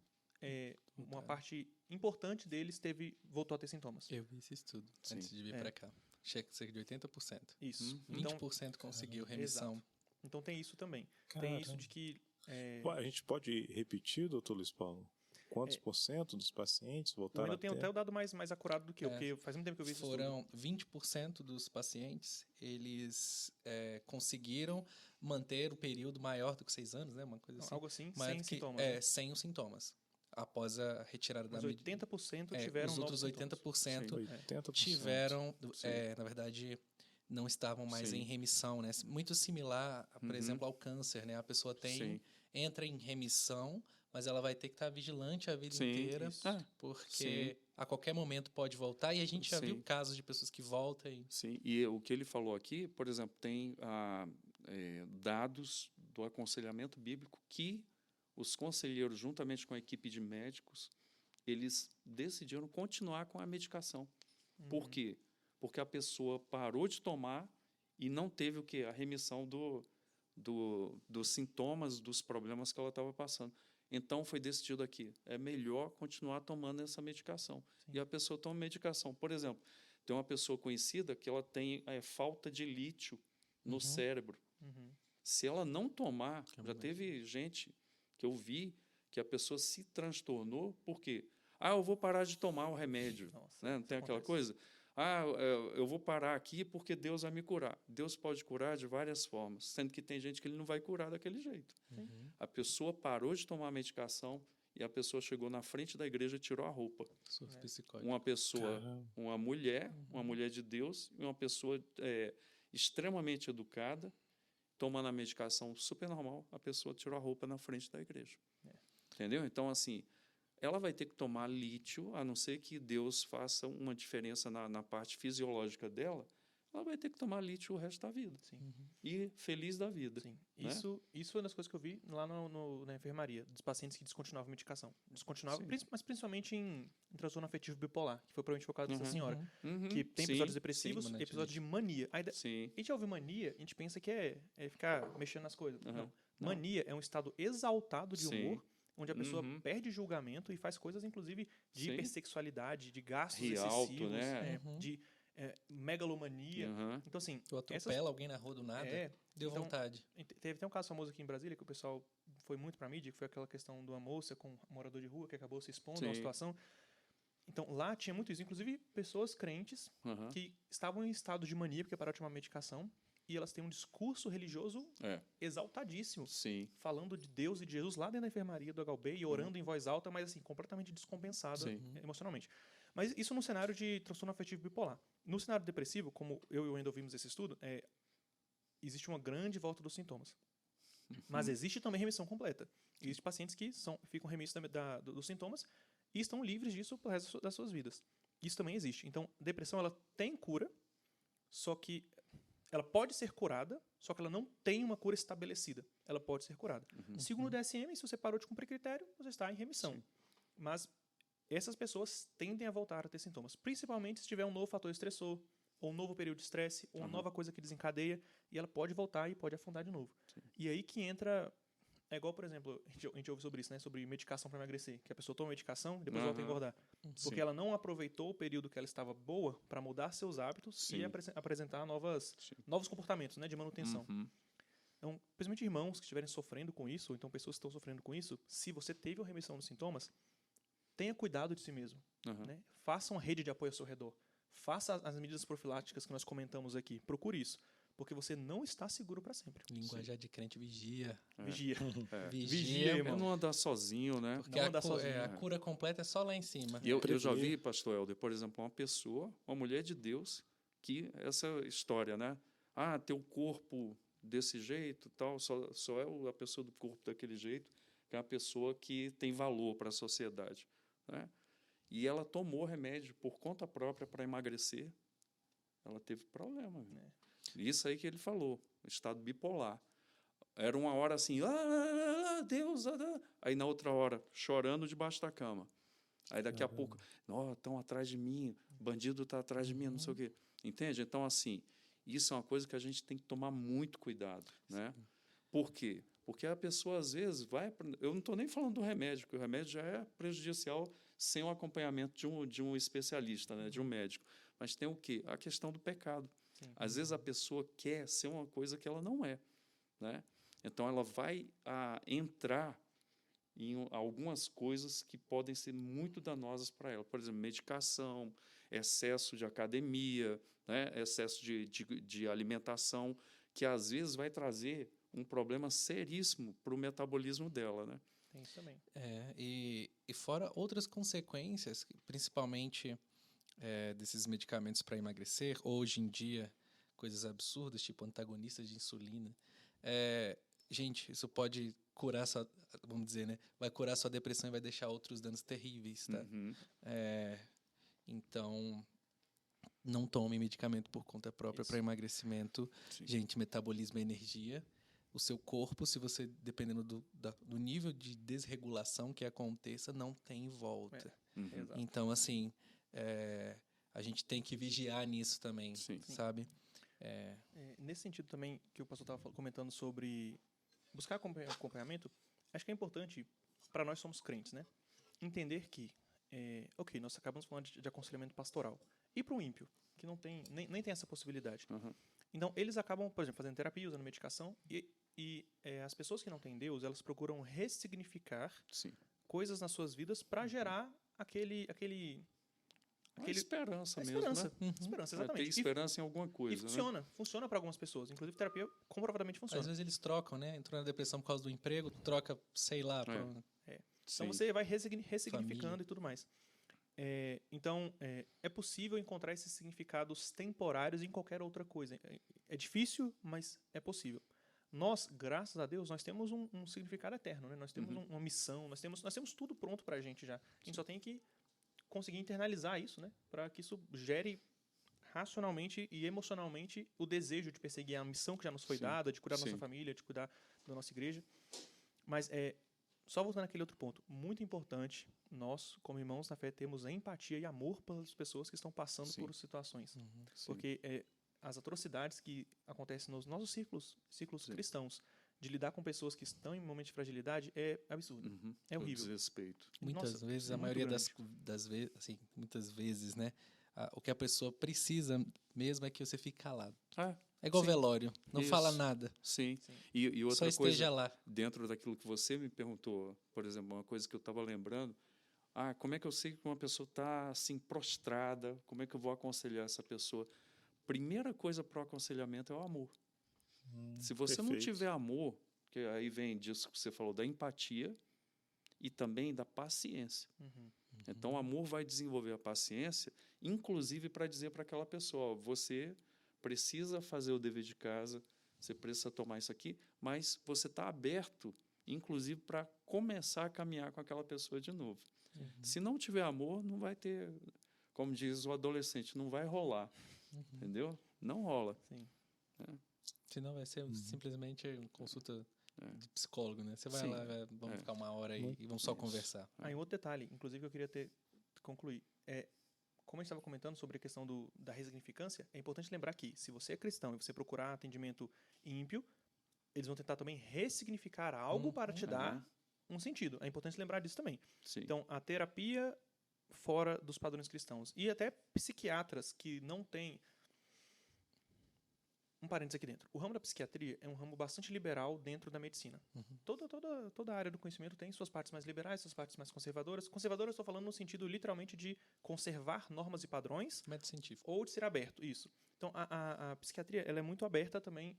uma parte importante deles voltou a ter sintomas. Eu vi esse estudo Sim. antes de vir para cá. Chega cerca de 80%. Isso. 20% conseguiu remissão. Exato. Então tem isso também. Caramba. Tem isso de que... A gente pode repetir, doutor Luiz Paulo? Quantos por cento dos pacientes eu voltaram ainda a tenho ter? até o dado mais acurado do que eu, porque faz muito tempo que eu vi esse estudo. Foram 20% dos pacientes, eles conseguiram manter o período maior do que 6 anos, né? Uma coisa assim. Algo assim, maior sem do que- sintomas. Né? Sem os sintomas. Após a retirada Mas da medida. 80% tiveram Os outros novos sintomas. 80% 80%. tiveram, na verdade, não estavam mais Sim. em remissão, né? Muito similar, por exemplo, ao câncer, né? A pessoa Sim. entra em remissão, mas ela vai ter que estar vigilante a vida Sim, inteira, isso. porque Sim. a qualquer momento pode voltar. E a gente já viu Sim. casos de pessoas que voltam e Sim, e o que ele falou aqui, por exemplo, tem dados do aconselhamento bíblico que os conselheiros, juntamente com a equipe de médicos, eles decidiram continuar com a medicação. Por quê? Porque a pessoa parou de tomar e não teve o quê? A remissão dos sintomas, dos problemas que ela estava passando. Então, foi decidido aqui, é melhor continuar tomando essa medicação. E a pessoa toma medicação. Por exemplo, tem uma pessoa conhecida que ela tem falta de lítio no cérebro. Se ela não tomar, já teve gente que eu vi que a pessoa se transtornou, por quê? Eu vou parar de tomar o remédio. Nossa, Né? Não tem aquela acontece. coisa? Eu vou parar aqui porque Deus vai me curar. Deus pode curar de várias formas, sendo que tem gente que ele não vai curar daquele jeito. A pessoa parou de tomar a medicação e a pessoa chegou na frente da igreja e tirou a roupa. surto psicótico. Uma pessoa, Caramba. uma mulher de Deus, e uma pessoa extremamente educada, tomando a medicação super normal, a pessoa tirou a roupa na frente da igreja. Entendeu? Então, assim, ela vai ter que tomar lítio, a não ser que Deus faça uma diferença na parte fisiológica dela, ela vai ter que tomar lítio o resto da vida. Sim. E feliz da vida. Sim. Né? Isso foi uma das coisas que eu vi lá na enfermaria, dos pacientes que descontinuavam a medicação. Descontinuavam, mas principalmente em transtorno afetivo bipolar, que foi provavelmente por causa dessa senhora, que tem Sim, episódios depressivos sim, e episódios de mania. Sim. A gente ouve mania, a gente pensa que é ficar mexendo nas coisas. Não. Não. Mania é um estado exaltado de Sim. humor, onde a pessoa perde julgamento e faz coisas, inclusive, de Sim. hipersexualidade, de gastos Rialto, excessivos, né? de megalomania. Uhum. Então, assim, Tu atropela alguém na rua do nada, deu então, vontade. teve até um caso famoso aqui em Brasília que o pessoal foi muito pra mídia, que foi aquela questão de uma moça com um morador de rua que acabou se expondo a uma Sim. situação. Então, lá tinha muito isso. Inclusive, pessoas crentes Uhum. que estavam em estado de mania porque pararam de tomar medicação e elas têm um discurso religioso exaltadíssimo, Sim. falando de Deus e de Jesus lá dentro da enfermaria do HUB e orando em voz alta, mas assim, completamente descompensada Sim. emocionalmente. Mas isso no cenário de transtorno afetivo bipolar. No cenário depressivo, como eu e o Wendel vimos esse estudo, existe uma grande volta dos sintomas. Mas existe também remissão completa. Existem pacientes que ficam remissos dos sintomas e estão livres disso pro resto das suas vidas. Isso também existe. Então, depressão, ela tem cura, só que ela pode ser curada, só que ela não tem uma cura estabelecida. Ela pode ser curada. Segundo o DSM, se você parou de cumprir critério, você está em remissão. Sim. Mas essas pessoas tendem a voltar a ter sintomas, principalmente se tiver um novo fator estressor, ou um novo período de estresse, ou uma nova coisa que desencadeia, e ela pode voltar e pode afundar de novo. E aí que entra... É igual, por exemplo, a gente ouve sobre isso, né? Sobre medicação para emagrecer. Que a pessoa toma medicação e depois volta a engordar. Porque Sim. ela não aproveitou o período que ela estava boa para mudar seus hábitos Sim. e apresentar novos comportamentos, né? De manutenção. Então, principalmente irmãos que estiverem sofrendo com isso, ou então pessoas que estão sofrendo com isso, se você teve uma remissão dos sintomas, tenha cuidado de si mesmo. Né? Faça uma rede de apoio ao seu redor. Faça as medidas profiláticas que nós comentamos aqui. Procure isso. Porque você não está seguro para sempre. Linguajar de crente, vigia. Vigia. Vigia, irmão. É não andar sozinho, né? Porque Não a, andar sozinho, a cura completa é só lá em cima. E eu já vi, pastor Helder, por exemplo, uma mulher de Deus, que essa história, né? Ah, teu corpo desse jeito, tal, só é a pessoa do corpo daquele jeito, que é a pessoa que tem valor para a sociedade, né? E ela tomou remédio por conta própria para emagrecer, ela teve problema. Isso aí que ele falou, estado bipolar. Era uma hora assim, Deus, aí na outra hora, chorando debaixo da cama. Aí daqui a pouco, estão atrás de mim, bandido está atrás de mim, não sei o quê. Entende? Então, assim, isso é uma coisa que a gente tem que tomar muito cuidado, né? Por quê? Porque a pessoa, às vezes, vai... Eu não estou nem falando do remédio, porque o remédio já é prejudicial sem o acompanhamento de um especialista, né? De um médico. Mas tem o quê? A questão do pecado. Às vezes a pessoa quer ser uma coisa que ela não é, né? Então ela vai entrar em algumas coisas que podem ser muito danosas para ela. Por exemplo, medicação, excesso de academia, né? Excesso de alimentação, que às vezes vai trazer um problema seríssimo para o metabolismo dela, né? Tem isso também. E fora outras consequências, principalmente... desses medicamentos para emagrecer, hoje em dia, coisas absurdas, tipo antagonistas de insulina. Gente, isso pode curar vamos dizer, né? Vai curar sua depressão e vai deixar outros danos terríveis, tá? Então, não tome medicamento por conta própria para emagrecimento. Sim. Gente, metabolismo é energia. O seu corpo, se você, dependendo do nível de desregulação que aconteça, não tem volta. Exato. Então, assim... a gente tem que vigiar nisso também, sabe? Nesse sentido também que o pastor estava comentando sobre buscar acompanhamento, acho que é importante, para nós somos crentes, né? Entender que, nós acabamos falando de aconselhamento pastoral. E para o ímpio, que não tem, nem tem essa possibilidade. Então, eles acabam, por exemplo, fazendo terapia, usando medicação, e as pessoas que não têm Deus, elas procuram ressignificar coisas nas suas vidas para gerar aquele esperança mesmo, esperança, né? Esperança, exatamente. Ter esperança em alguma coisa, e funciona para algumas pessoas. Inclusive, terapia comprovadamente funciona. Às vezes eles trocam, né? Entrou na depressão por causa do emprego, troca, sei lá. Então, você vai ressignificando e tudo mais. Então, é possível encontrar esses significados temporários em qualquer outra coisa. É difícil, mas é possível. Nós, graças a Deus, nós temos um significado eterno, né? Nós temos uma missão, nós temos tudo pronto para a gente já. A gente só tem que conseguir internalizar isso, né? Para que isso gere racionalmente e emocionalmente o desejo de perseguir a missão que já nos foi dada, de cuidar da nossa família, de cuidar da nossa igreja. Mas, só voltando àquele outro ponto, muito importante, nós, como irmãos na fé, temos empatia e amor pelas pessoas que estão passando por situações. Porque as atrocidades que acontecem nos nossos círculos cristãos, de lidar com pessoas que estão em momentos de fragilidade, é absurdo. É horrível. Desrespeito. Muitas vezes, a maioria das vezes, assim, muitas vezes, né? O que a pessoa precisa mesmo é que você fique calado. É igual velório, não fala nada. Sim. E outra Só esteja coisa, lá. dentro daquilo que você me perguntou, por exemplo, uma coisa que eu estava lembrando, como é que eu sei que uma pessoa está assim prostrada, como é que eu vou aconselhar essa pessoa? Primeira coisa para o aconselhamento é o amor. Se você não tiver amor, que aí vem disso que você falou, da empatia e também da paciência. Então, o amor vai desenvolver a paciência, inclusive para dizer para aquela pessoa, você precisa fazer o dever de casa, você precisa tomar isso aqui, mas você está aberto, inclusive, para começar a caminhar com aquela pessoa de novo. Se não tiver amor, não vai ter, como diz o adolescente, não vai rolar. Entendeu? Não rola. Senão vai ser simplesmente uma consulta de psicólogo, né? Você vai lá, vamos ficar uma hora aí e vamos só conversar. Em outro detalhe, inclusive eu queria ter concluir. Como a gente estava comentando sobre a questão da ressignificância, é importante lembrar que, se você é cristão e você procurar atendimento ímpio, eles vão tentar também ressignificar algo para te dar um sentido. É importante lembrar disso também. Sim. Então, a terapia fora dos padrões cristãos. E até psiquiatras que não têm... Um parênteses aqui dentro. O ramo da psiquiatria é um ramo bastante liberal dentro da medicina. Toda a área do conhecimento tem suas partes mais liberais, suas partes mais conservadoras. Conservadoras, eu estou falando no sentido literalmente de conservar normas e padrões. Método científico. Ou de ser aberto, isso. Então, a psiquiatria ela é muito aberta também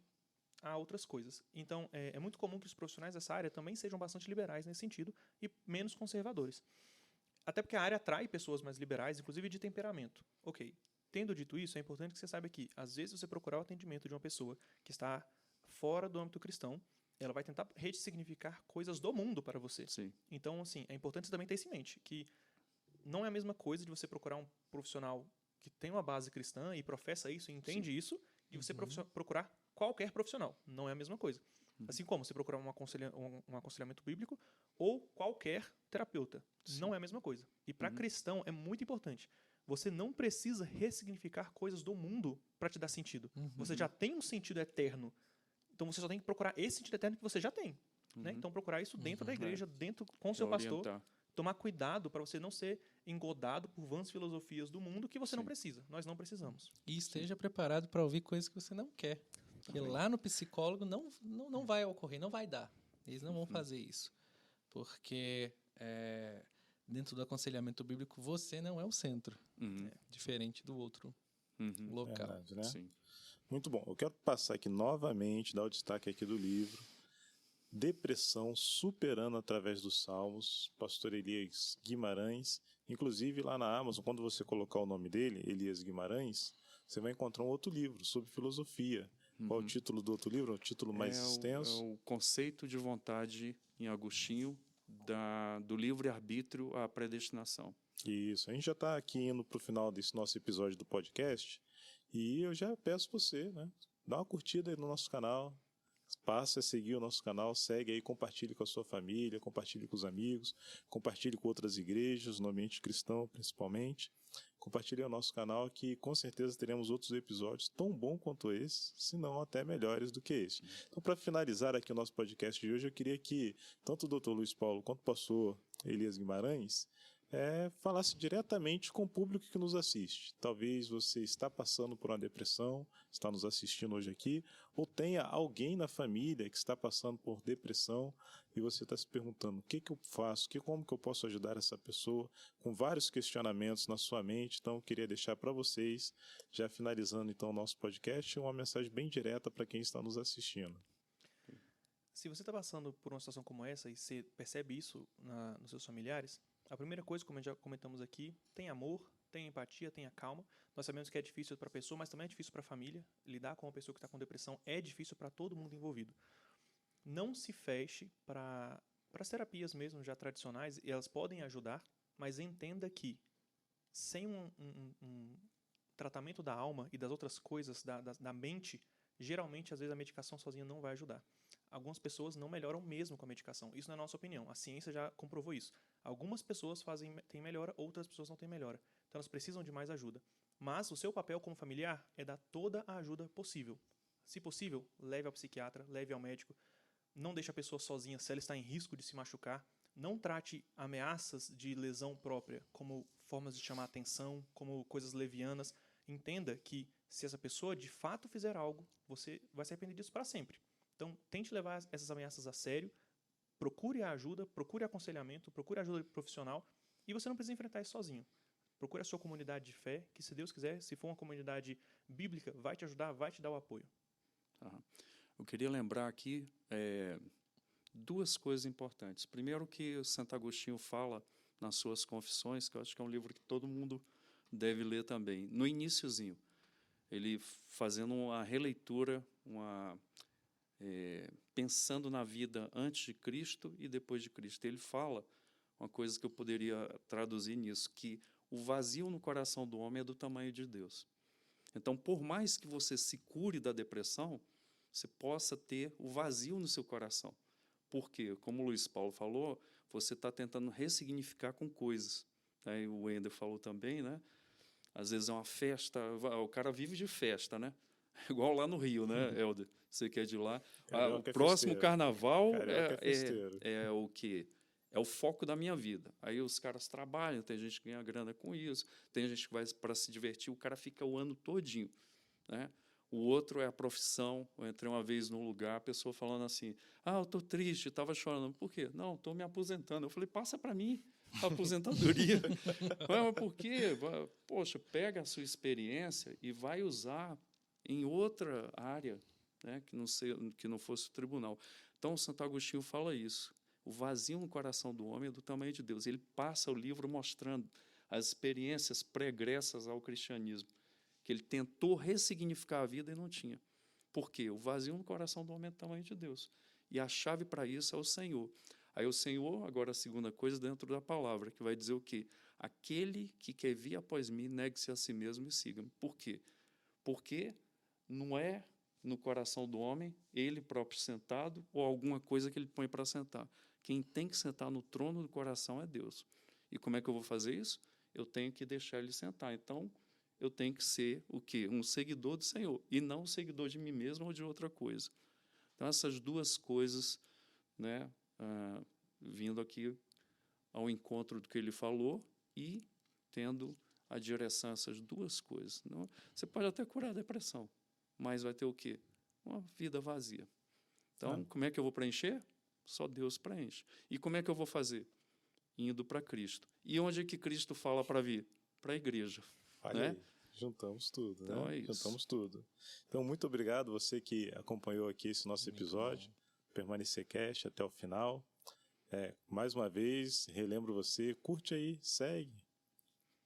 a outras coisas. Então, é muito comum que os profissionais dessa área também sejam bastante liberais nesse sentido e menos conservadores. Até porque a área atrai pessoas mais liberais, inclusive de temperamento. Ok. Tendo dito isso, é importante que você saiba que, às vezes, você procurar o atendimento de uma pessoa que está fora do âmbito cristão, ela vai tentar ressignificar coisas do mundo para você. Sim. Então, assim, é importante você também ter isso em mente, que não é a mesma coisa de você procurar um profissional que tem uma base cristã e professa isso e entende isso, de você procurar qualquer profissional. Não é a mesma coisa. Assim como você procurar um aconselhamento bíblico ou qualquer terapeuta. Sim. Não é a mesma coisa. E para cristão é muito importante. Você não precisa ressignificar coisas do mundo para te dar sentido. Você já tem um sentido eterno. Então você só tem que procurar esse sentido eterno que você já tem. Né? Então procurar isso dentro da igreja, dentro com o seu pastor. Orientar. Tomar cuidado para você não ser engodado por vãs filosofias do mundo que você não precisa. Nós não precisamos. E esteja preparado para ouvir coisas que você não quer. Porque lá no psicólogo não vai ocorrer, não vai dar. Eles não vão fazer isso. Porque dentro do aconselhamento bíblico, você não é o centro. Diferente do outro local. Verdade, né? Sim. Muito bom. Eu quero passar aqui novamente, dar o destaque aqui do livro. Depressão superando através dos Salmos, Pastor Elias Guimarães. Inclusive, lá na Amazon, quando você colocar o nome dele, Elias Guimarães, você vai encontrar um outro livro sobre filosofia. Qual é o título do outro livro? O título mais extenso? É o Conceito de Vontade, em Agostinho, do livre-arbítrio à predestinação. Isso. A gente já está aqui indo para o final desse nosso episódio do podcast e eu já peço você, né? Dá uma curtida aí no nosso canal, passe a seguir o nosso canal, segue aí, compartilhe com a sua família, compartilhe com os amigos, compartilhe com outras igrejas, no ambiente cristão principalmente. Compartilhe o nosso canal que com certeza teremos outros episódios tão bons quanto esse, se não até melhores do que esse. Então, para finalizar aqui o nosso podcast de hoje, eu queria que tanto o Dr. Luiz Paulo quanto o pastor Elias Guimarães falasse diretamente com o público que nos assiste. Talvez você está passando por uma depressão, está nos assistindo hoje aqui, ou tenha alguém na família que está passando por depressão e você está se perguntando o que eu faço, como que eu posso ajudar essa pessoa, com vários questionamentos na sua mente. Então, eu queria deixar para vocês, já finalizando então o nosso podcast, uma mensagem bem direta para quem está nos assistindo. Se você está passando por uma situação como essa e você percebe isso nos seus familiares, a primeira coisa, como já comentamos aqui, tem amor, tem empatia, tenha calma. Nós sabemos que é difícil para a pessoa, mas também é difícil para a família. Lidar com uma pessoa que está com depressão é difícil para todo mundo envolvido. Não se feche para as terapias mesmo, já tradicionais, e elas podem ajudar, mas entenda que sem um tratamento da alma e das outras coisas, da mente, geralmente, às vezes, a medicação sozinha não vai ajudar. Algumas pessoas não melhoram mesmo com a medicação. Isso não é a nossa opinião. A ciência já comprovou isso. Algumas pessoas têm melhora, outras pessoas não têm melhora. Então, elas precisam de mais ajuda. Mas o seu papel como familiar é dar toda a ajuda possível. Se possível, leve ao psiquiatra, leve ao médico. Não deixe a pessoa sozinha se ela está em risco de se machucar. Não trate ameaças de lesão própria como formas de chamar atenção, como coisas levianas. Entenda que se essa pessoa de fato fizer algo, você vai se arrepender disso para sempre. Então, tente levar essas ameaças a sério, procure a ajuda, procure aconselhamento, procure ajuda profissional e você não precisa enfrentar isso sozinho. Procure a sua comunidade de fé, que se Deus quiser, se for uma comunidade bíblica, vai te ajudar, vai te dar o apoio. Eu queria lembrar aqui duas coisas importantes. Primeiro, que o Santo Agostinho fala nas suas Confissões, que eu acho que é um livro que todo mundo deve ler também. No iniciozinho, ele fazendo uma releitura, pensando na vida antes de Cristo e depois de Cristo. Ele fala uma coisa que eu poderia traduzir nisso, que o vazio no coração do homem é do tamanho de Deus. Então, por mais que você se cure da depressão, você possa ter o vazio no seu coração. Porque, como o Luiz Paulo falou, você está tentando ressignificar com coisas. aí o Wender falou também, né? Às vezes é uma festa, o cara vive de festa, né? Igual lá no Rio, né, Helder? Você que é de lá. O Carioca é próximo festeiro. carnaval Carioca é festeiro. é o quê? É o foco da minha vida. Aí os caras trabalham, tem gente que ganha grana com isso, tem gente que vai para se divertir, o cara fica o ano todinho, né? O outro é a profissão. Eu entrei uma vez num lugar, a pessoa falando assim, eu estou triste, estava chorando. Por quê? Não, estou me aposentando. Eu falei, passa para mim a aposentadoria. Mas por quê? Poxa, pega a sua experiência e vai usar em outra área, né, que não fosse o tribunal. Então, Santo Agostinho fala isso. O vazio no coração do homem é do tamanho de Deus. Ele passa o livro mostrando as experiências pregressas ao cristianismo, que ele tentou ressignificar a vida e não tinha. Por quê? O vazio no coração do homem é do tamanho de Deus. E a chave para isso é o Senhor. Aí o Senhor, agora a segunda coisa, dentro da palavra, que vai dizer o quê? Aquele que quer vir após mim, negue-se a si mesmo e siga-me. Por quê? Porque não é no coração do homem, ele próprio sentado, ou alguma coisa que ele põe para sentar. Quem tem que sentar no trono do coração é Deus. E como é que eu vou fazer isso? Eu tenho que deixar ele sentar. Então, eu tenho que ser o quê? Um seguidor do Senhor, e não um seguidor de mim mesmo ou de outra coisa. Então, essas duas coisas, né, vindo aqui ao encontro do que ele falou e tendo a direção a essas duas coisas. Não, você pode até curar a depressão, mas vai ter o quê? Uma vida vazia. Então, como é que eu vou preencher? Só Deus preenche. E como é que eu vou fazer? Indo para Cristo. E onde é que Cristo fala para vir? Para a igreja. Olha Né? aí, juntamos tudo, Então, né? é isso. Juntamos tudo. Então, muito obrigado você que acompanhou aqui esse nosso episódio, Permanecer Cast até o final. Mais uma vez, relembro você, curte aí, segue.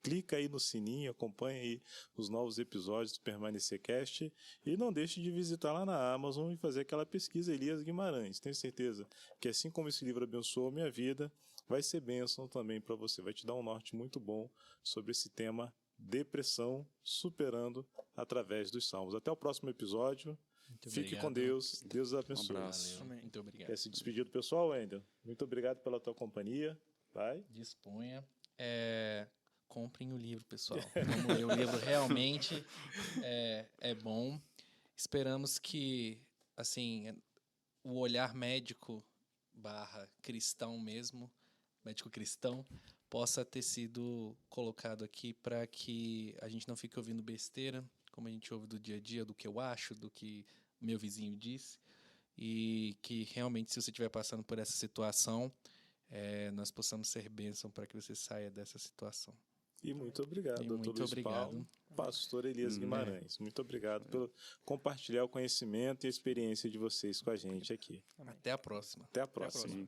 Clica aí no sininho, acompanha aí os novos episódios do Permanecer Cast e não deixe de visitar lá na Amazon e fazer aquela pesquisa Elias Guimarães. Tenho certeza que assim como esse livro abençoou a minha vida, vai ser bênção também para você. Vai te dar um norte muito bom sobre esse tema depressão, superando através dos salmos. Até o próximo episódio. Muito Fique obrigado. com Deus. Deus os abençoe. abraço. Valeu. Amém. Muito obrigado. Quer se despedir do pessoal, Wendel? Muito obrigado pela tua companhia. Vai. Disponha. Comprem o livro, pessoal. Vamos ler o livro, realmente é bom. Esperamos que, assim, o olhar médico / cristão mesmo, médico cristão, possa ter sido colocado aqui para que a gente não fique ouvindo besteira, como a gente ouve do dia a dia, do que eu acho, do que meu vizinho disse, e que realmente, se você estiver passando por essa situação, nós possamos ser bênção para que você saia dessa situação. E muito obrigado, E doutor muito Luiz obrigado. Paulo, pastor Elias Guimarães. Muito obrigado por compartilhar o conhecimento e a experiência de vocês com a gente aqui. Até a próxima. Até a próxima.